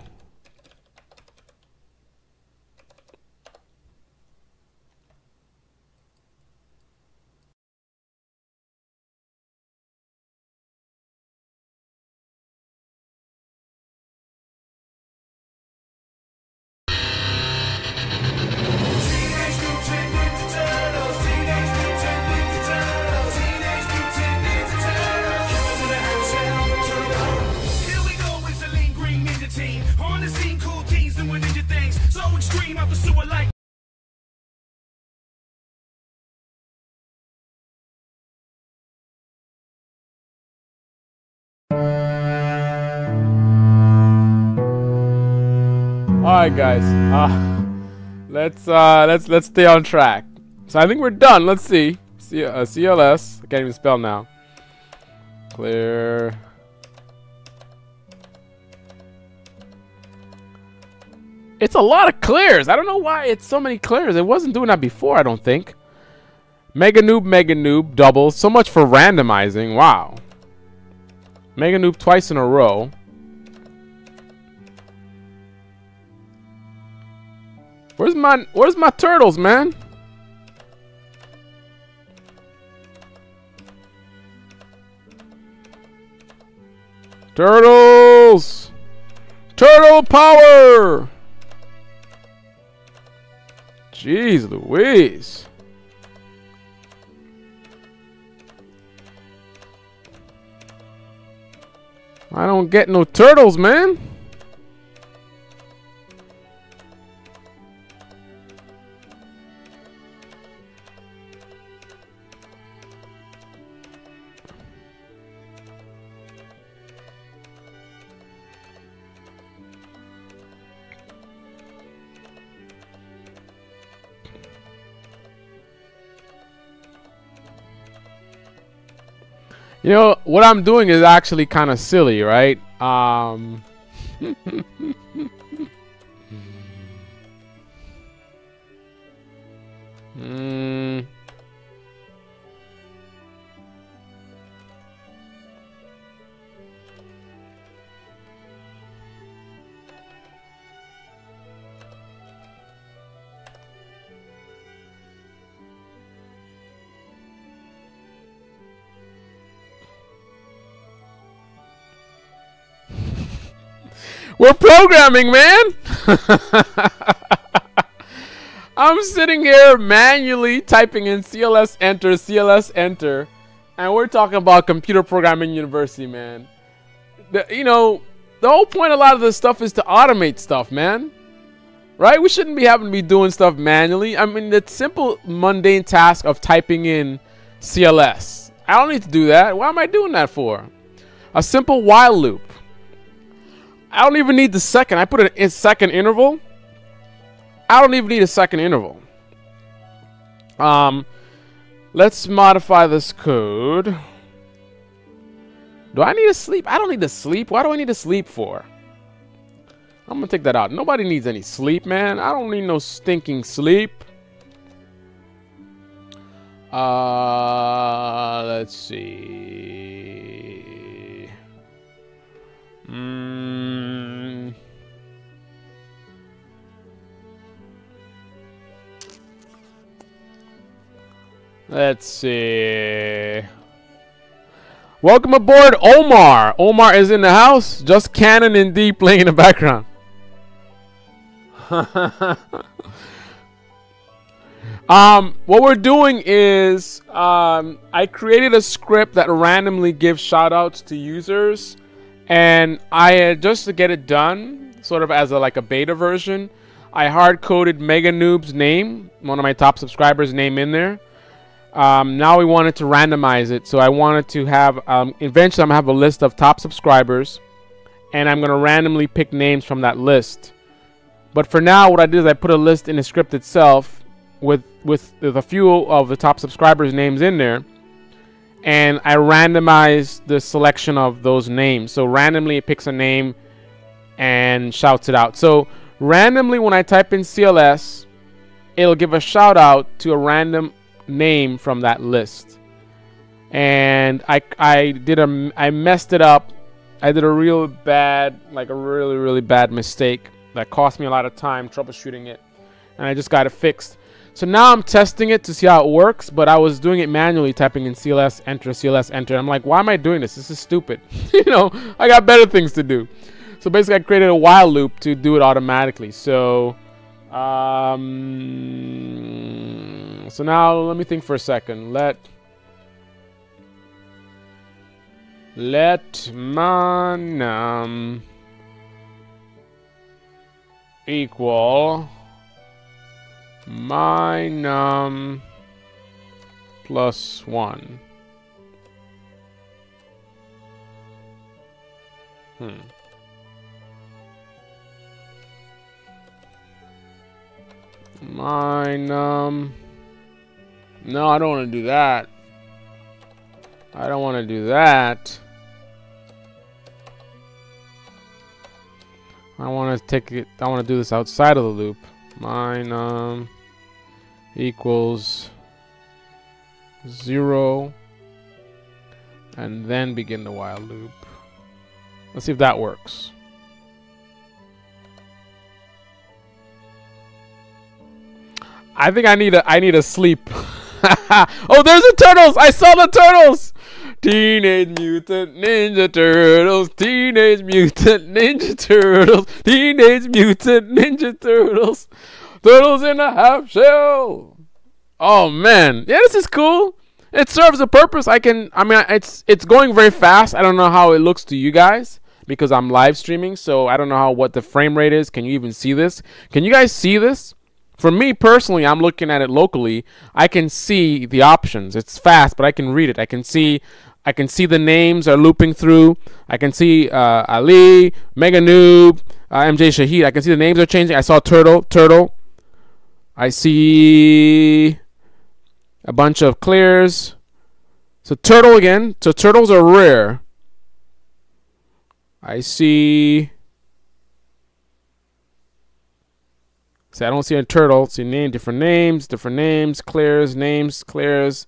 Alright guys, let's stay on track. So I think we're done. Let's see. CLS. I can't even spell now. Clear. It's a lot of clears. I don't know why it's so many clears. It wasn't doing that before, I don't think. Mega noob, double. So much for randomizing. Wow. Mega noob twice in a row. Where's my turtles, man? Turtles! Turtle power! Jeez Louise. I don't get no turtles, man. You know, what I'm doing is actually kind of silly, right? We're programming, man. I'm sitting here manually typing in CLS enter, and we're talking about computer programming university, man. You know, the whole point of a lot of this stuff is to automate stuff, man. Right? We shouldn't be having to be doing stuff manually. I mean, the simple mundane task of typing in CLS. I don't need to do that. Why am I doing that for? A simple while loop. I don't even need the second. I put it in second interval. I don't even need a second interval. Let's modify this code. Do I need to sleep? I don't need to sleep. Why do I need to sleep for? I'm gonna take that out. Nobody needs any sleep, man. I don't need no stinking sleep. Let's see. Let's see. Welcome aboard, Omar. Omar is in the house. Just Canon and D playing in the background. What we're doing is I created a script that randomly gives shoutouts to users, and just to get it done, sort of as like a beta version, I hard coded Mega Noob's name, one of my top subscribers' name in there. Now we wanted to randomize it, so I wanted to have eventually I'm gonna have a list of top subscribers, and I'm gonna randomly pick names from that list. But for now, what I did is I put a list in the script itself with a few of the top subscribers' names in there, and I randomized the selection of those names. So randomly it picks a name and shouts it out. So randomly, when I type in CLS, it'll give a shout out to a random name from that list. And I messed it up. I did a real bad, like a really bad mistake that cost me a lot of time troubleshooting it, and I just got it fixed. So now I'm testing it to see how it works, but I was doing it manually, typing in CLS enter. I'm like, why am I doing this? This is stupid. You know, I got better things to do. So basically I created a while loop to do it automatically. So so now let me think for a second. Let myNum equal myNum plus 1. myNum. No, I don't want to do that. I don't want to do that. I want to take it. I want to do this outside of the loop. myNum equals 0, and then begin the while loop. Let's see if that works. I think I need a sleep. Oh, there's the turtles! I saw the turtles! Teenage Mutant Ninja Turtles, Teenage Mutant Ninja Turtles, Teenage Mutant Ninja Turtles, Turtles in a half shell. Oh man, yeah, this is cool. It serves a purpose. It's going very fast. I don't know how it looks to you guys because I'm live streaming, so I don't know what the frame rate is. Can you even see this? Can you guys see this? For me personally, I'm looking at it locally. I can see the options. It's fast, but I can read it. I can see the names are looping through. I can see Ali, Mega Noob, MJ Shahid. I can see the names are changing. I saw Turtle. I see a bunch of clears. So turtle again. So turtles are rare. I see. See, I don't see a turtle. See name, different names, clears, names, clears.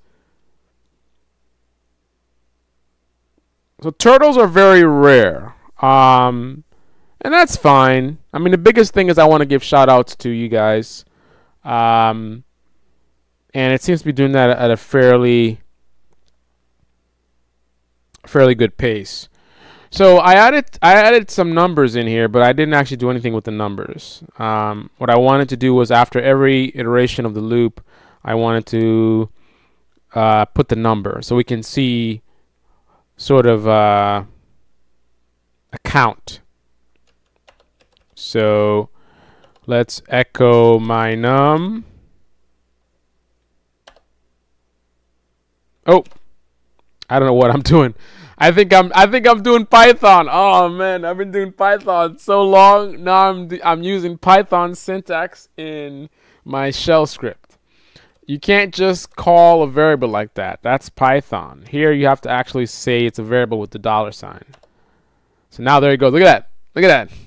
So turtles are very rare. And that's fine. I mean, the biggest thing is I want to give shout outs to you guys. And it seems to be doing that at a fairly good pace. So I added some numbers in here, but I didn't actually do anything with the numbers. What I wanted to do was after every iteration of the loop, I wanted to put the number so we can see sort of a count. So let's echo myNum. Oh, I don't know what I'm doing. I think I'm doing Python. Oh man, I've been doing Python so long. Now I'm using Python syntax in my shell script. You can't just call a variable like that. That's Python. Here you have to actually say it's a variable with the $sign. So now there you go. Look at that. Look at that.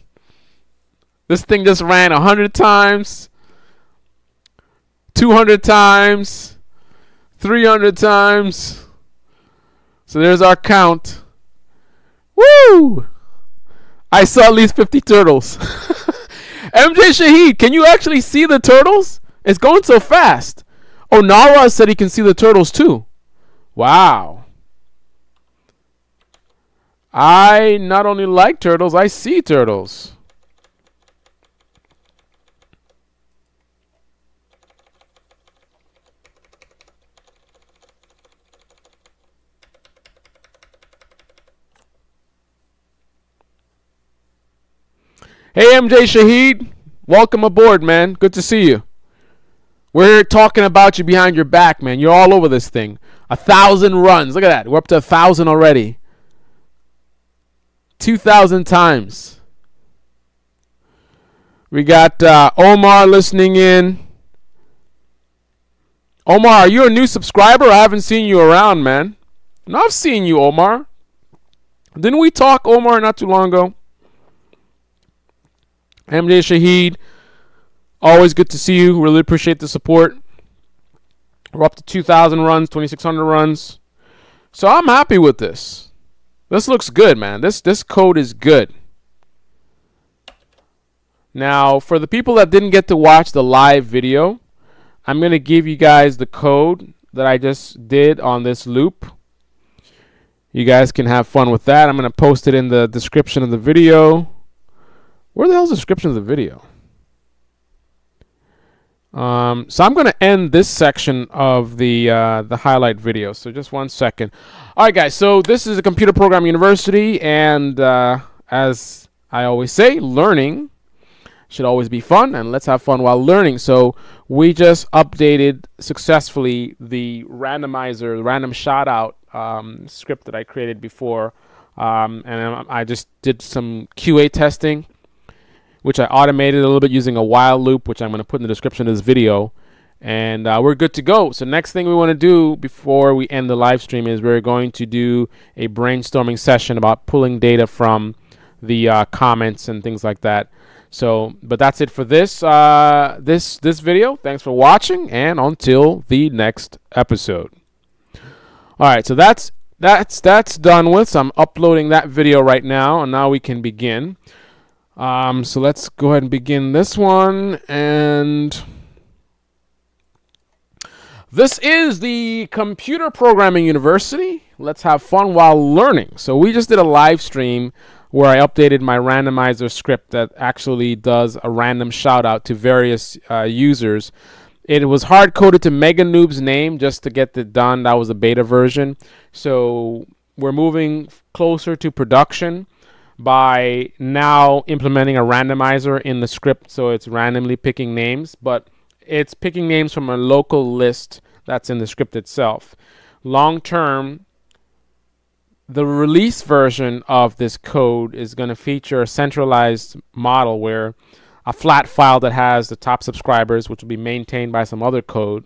This thing just ran 100 times, 200 times, 300 times. So there's our count. Woo! I saw at least 50 turtles. MJ Shahid, can you actually see the turtles? It's going so fast. Oh, Nara said he can see the turtles too. Wow. I not only like turtles, I see turtles. Hey MJ Shahid, welcome aboard, man. Good to see you. We're here talking about you behind your back, man. You're all over this thing. 1,000 runs. Look at that. We're up to 1,000 already. 2,000 times. We got Omar listening in. Omar, are you a new subscriber? I haven't seen you around, man. No, I've seen you, Omar. Didn't we talk, Omar, not too long ago? MJ Shahid, always good to see you. Really appreciate the support. We're up to 2,000 runs, 2,600 runs. So I'm happy with this. This looks good, man. This code is good. Now, for the people that didn't get to watch the live video, I'm going to give you guys the code that I just did on this loop. You guys can have fun with that. I'm going to post it in the description of the video. Where the hell is the description of the video? So I'm going to end this section of the highlight video. So just 1 second. All right, guys. So this is a Computer Programming University, and as I always say, learning should always be fun, and let's have fun while learning. So we just updated successfully the randomizer, random shoutout script that I created before, and I just did some QA testing, which I automated a little bit using a while loop, which I'm going to put in the description of this video. And we're good to go. So next thing we want to do before we end the live stream is we're going to do a brainstorming session about pulling data from the comments and things like that. So, but that's it for this this video. Thanks for watching, and until the next episode. All right, so that's done with. So I'm uploading that video right now, and now we can begin. So let's go ahead and begin this one, and this is the Computer Programming University. Let's have fun while learning. So we just did a live stream where I updated my randomizer script that actually does a random shout out to various users. It was hard coded to Mega Noob's name just to get it done. That was a beta version. So we're moving closer to production by now implementing a randomizer in the script, so it's randomly picking names, but it's picking names from a local list that's in the script itself. Long term, the release version of this code is going to feature a centralized model where a flat file that has the top subscribers, which will be maintained by some other code,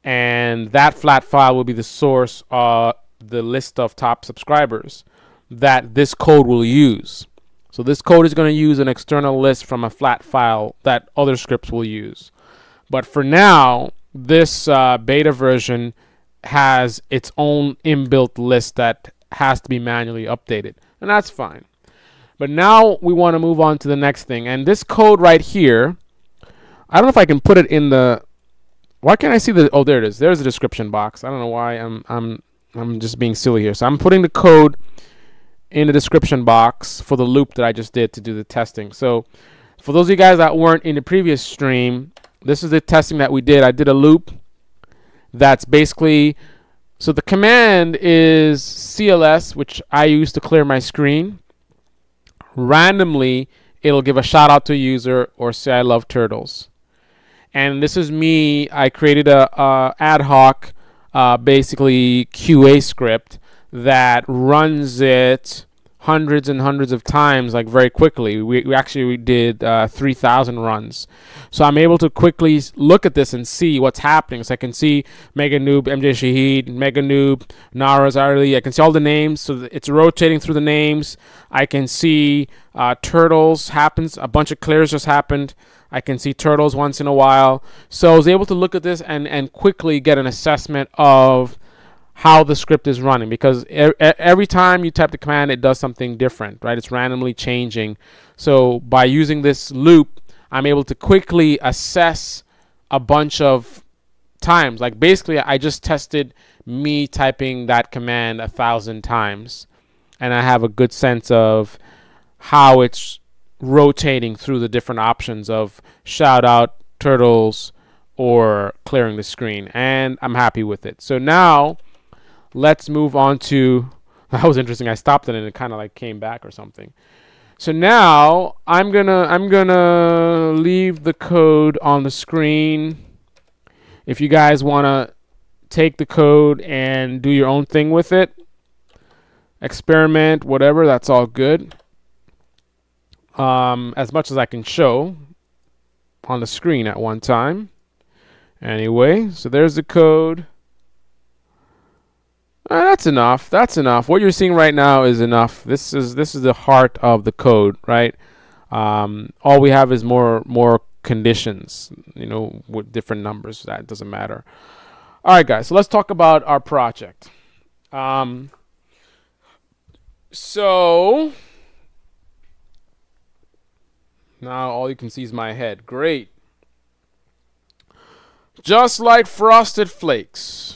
and that flat file will be the source of the list of top subscribers that this code will use. So this code is going to use an external list from a flat file that other scripts will use. But for now, this beta version has its own inbuilt list that has to be manually updated, and that's fine. But now we want to move on to the next thing, and this code right here, I don't know if I can put it in the, why can't I see the, oh, there it is. There's the description box. I don't know why I'm just being silly here. So I'm putting the code in the description box for the loop that I just did to do the testing. So for those of you guys that weren't in the previous stream, this is the testing that we did. I did a loop that's basically, so the command is CLS, which I use to clear my screen. Randomly, it'll give a shout out to a user or say I love turtles. And this is me. I created a ad hoc basically QA script that runs it hundreds and hundreds of times, like very quickly. We actually did 3,000 runs. So I'm able to quickly look at this and see what's happening. So I can see Mega Noob, MJ Shahid, Mega Noob, Nara Zarli. I can see all the names. So it's rotating through the names. I can see turtles happens. A bunch of clears just happened. I can see turtles once in a while. So I was able to look at this and quickly get an assessment of how the script is running, because every time you type the command, it does something different, right? It's randomly changing. So by using this loop, I'm able to quickly assess a bunch of times. Like basically, I just tested me typing that command 1,000 times, and I have a good sense of how it's rotating through the different options of shout out, turtles, or clearing the screen, and I'm happy with it. So now let's move on to, that was interesting. I stopped it and it kind of like came back or something. So now I'm gonna leave the code on the screen. If you guys want to take the code and do your own thing with it, experiment, whatever, that's all good. As much as I can show on the screen at one time. Anyway, so there's the code. That's enough. That's enough. What you're seeing right now is enough. This is the heart of the code, right? All we have is more conditions, you know, with different numbers. That doesn't matter. All right, guys. So let's talk about our project. So now all you can see is my head. Great. Just like Frosted Flakes.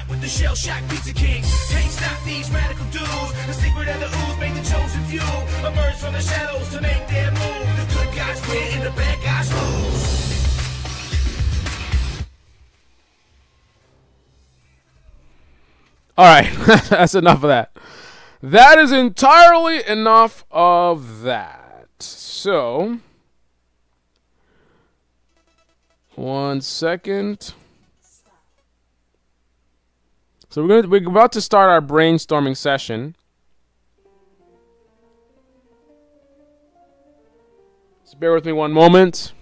With the shell shock pizza king, can't stop these radical dudes. The secret of the ooze make the chosen few emerge from the shadows to make their move. The good guys win and the bad guys lose. All right, that's enough of that. That is entirely enough of that. So, 1 second. So we're about to start our brainstorming session. Just bear with me one moment.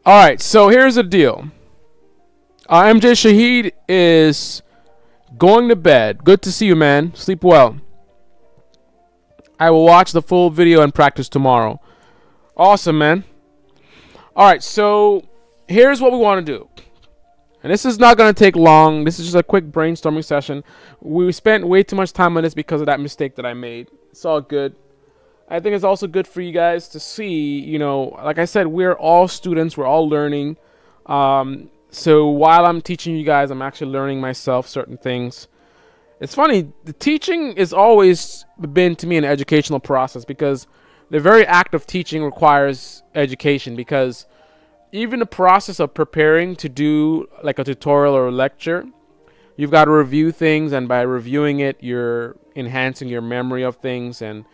All right, so here's the deal. MJ Shahid is going to bed. Good to see you, man. Sleep well. I will watch the full video and practice tomorrow. Awesome, man. All right, so here's what we want to do. And this is not going to take long. This is just a quick brainstorming session. We spent way too much time on this because of that mistake that I made. It's all good. I think it's also good for you guys to see, you know, like I said, we're all students. We're all learning. So while I'm teaching you guys, I'm actually learning myself certain things. It's funny, the teaching has always been to me an educational process, because the very act of teaching requires education, because even the process of preparing to do like a tutorial or a lecture, you've got to review things, and by reviewing it, you're enhancing your memory of things, and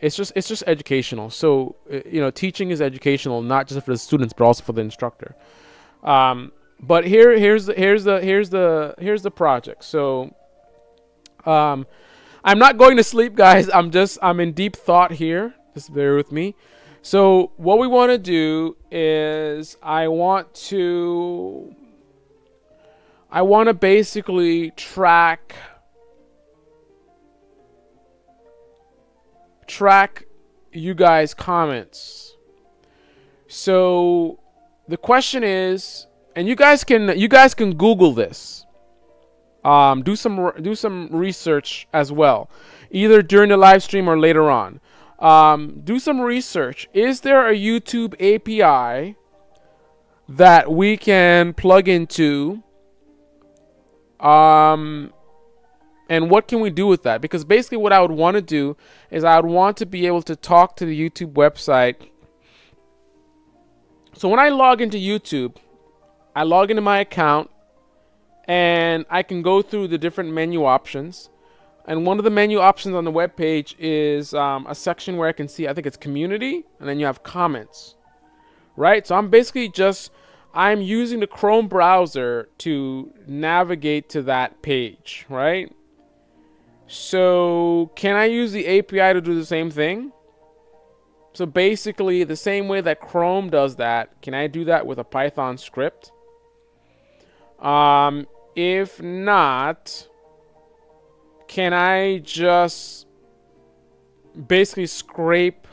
it's just educational. So you know, teaching is educational, not just for the students but also for the instructor. But here's the project. So I'm not going to sleep, guys. I'm in deep thought here. Just bear with me. So what we want to do is I want to basically track you guys' comments. So the question is, and you guys can Google this. Do some research as well, either during the live stream or later on. Do some research. Is there a YouTube API that we can plug into? And what can we do with that? Because basically what I would want to do is I would want to be able to talk to the YouTube website. So when I log into YouTube, I log into my account and I can go through the different menu options. And one of the menu options on the web page is a section where I can see, I think it's community, and then you have comments, right? So I'm basically I'm using the Chrome browser to navigate to that page, right? So can I use the API to do the same thing? So basically the same way that Chrome does that, can I do that with a Python script? If not, can I just basically scrape?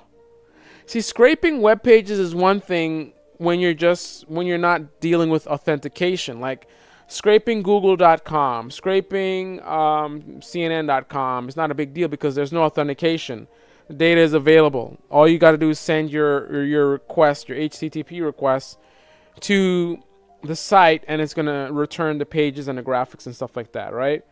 See, scraping web pages is one thing when you're not dealing with authentication, like scraping google.com, scraping cnn.com. It's not a big deal because there's no authentication. The data is available. All you got to do is send your request, your HTTP request, to the site, and it's gonna return the pages and the graphics and stuff like that, right?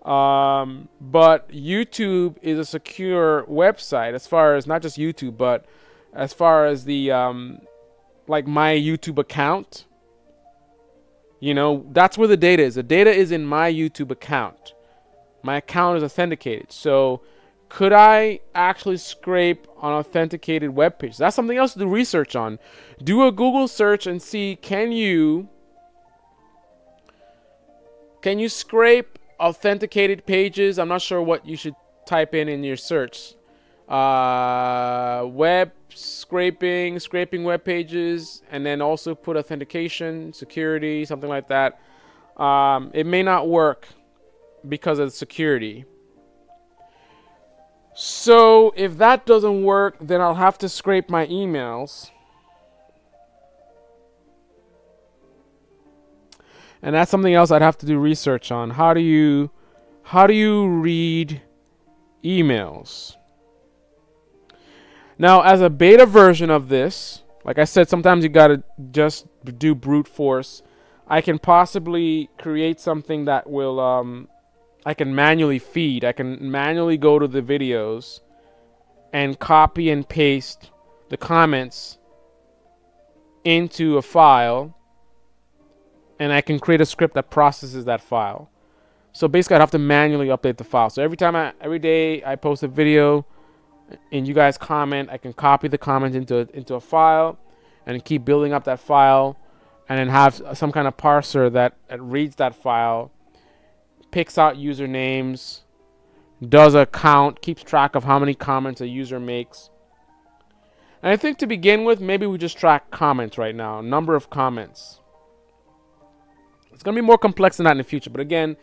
But YouTube is a secure website as far as not just YouTube, but as far as the like my YouTube account. You know, that's where the data is. The data is in my YouTube account. My account is authenticated. So could I actually scrape on authenticated web pages? That's something else to do research on. Do a Google search and see, can you scrape authenticated pages? I'm not sure what you should type in your search. Web scraping web pages, and then also put authentication, security, something like that. It may not work because of security. So if that doesn't work, then I'll have to scrape my emails. And that's something else I'd have to do research on. How do you read emails? Now, as a beta version of this, like I said, sometimes you gotta just do brute force. I can possibly create something that will I can manually feed. I can manually go to the videos and copy and paste the comments into a file, and I can create a script that processes that file. So basically I'd have to manually update the file. So every day I post a video and you guys comment, I can copy the comment into a file and keep building up that file, and then have some kind of parser that reads that file, picks out usernames, does a count, keeps track of how many comments a user makes. And I think to begin with, maybe we just track comments right now, number of comments. It's going to be more complex than that in the future. But again,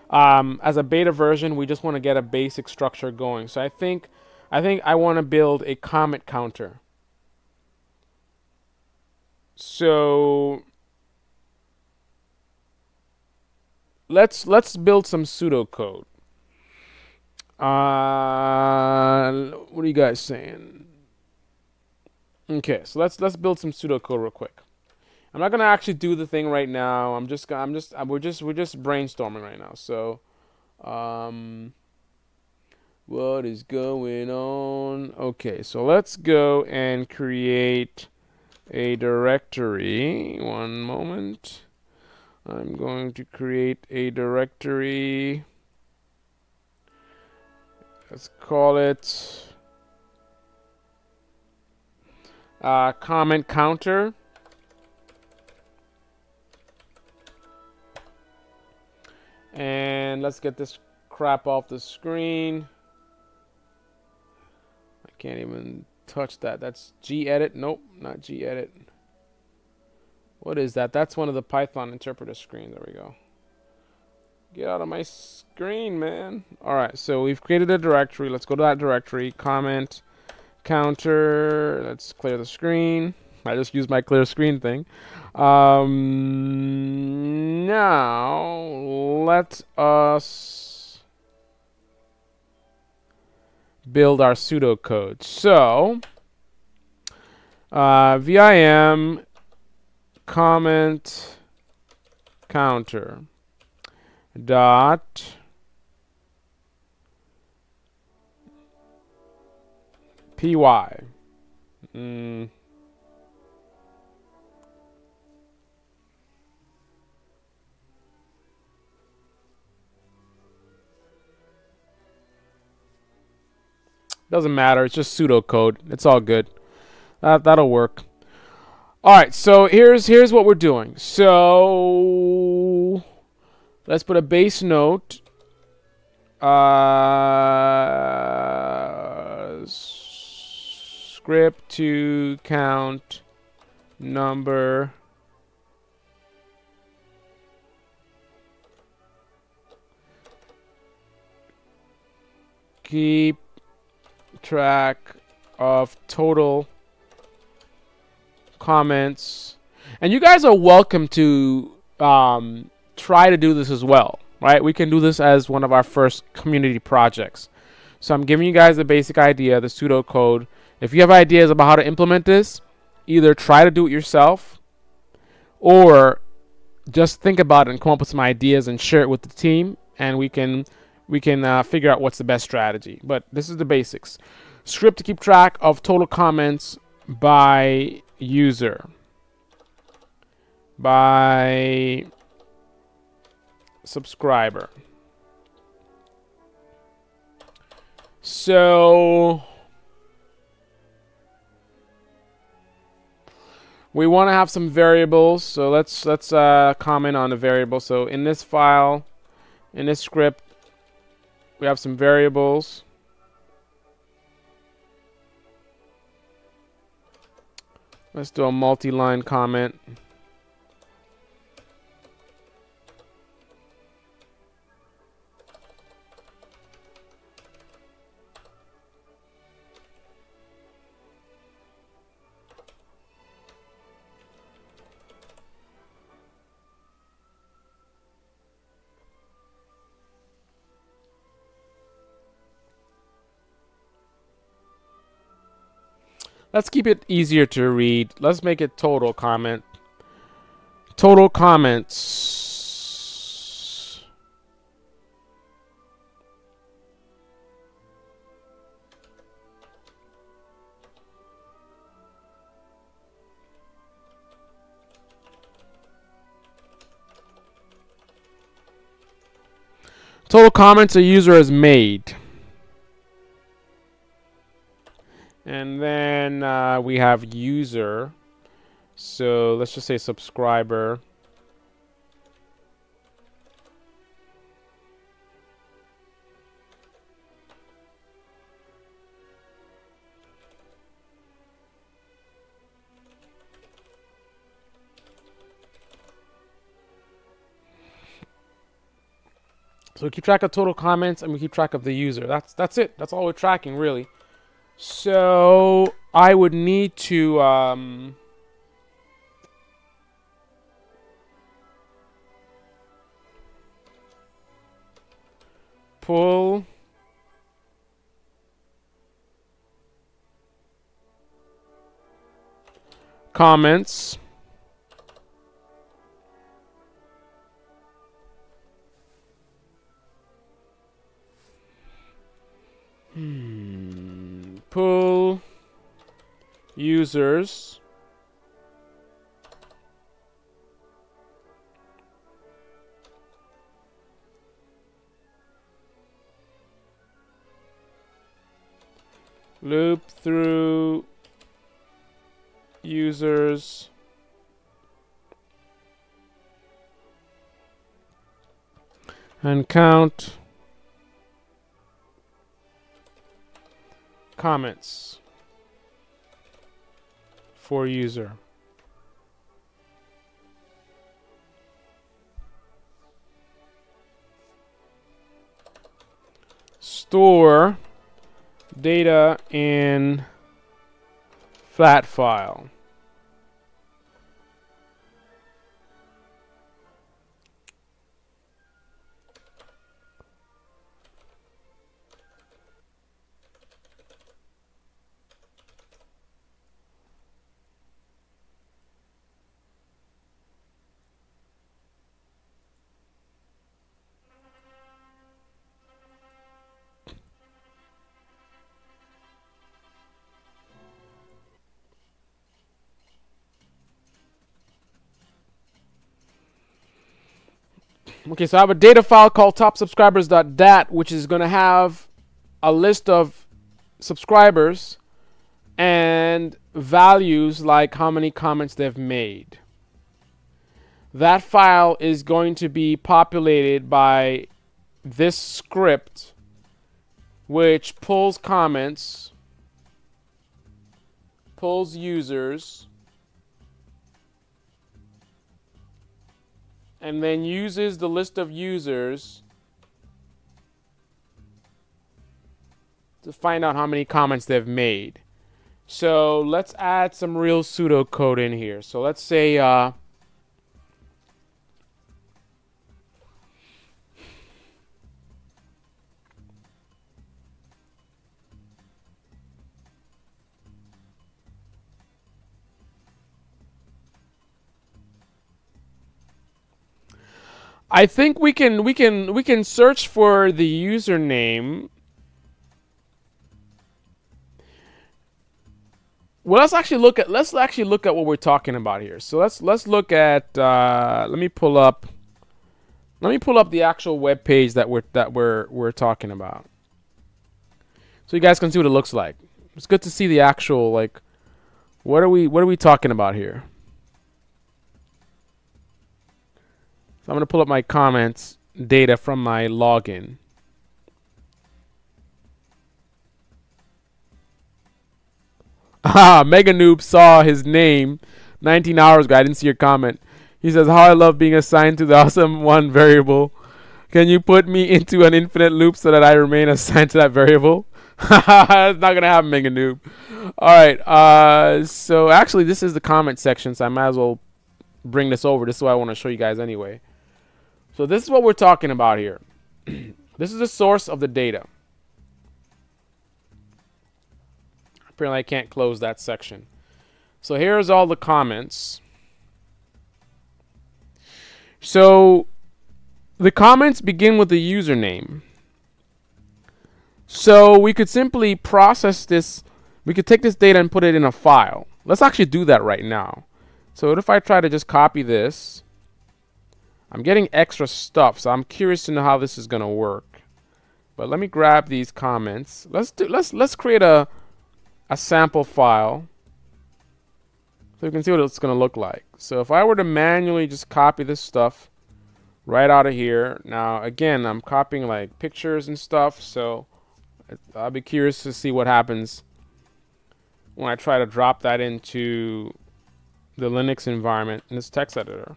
as a beta version, we just want to get a basic structure going. So I think I want to build a comment counter. So let's build some pseudocode. What are you guys saying? Okay, so let's build some pseudocode real quick. I'm not gonna actually do the thing right now. we're just brainstorming right now. So, what is going on? Okay, so let's go and create a directory. One moment. I'm going to create a directory. Let's call it comment counter. let's get this crap off the screen. I can't even touch that. That's gedit. Nope, not gedit. What is that? That's one of the Python interpreter screens. There we go. Get out of my screen, man. Alright, so we've created a directory. Let's go to that directory. Comment, counter. Let's clear the screen. I just used my clear screen thing. Now, let us build our pseudocode. So, vim comment counter dot py. Doesn't matter. It's just pseudocode. It's all good. That'll work. All right. So here's what we're doing. So let's put a base note. Script to count number keep track of total comments, and you guys are welcome to try to do this as well, right? We can do this as one of our first community projects. So I'm giving you guys the basic idea, the pseudocode. If you have ideas about how to implement this, either try to do it yourself or just think about it and come up with some ideas and share it with the team, and we can figure out what's the best strategy. But this is the basics. Script to keep track of total comments by user, by subscriber. So we want to have some variables. So let's comment on the variable. So in this file, in this script, we have some variables. Let's do a multi-line comment. Let's keep it easier to read. Let's make it total comment. Total comments. Total comments a user has made. And then we have user. So let's just say subscriber. So we keep track of total comments and we keep track of the user. That's it. That's all we're tracking, really. So I would need to pull comments pull users loop through users and count comments for user. Store data in flat file. Okay, so I have a data file called topsubscribers.dat, which is going to have a list of subscribers and values like how many comments they've made. That file is going to be populated by this script, which pulls comments, pulls users, and then uses the list of users to find out how many comments they've made. So let's add some real pseudocode in here. So let's say I think we can search for the username. Well, let's actually look at what we're talking about here. So let's look at let me pull up the actual web page that we're talking about, so you guys can see what it looks like. It's good to see the actual, like, what are we talking about here. So I'm going to pull up my comments data from my login. Ah, Mega Noob saw his name 19 hours ago. I didn't see your comment. He says, how I love being assigned to the awesome one variable. Can you put me into an infinite loop so that I remain assigned to that variable? That's not going to happen, Mega Noob. All right. So actually, this is the comment section, so I might as well bring this over. This is what I want to show you guys anyway. So this is what we're talking about here. This is the source of the data. Apparently I can't close that section. So here's all the comments. So the comments begin with the username. So we could simply process this. We could take this data and put it in a file. Let's actually do that right now. So what if I try to just copy this? I'm getting extra stuff, so I'm curious to know how this is going to work. But let me grab these comments. Let's create a sample file so you can see what it's going to look like. So if I were to manually just copy this stuff right out of here. Now again, I'm copying like pictures and stuff, so I'll be curious to see what happens when I try to drop that into the Linux environment in this text editor.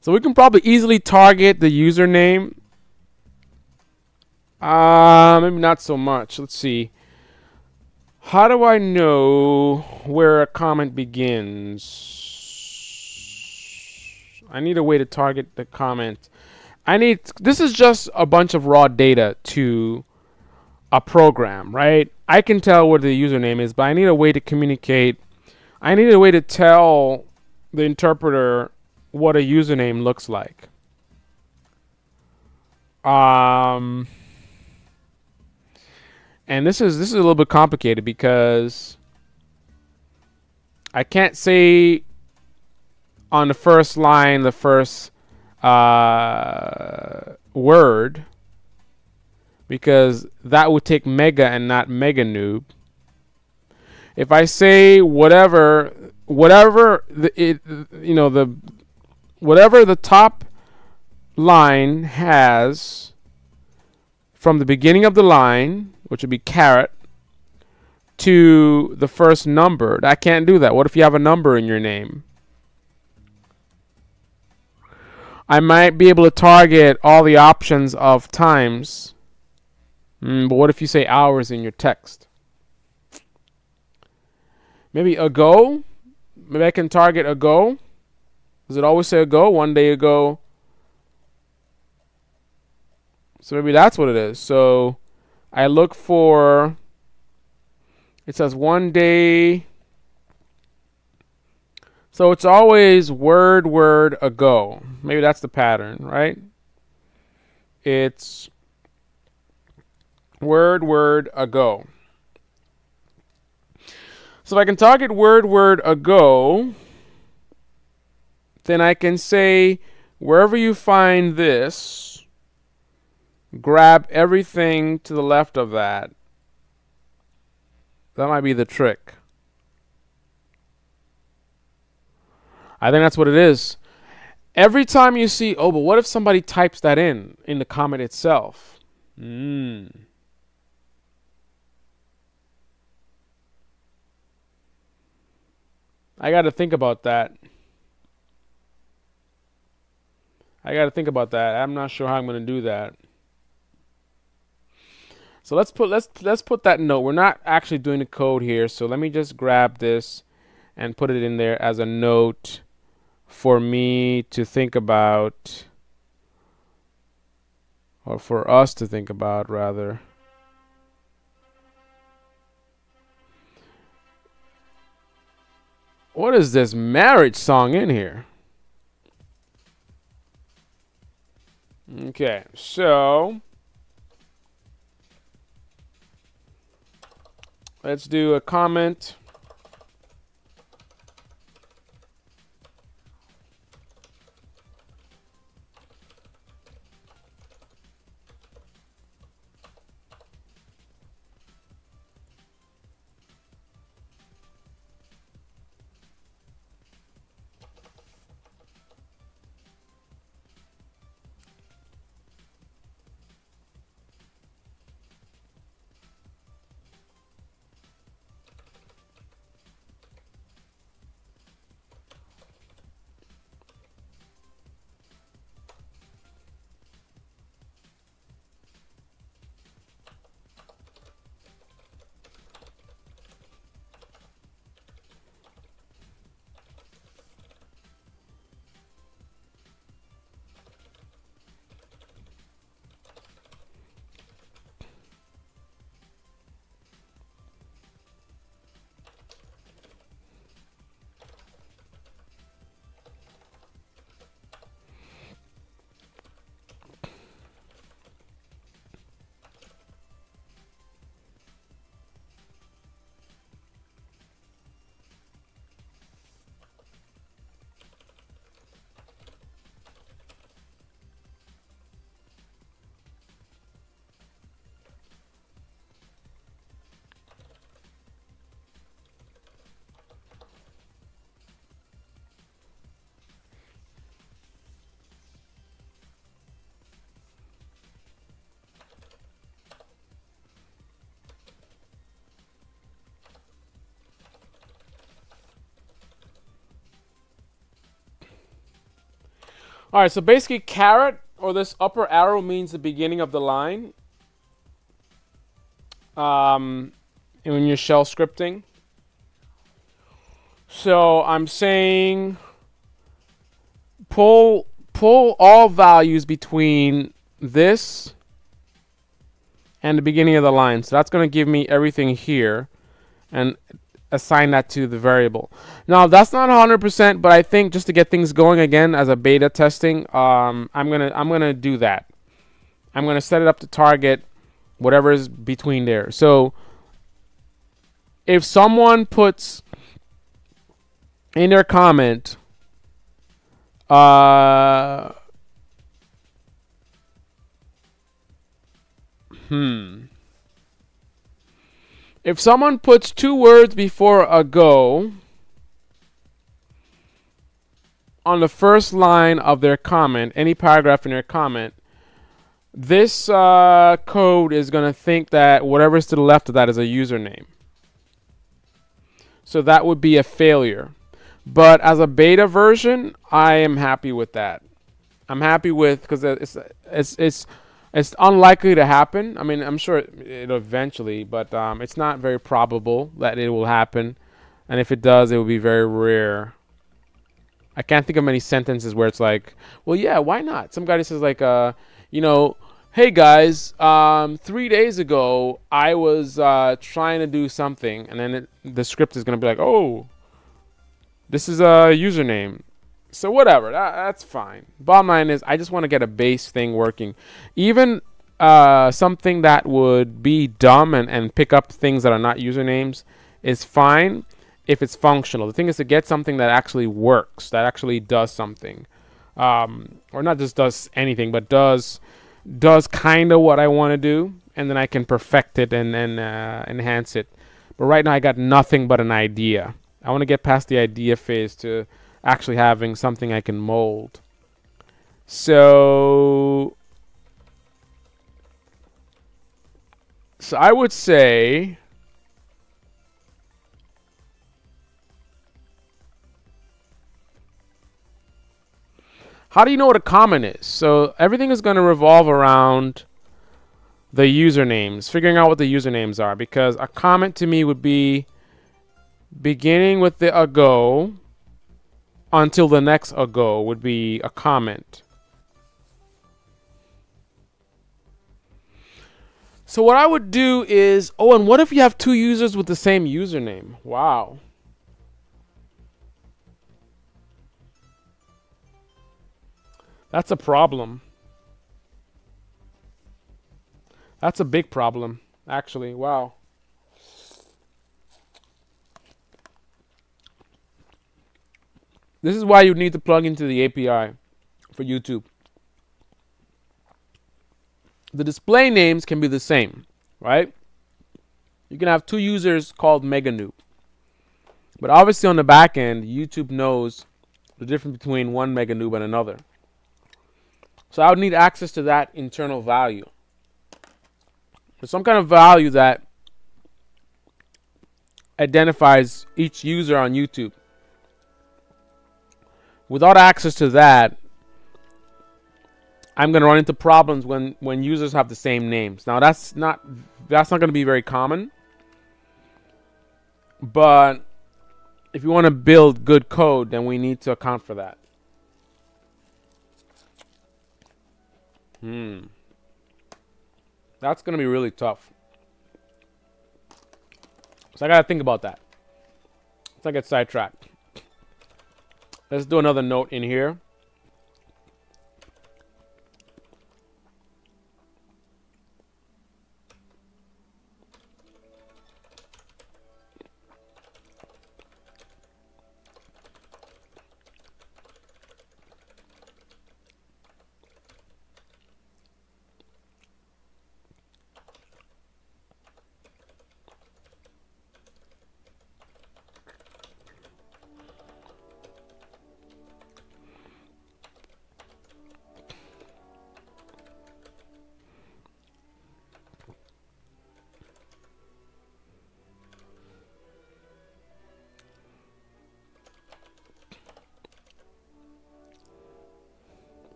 So we can probably easily target the username. Maybe not so much. Let's see. How do I know where a comment begins? I need a way to target the comment. This is just a bunch of raw data to a program, right? I can tell what the username is, but I need a way to communicate. I need a way to tell the interpreter what a username looks like. And this is a little bit complicated because I can't say on the first line, the first word, because that would take mega and not mega noob. If I say whatever the top line has from the beginning of the line, which would be caret, to the first number, I can't do that. What if you have a number in your name? I might be able to target all the options of times. But what if you say hours in your text? Maybe ago. Maybe I can target ago. Does it always say ago? One day ago. So maybe that's what it is. So I look for, it says one day. So it's always word ago. Maybe that's the pattern, right? It's word ago. So if I can target word ago, then I can say wherever you find this, grab everything to the left of that. That might be the trick. I think that's what it is. Every time you see, oh, but what if somebody types that in the comment itself? I got to think about that. I'm not sure how I'm going to do that. So let's put that note. We're not actually doing the code here, so let me just grab this and put it in there as a note for me to think about, or for us to think about, rather. What is this marriage song in here? Okay, so let's do a comment. All right, so basically caret, or this upper arrow, means the beginning of the line when you're shell scripting. So I'm saying pull all values between this and the beginning of the line. So that's going to give me everything here and assign that to the variable. Now that's not 100%, but I think just to get things going again as a beta testing, I'm gonna do that. I'm gonna set it up to target whatever is between there. So if someone puts in their comment, if someone puts 2 words before a go on the first line of their comment, any paragraph in their comment, this code is going to think that whatever's to the left of that is a username. So that would be a failure. But as a beta version, I am happy with that. I'm happy with, because it's unlikely to happen. I mean, I'm sure it'll eventually, but it's not very probable that it will happen. And if it does, it will be very rare. I can't think of many sentences where it's like, well, yeah, why not? Some guy says like, you know, hey guys, 3 days ago I was trying to do something, and then the script is gonna be like, oh, this is a username. So whatever, that's fine. Bottom line is, I just want to get a base thing working. Even something that would be dumb and pick up things that are not usernames is fine if it's functional. The thing is to get something that actually works, that actually does something, or not just does anything, but does kind of what I want to do, and then I can perfect it and enhance it. But right now I got nothing but an idea. I want to get past the idea phase to actually having something I can mold. So I would say how do you know what a comment is? So everything is going to revolve around the usernames, figuring out what the usernames are, because a comment to me would be beginning with the ago until the next ago would be a comment. So what I would do is, oh, and what if you have 2 users with the same username? Wow. That's a problem. That's a big problem, actually. Wow. This is why you need to plug into the API for YouTube. The display names can be the same, right? You can have 2 users called myNum. But obviously on the back end, YouTube knows the difference between one myNum and another. So I would need access to that internal value. There's some kind of value that identifies each user on YouTube. Without access to that, I'm going to run into problems when users have the same names. Now that's not going to be very common. But if you want to build good code, then we need to account for that. That's going to be really tough. So I got to think about that. Let's not get sidetracked. Let's do another note in here.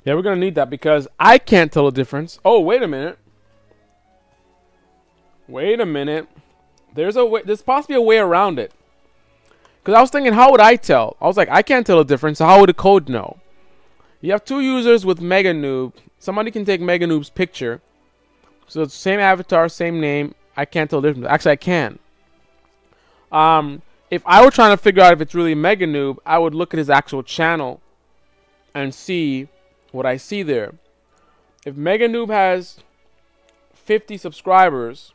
Yeah, we're going to need that because I can't tell the difference. Oh, wait a minute. Wait a minute. There's a way, there's possibly a way around it. Because I was thinking, how would I tell? I was like, I can't tell the difference, so how would the code know? You have 2 users with myNum. Somebody can take myNum's picture. So it's the same avatar, same name. I can't tell the difference. Actually, I can. If I were trying to figure out if it's really myNum, I would look at his actual channel and see what I see there. If myNum has 50 subscribers,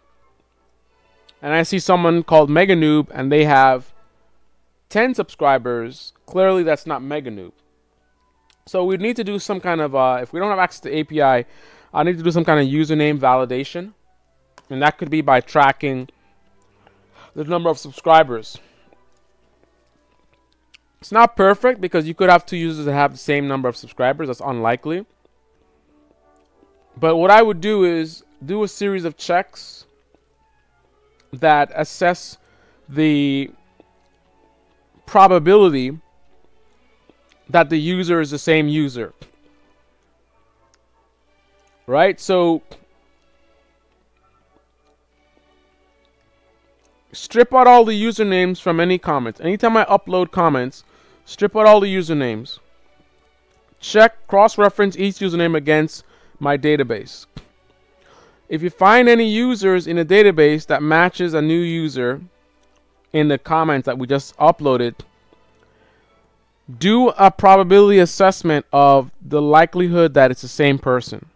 and I see someone called myNum and they have 10 subscribers, clearly that's not myNum. So we need to do some kind of, if we don't have access to API, I need to do some kind of username validation. And that could be by tracking the number of subscribers. It's not perfect because you could have two users that have the same number of subscribers. That's unlikely. But what I would do is do a series of checks that assess the probability that the user is the same user. Right? So strip out all the usernames from any comments. Anytime I upload comments, strip out all the usernames. Check, cross-reference each username against my database. If you find any users in a database that matches a new user in the comments that we just uploaded, do a probability assessment of the likelihood that it's the same person.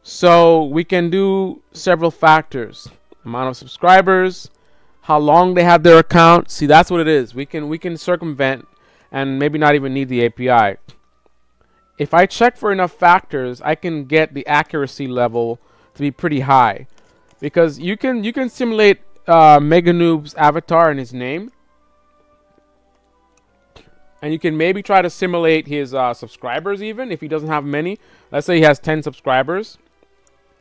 So we can do several factors. Amount of subscribers, how long they have their account. See, that's what it is. We can circumvent and maybe not even need the API. If I check for enough factors, I can get the accuracy level to be pretty high, because you can simulate myNum's avatar and his name, and you can maybe try to simulate his subscribers even if he doesn't have many. Let's say he has 10 subscribers.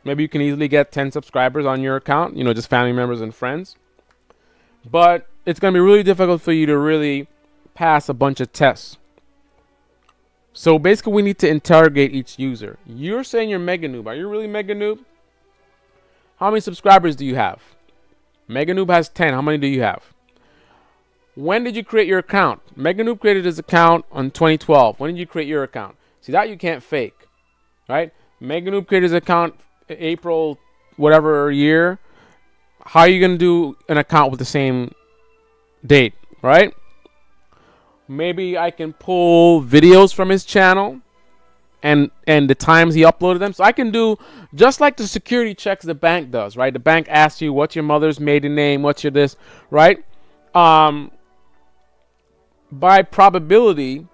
Maybe you can easily get 10 subscribers on your account, you know, just family members and friends. But it's going to be really difficult for you to really pass a bunch of tests. So basically we need to interrogate each user. You're saying you're myNum. Are you really myNum? How many subscribers do you have? myNum has 10. How many do you have? When did you create your account? myNum created his account on 2012. When did you create your account? See, that you can't fake, right? myNum created his account April whatever year. How are you going to do an account with the same date, right? Maybe I can pull videos from his channel and the times he uploaded them. So I can do just like the security checks the bank does, right? The bank asks you what's your mother's maiden name, what's your this, right? By probability,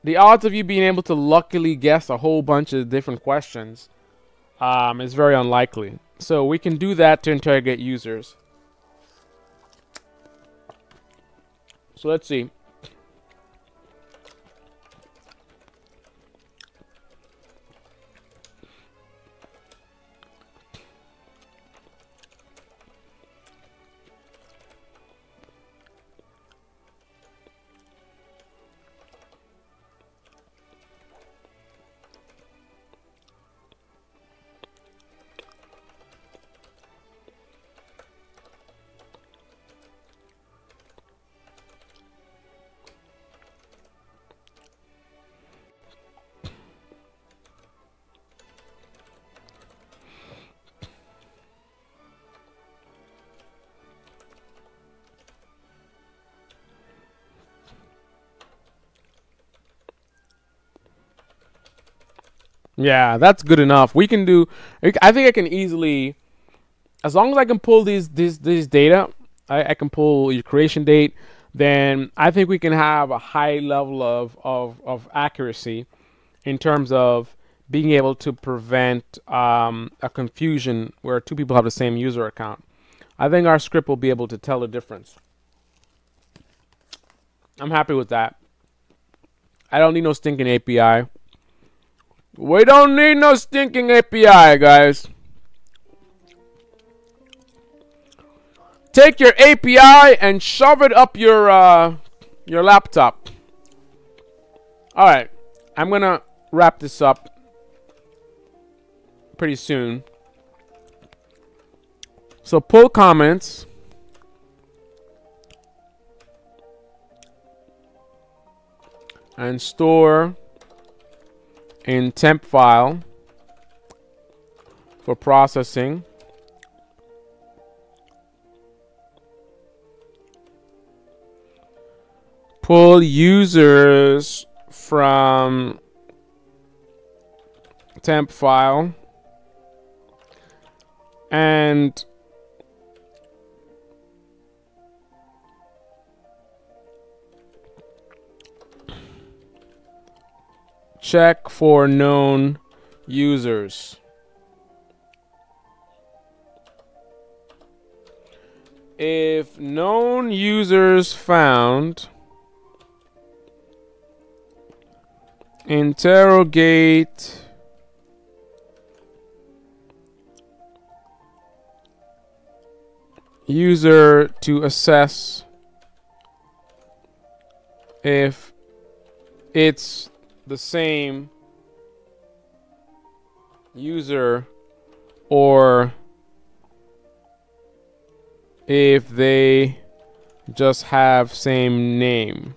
the odds of you being able to luckily guess a whole bunch of different questions is very unlikely. So we can do that to interrogate users. So let's see. Yeah, that's good enough. We can do, I think I can easily, as long as I can pull these data, I can pull your creation date, then I think we can have a high level of accuracy in terms of being able to prevent a confusion where two people have the same user account. I think our script will be able to tell the difference. I'm happy with that. I don't need no stinking API. We don't need no stinking API, guys. Take your API and shove it up your laptop. All right, I'm gonna wrap this up pretty soon. So pull comments. And store in temp file for processing. Pull users from temp file and check for known users. If known users found, interrogate user to assess if it's the same user or if they just have same name.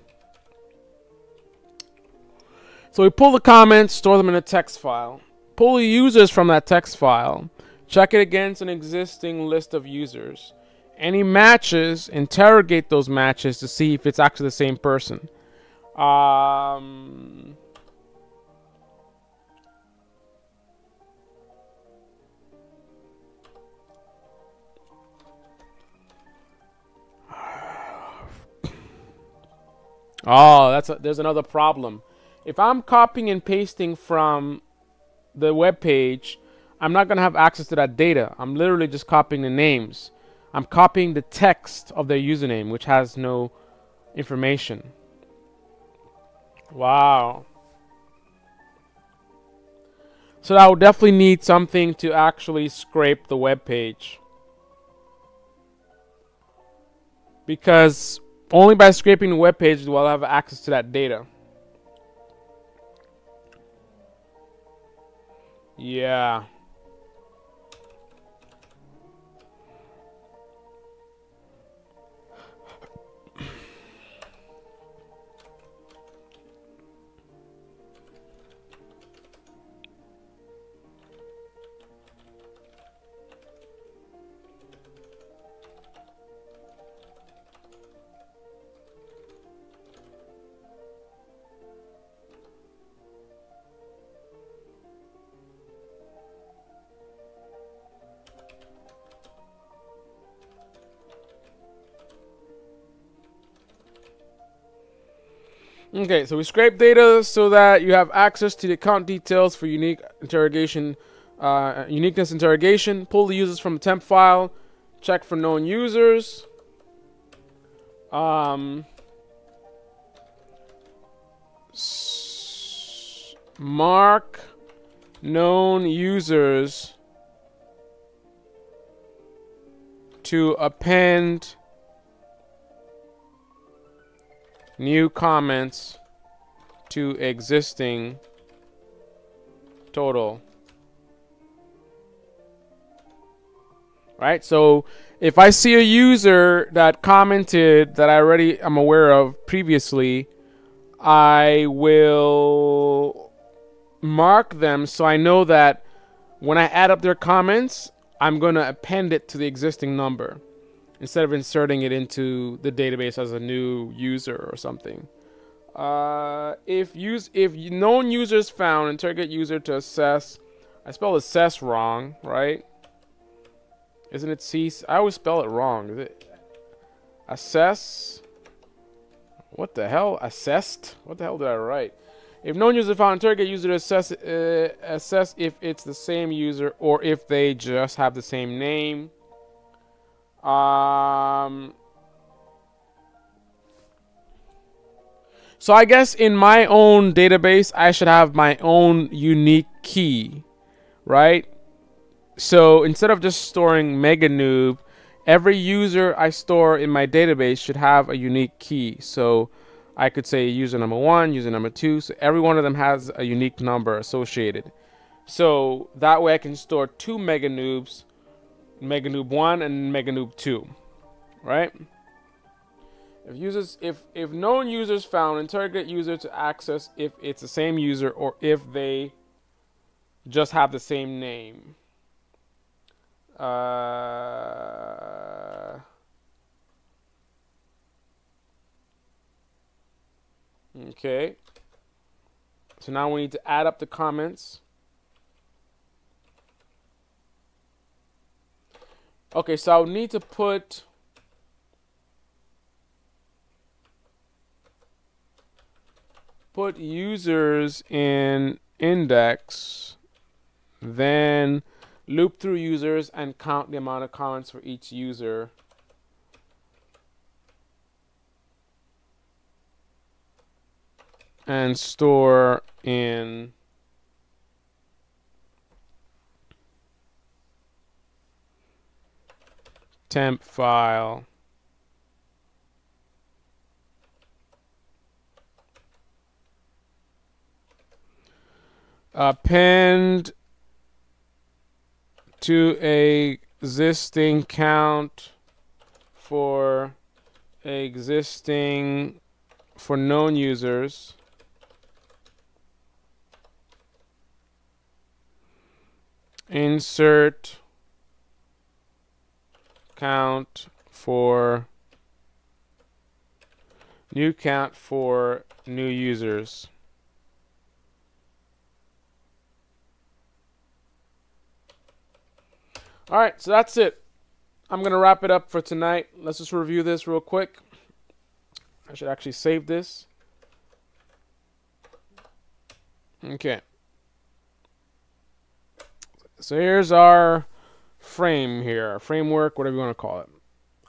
So we pull the comments, store them in a text file, pull the users from that text file, check it against an existing list of users. Any matches, interrogate those matches to see if it's actually the same person. Oh, there's another problem. If I'm copying and pasting from the web page, I'm not going to have access to that data. I'm literally just copying the names. I'm copying the text of their username, which has no information. Wow. So I would definitely need something to actually scrape the web page, because only by scraping the web page will I have access to that data. Yeah. Okay, so we scrape data so that you have access to the account details for unique interrogation, uniqueness interrogation. Pull the users from the temp file. Check for known users. Mark known users to append new comments to existing total. Right? So if I see a user that commented that I'm aware of previously, I will mark them so I know that when I add up their comments, I'm going to append it to the existing number instead of inserting it into the database as a new user or something. If known users found, interrogate user to assess. I spelled assess wrong, right? Isn't it cease? I always spell it wrong. Is it assess? What the hell? Assessed? What the hell did I write? If known user found, interrogate user to assess if it's the same user or if they just have the same name. So I guess in my own database, I should have my own unique key, right? So instead of just storing myNum, every user I store in my database should have a unique key. So I could say user number 1, user number 2. So every one of them has a unique number associated. So that way I can store 2 myNums, myNum 1 and myNum 2, right? If known users found, interrogate user to access if it's the same user or if they just have the same name. Okay. So now we need to add up the comments. Okay, so I'll need to put users in index, then loop through users and count the amount of comments for each user. And store in temp file append to a existing count for known users insert count for new count for new users. All right, so that's it. I'm going to wrap it up for tonight. Let's just review this real quick. I should actually save this. Okay. So here's our frame here, framework, whatever you want to call it.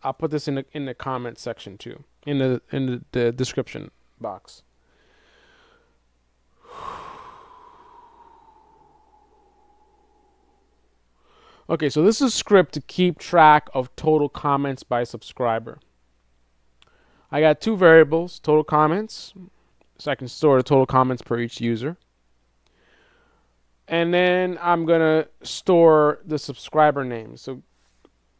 I'll put this in the comment section too, in the description box. Okay, so this is a script to keep track of total comments by subscriber. I got two variables, total comments, so I can store the total comments per each user. And then I'm going to store the subscriber names. So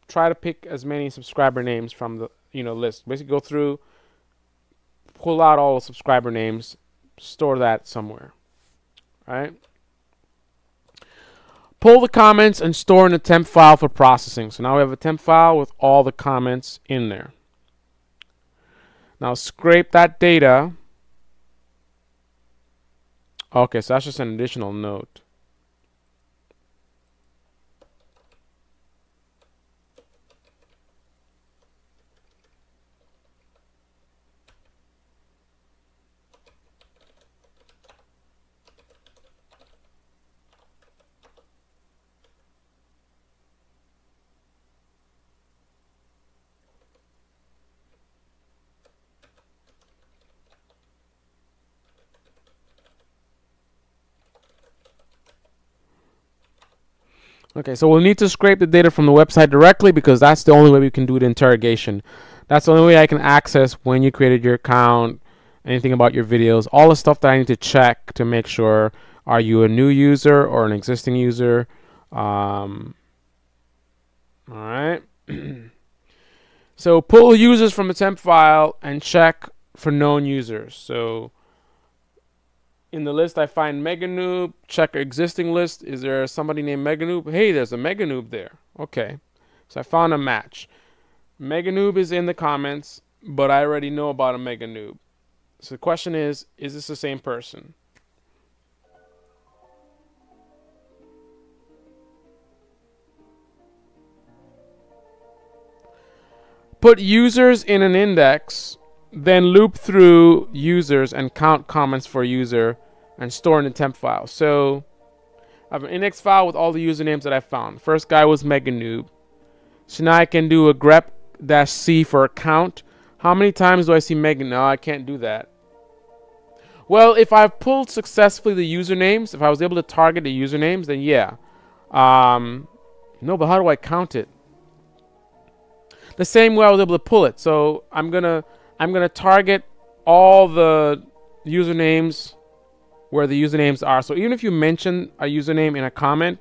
try to pick as many subscriber names from the list. Basically go through, pull out all the subscriber names, store that somewhere. All right? Pull the comments and store in the temp file for processing. So now we have a temp file with all the comments in there. Now scrape that data. Okay, so that's just an additional note. Okay, so we'll need to scrape the data from the website directly because that's the only way we can do the interrogation. That's the only way I can access when you created your account, anything about your videos, all the stuff that I need to check to make sure, are you a new user or an existing user? All right. So pull users from the temp file and check for known users. So in the list, I find myNum, check existing list. Is there somebody named myNum? Hey, there's a myNum there. Okay. So I found a match. myNum is in the comments, but I already know about a myNum. So the question is this the same person? Put users in an index, then loop through users and count comments for user and store in the temp file. So I have an index file with all the usernames that I found. First guy was myNum. So now I can do a grep-c for a count. How many times do I see myNum? No, I can't do that. Well, if I've pulled successfully the usernames, if I was able to target the usernames, then yeah. No, but how do I count it? The same way I was able to pull it. So I'm gonna target all the usernames where the usernames are. So even if you mention a username in a comment,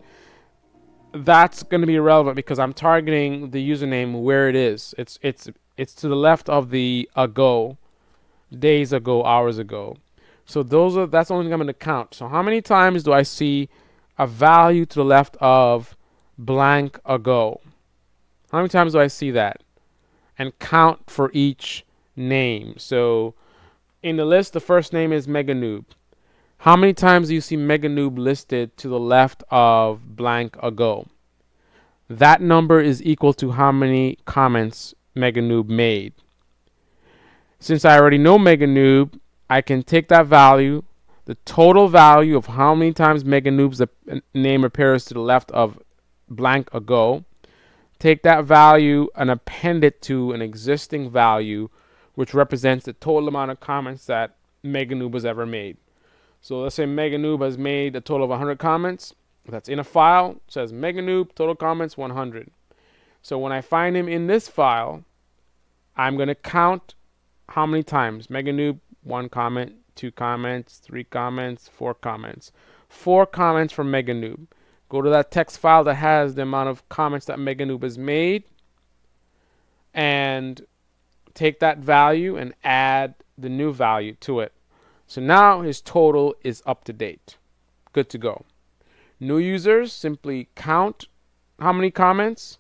that's going to be irrelevant because I'm targeting the username where it is. It's to the left of the ago, days ago, hours ago. So that's the only thing I'm going to count. So how many times do I see a value to the left of blank ago? How many times do I see that? And count for each name. So in the list, the first name is myNum. How many times do you see myNum listed to the left of blank ago? that number is equal to how many comments MegaNoob made. Since I already know MegaNoob, I can take that value, the total value of how many times MegaNoob's name appears to the left of blank ago, take that value and append it to an existing value, which represents the total amount of comments that MegaNoob has ever made. So let's say MegaNoob has made a total of 100 comments. That's in a file. It says MegaNoob, total comments 100. So when I find him in this file, I'm going to count how many times. MegaNoob, 1 comment, 2 comments, 3 comments, 4 comments. 4 comments from MegaNoob. Go to that text file that has the amount of comments that MegaNoob has made and take that value and add the new value to it. So now his total is up to date. Good to go. New users, simply count how many comments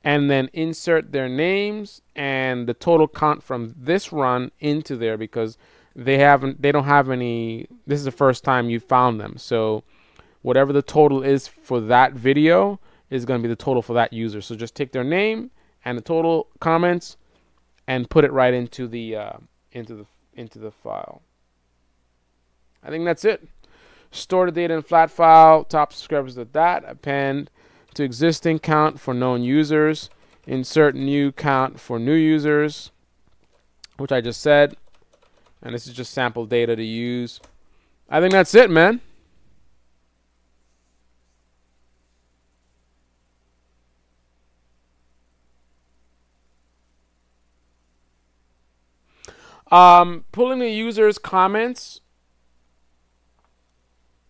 and then insert their names and the total count from this run into there, because they don't have any. This is the first time you found them. So whatever the total is for that video is going to be the total for that user. So just take their name and the total comments and put it right into the file. I think that's it. Store the data in flat file. Top subscribers at that. Append to existing count for known users. Insert new count for new users, which I just said. And this is just sample data to use. I think that's it, man. Pulling the user's comments,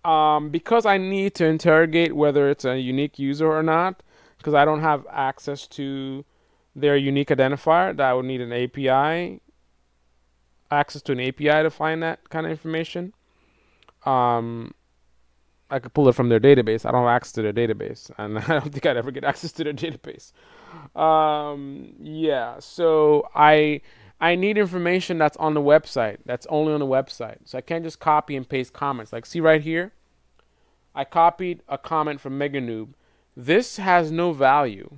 because I need to interrogate whether it's a unique user or not, because I don't have access to their unique identifier, that I would need an API, access to an API to find that kind of information. I could pull it from their database. I don't have access to their database, and I don't think I'd ever get access to their database. Yeah, so I need information that's on the website, that's only on the website. So I can't just copy and paste comments. Like, see right here, I copied a comment from MegaNoob. This has no value.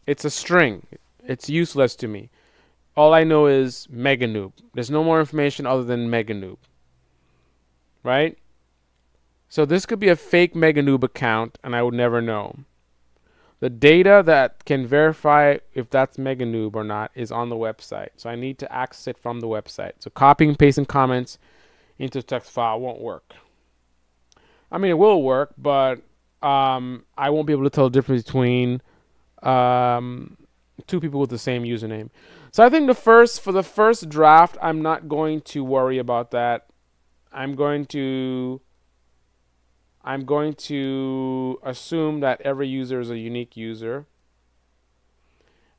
It's a string. It's useless to me. All I know is MegaNoob. There's no more information other than MegaNoob. Right? So this could be a fake MegaNoob account, and I would never know. The data that can verify if that's MegaNoob or not is on the website. So I need to access it from the website. So copying and pasting comments into a text file won't work. I mean, it will work, but I won't be able to tell the difference between two people with the same username. So I think for the first draft, I'm not going to worry about that. I'm going to assume that every user is a unique user.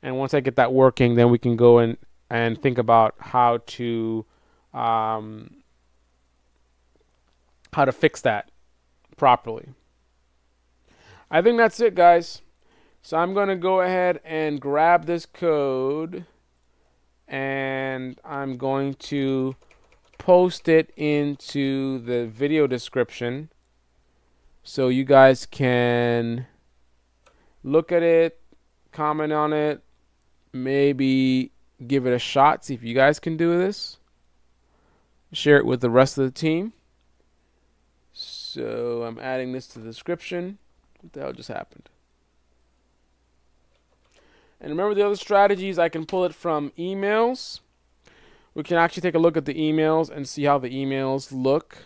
And once I get that working, then we can go in and think about how to fix that properly. I think that's it, guys. So I'm going to go ahead and grab this code, and I'm going to post it into the video description so you guys can look at it, comment on it, maybe give it a shot, see if you guys can do this. Share it with the rest of the team. So I'm adding this to the description. What the hell just happened? And remember the other strategies, I can pull it from emails. We can actually take a look at the emails and see how the emails look.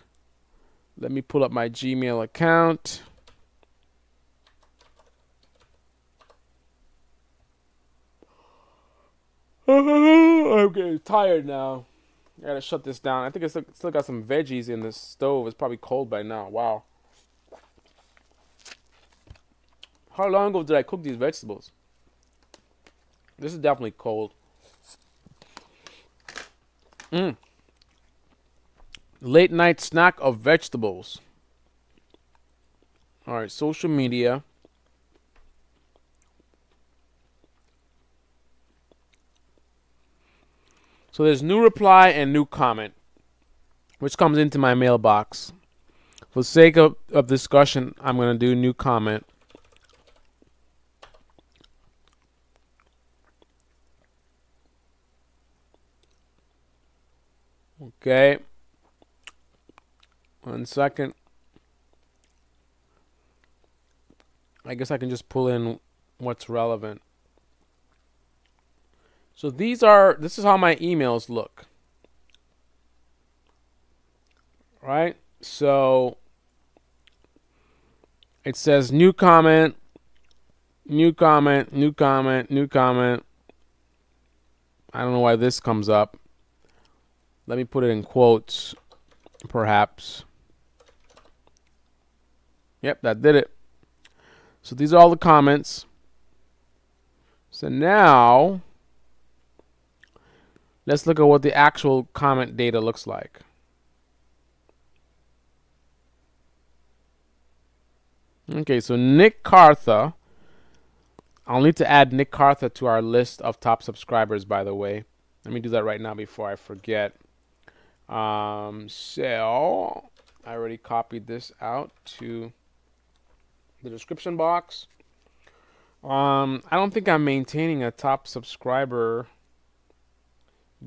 Let me pull up my Gmail account. I'm getting tired now. I gotta shut this down. I think I still got some veggies in the stove. It's probably cold by now. Wow. How long ago did I cook these vegetables? This is definitely cold. Late night snack of vegetables. Alright, social media. So there's new reply and new comment, which comes into my mailbox. For the sake of discussion, I'm going to do new comment. Okay. 1 second. I guess I can just pull in what's relevant. So this is how my emails look. Right? So it says new comment, new comment, new comment, new comment. I don't know why this comes up. Let me put it in quotes, perhaps. Yep, that did it. So these are all the comments. So now, let's look at what the actual comment data looks like. Okay, so Nick Cartha. I'll need to add Nick Cartha to our list of top subscribers, by the way. Let me do that right now before I forget. So I already copied this out to the description box. I don't think I'm maintaining a top subscriber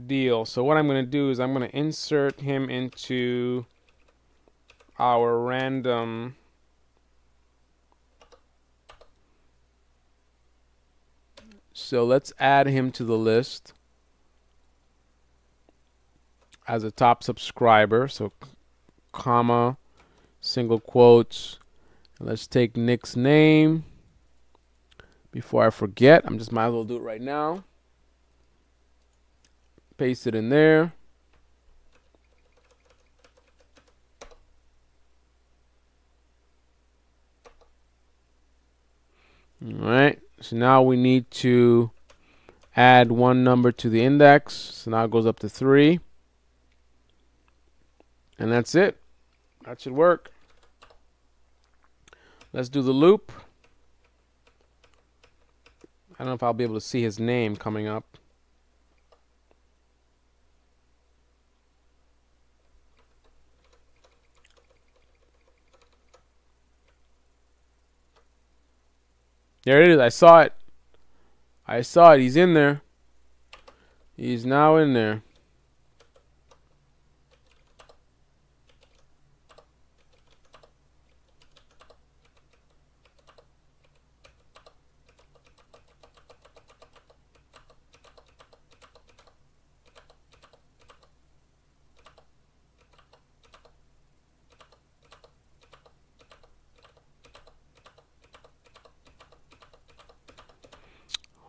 deal. So what I'm going to do is I'm going to insert him into our random So let's add him to the list as a top subscriber. So comma, single quotes. Let's take Nick's name. Before I forget, might as well do it right now. Paste it in there. All right. So now we need to add one number to the index. So now it goes up to 3. And that's it. That should work. Let's do the loop. I don't know if I'll be able to see his name coming up. There it is. I saw it. I saw it. He's in there. He's now in there.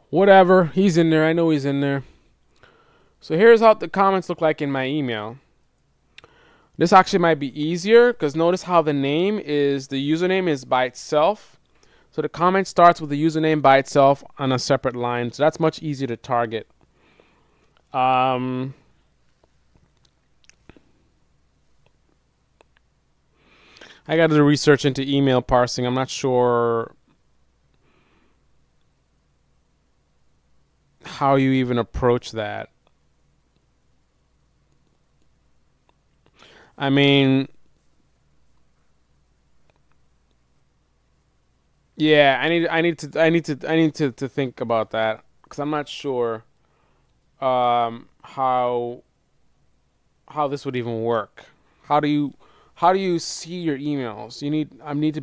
Whatever, he's in there. I know he's in there. So here's how the comments look like in my email. This actually might be easier because notice how the username is by itself. So the comment starts with the username by itself on a separate line. So that's much easier to target. I got to do research into email parsing. I'm not sure how you even approach that. I mean, yeah, I need to think about that because I'm not sure how this would even work. How do you see your emails? I need to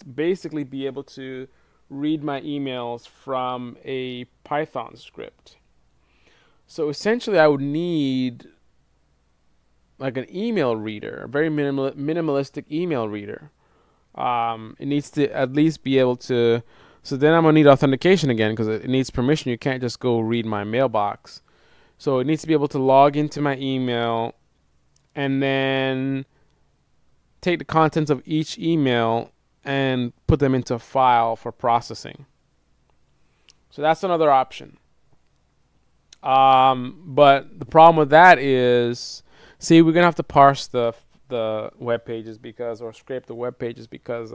basically be able to read my emails from a Python script. So essentially I would need like an email reader, a very minimalistic email reader. It needs to at least be able to, so then I'm gonna need authentication again because it needs permission. You can't just go read my mailbox. So it needs to be able to log into my email and then take the contents of each email and put them into a file for processing. So that's another option. But the problem with that is, see, we're gonna have to parse the web pages or scrape the web pages because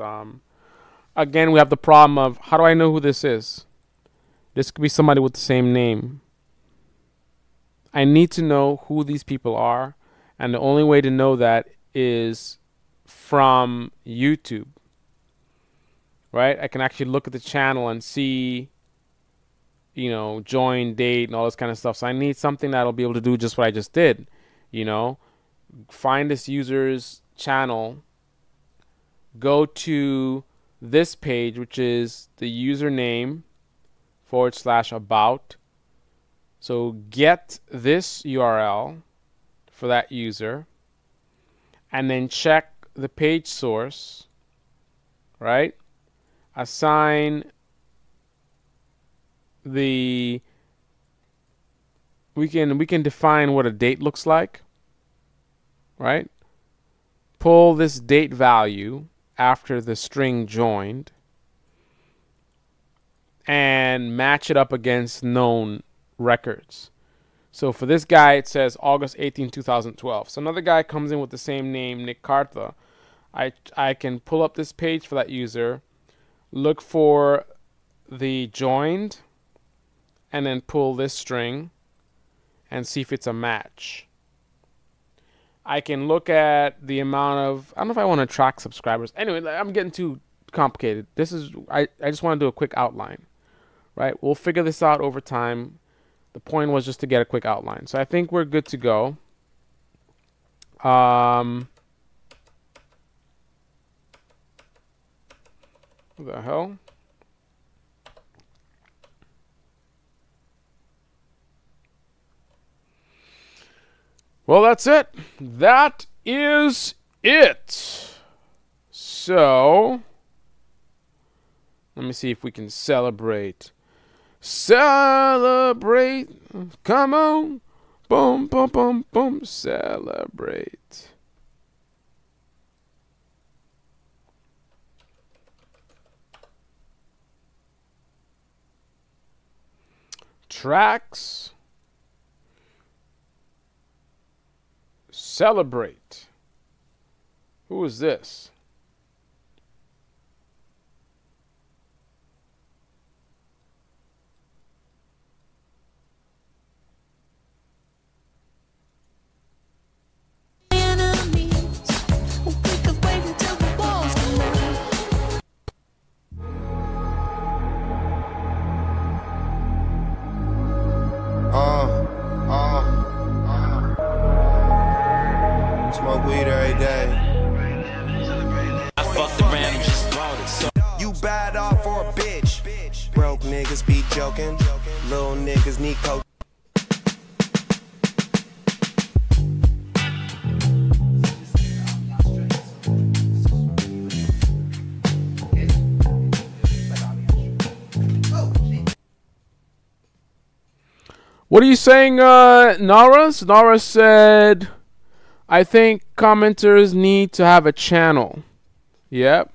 again we have the problem of how do I know who this is? This could be somebody with the same name. I need to know who these people are, and the only way to know that is from YouTube. Right? I can actually look at the channel and see, join, date, and all this kind of stuff. So I need something that'll be able to do just what I just did. You know, find this user's channel, go to this page, which is the username / about. So get this URL for that user, and then check the page source, right? Assign the, we can define what a date looks like, right? Pull this date value after the string joined and match it up against known records. So for this guy, it says August 18, 2012. So another guy comes in with the same name, Nick Cartha. I can pull up this page for that user, look for the joined, and then pull this string and see if it's a match. I can look at the amount of, I don't know if I want to track subscribers. Anyway, I'm getting too complicated. This is, I just want to do a quick outline, right? We'll figure this out over time. The point was just to get a quick outline. So I think we're good to go. What the hell? Well, that's it. That is it. So, let me see if we can celebrate. Celebrate. Come on. Boom, boom, boom, boom. Celebrate. Tracks. Celebrate. Who is this? Smoke weed every day. I fucked around and just brought it. So You bad off for a bitch. Broke niggas be joking. Little niggas need coke. What are you saying, Naras? Naras said, I think commenters need to have a channel. Yep.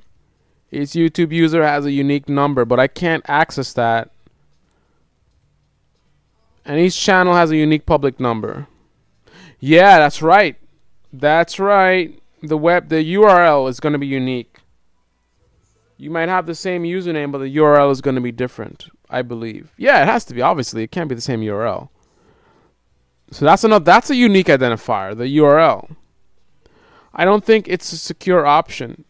Each YouTube user has a unique number, but I can't access that. And each channel has a unique public number. Yeah, that's right. That's right. The URL is going to be unique. You might have the same username, but the URL is going to be different, I believe. Yeah, it has to be. Obviously, it can't be the same URL. So that's a unique identifier, the URL. I don't think it's a secure option.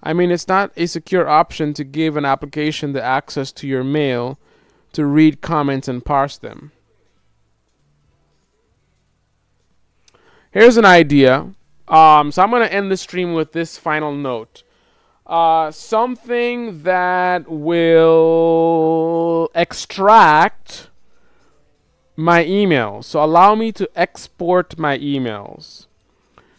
I mean, it's not a secure option to give an application the access to your mail to read comments and parse them. Here's an idea. So I'm going to end the stream with this final note. Something that will extract my emails. So allow me to export my emails.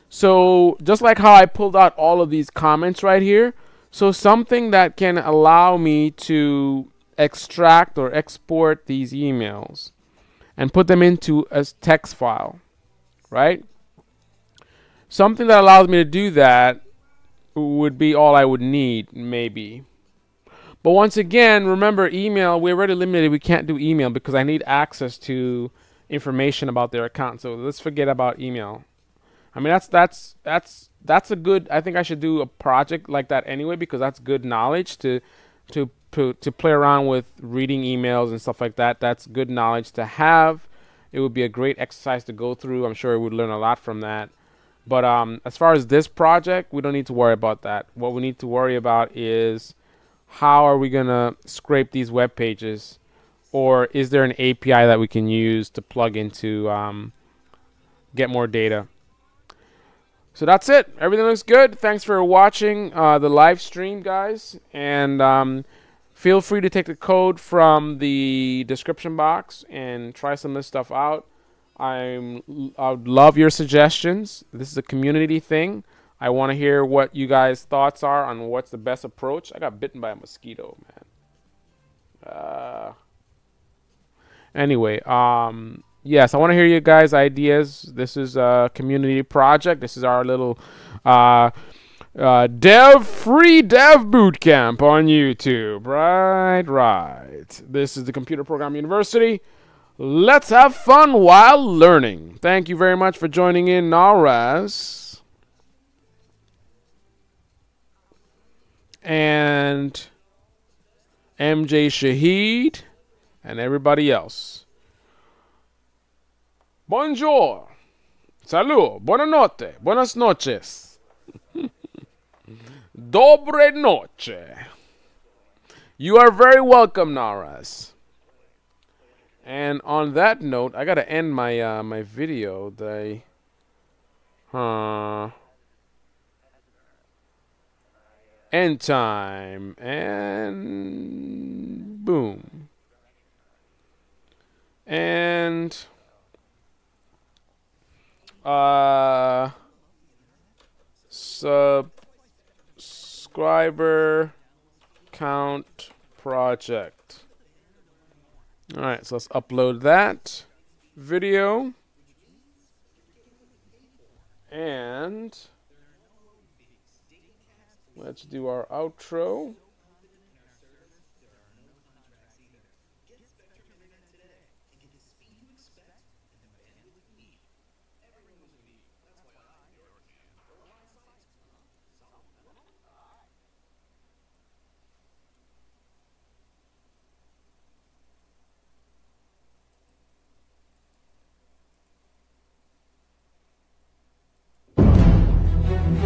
So just like how I pulled out all of these comments right here, so something that can allow me to extract or export these emails and put them into a text file, right? Something that allows me to do that would be all I would need, maybe. But once again, remember, email, we're already limited. We can't do email because I need access to information about their account. So let's forget about email. I mean, that's a good, I think I should do a project like that anyway, because that's good knowledge to play around with reading emails and stuff like that. That's good knowledge to have. It would be a great exercise to go through. I'm sure we would learn a lot from that. But as far as this project, we don't need to worry about that. What we need to worry about is how are we going to scrape these web pages, or is there an API that we can use to plug into get more data? So that's it. Everything looks good. Thanks for watching the live stream, guys. And feel free to take the code from the description box and try some of this stuff out. I would love your suggestions. This is a community thing. I want to hear what you guys' thoughts are on what's the best approach. I got bitten by a mosquito, man. Anyway, yes, I want to hear you guys' ideas. This is a community project. This is our little free dev boot camp on YouTube. Right. This is the Computer Program University. Let's have fun while learning. Thank you very much for joining in, Naraz. And MJ Shahid. And everybody else. Bonjour. Salud. Buonanotte. Buenas noches. Dobre noche. You are very welcome, Naras. And on that note, I gotta end my my video. End time. And boom. And subscriber count project. All right, so let's upload that video. And let's do our outro.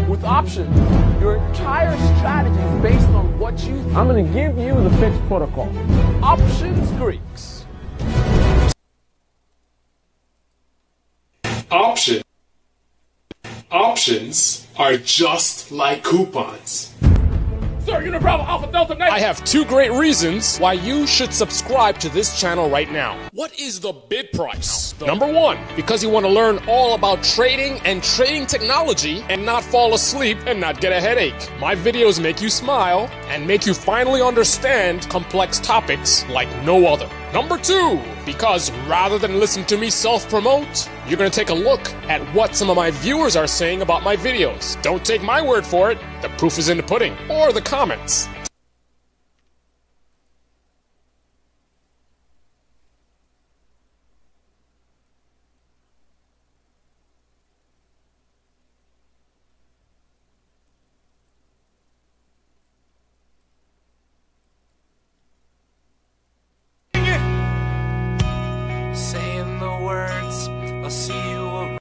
With options, your entire strategy is based on what you... I'm going to give you the fixed protocol. Options Greeks. Options are just like coupons. Sir, Unit Bravo Alpha Delta Nate. I have 2 great reasons why you should subscribe to this channel right now. What is the bid price? Number 1, because you want to learn all about trading and trading technology and not fall asleep and not get a headache. My videos make you smile and make you finally understand complex topics like no other. Number 2, because rather than listen to me self-promote, you're going to take a look at what some of my viewers are saying about my videos. Don't take my word for it. The proof is in the pudding or the comments. Saying the words, I'll see you around.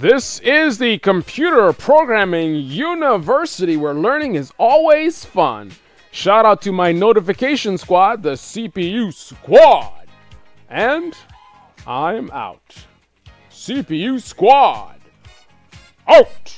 This is the Computer Programming University, where learning is always fun. Shout out to my notification squad, the CPU squad. And I'm out. CPU squad out.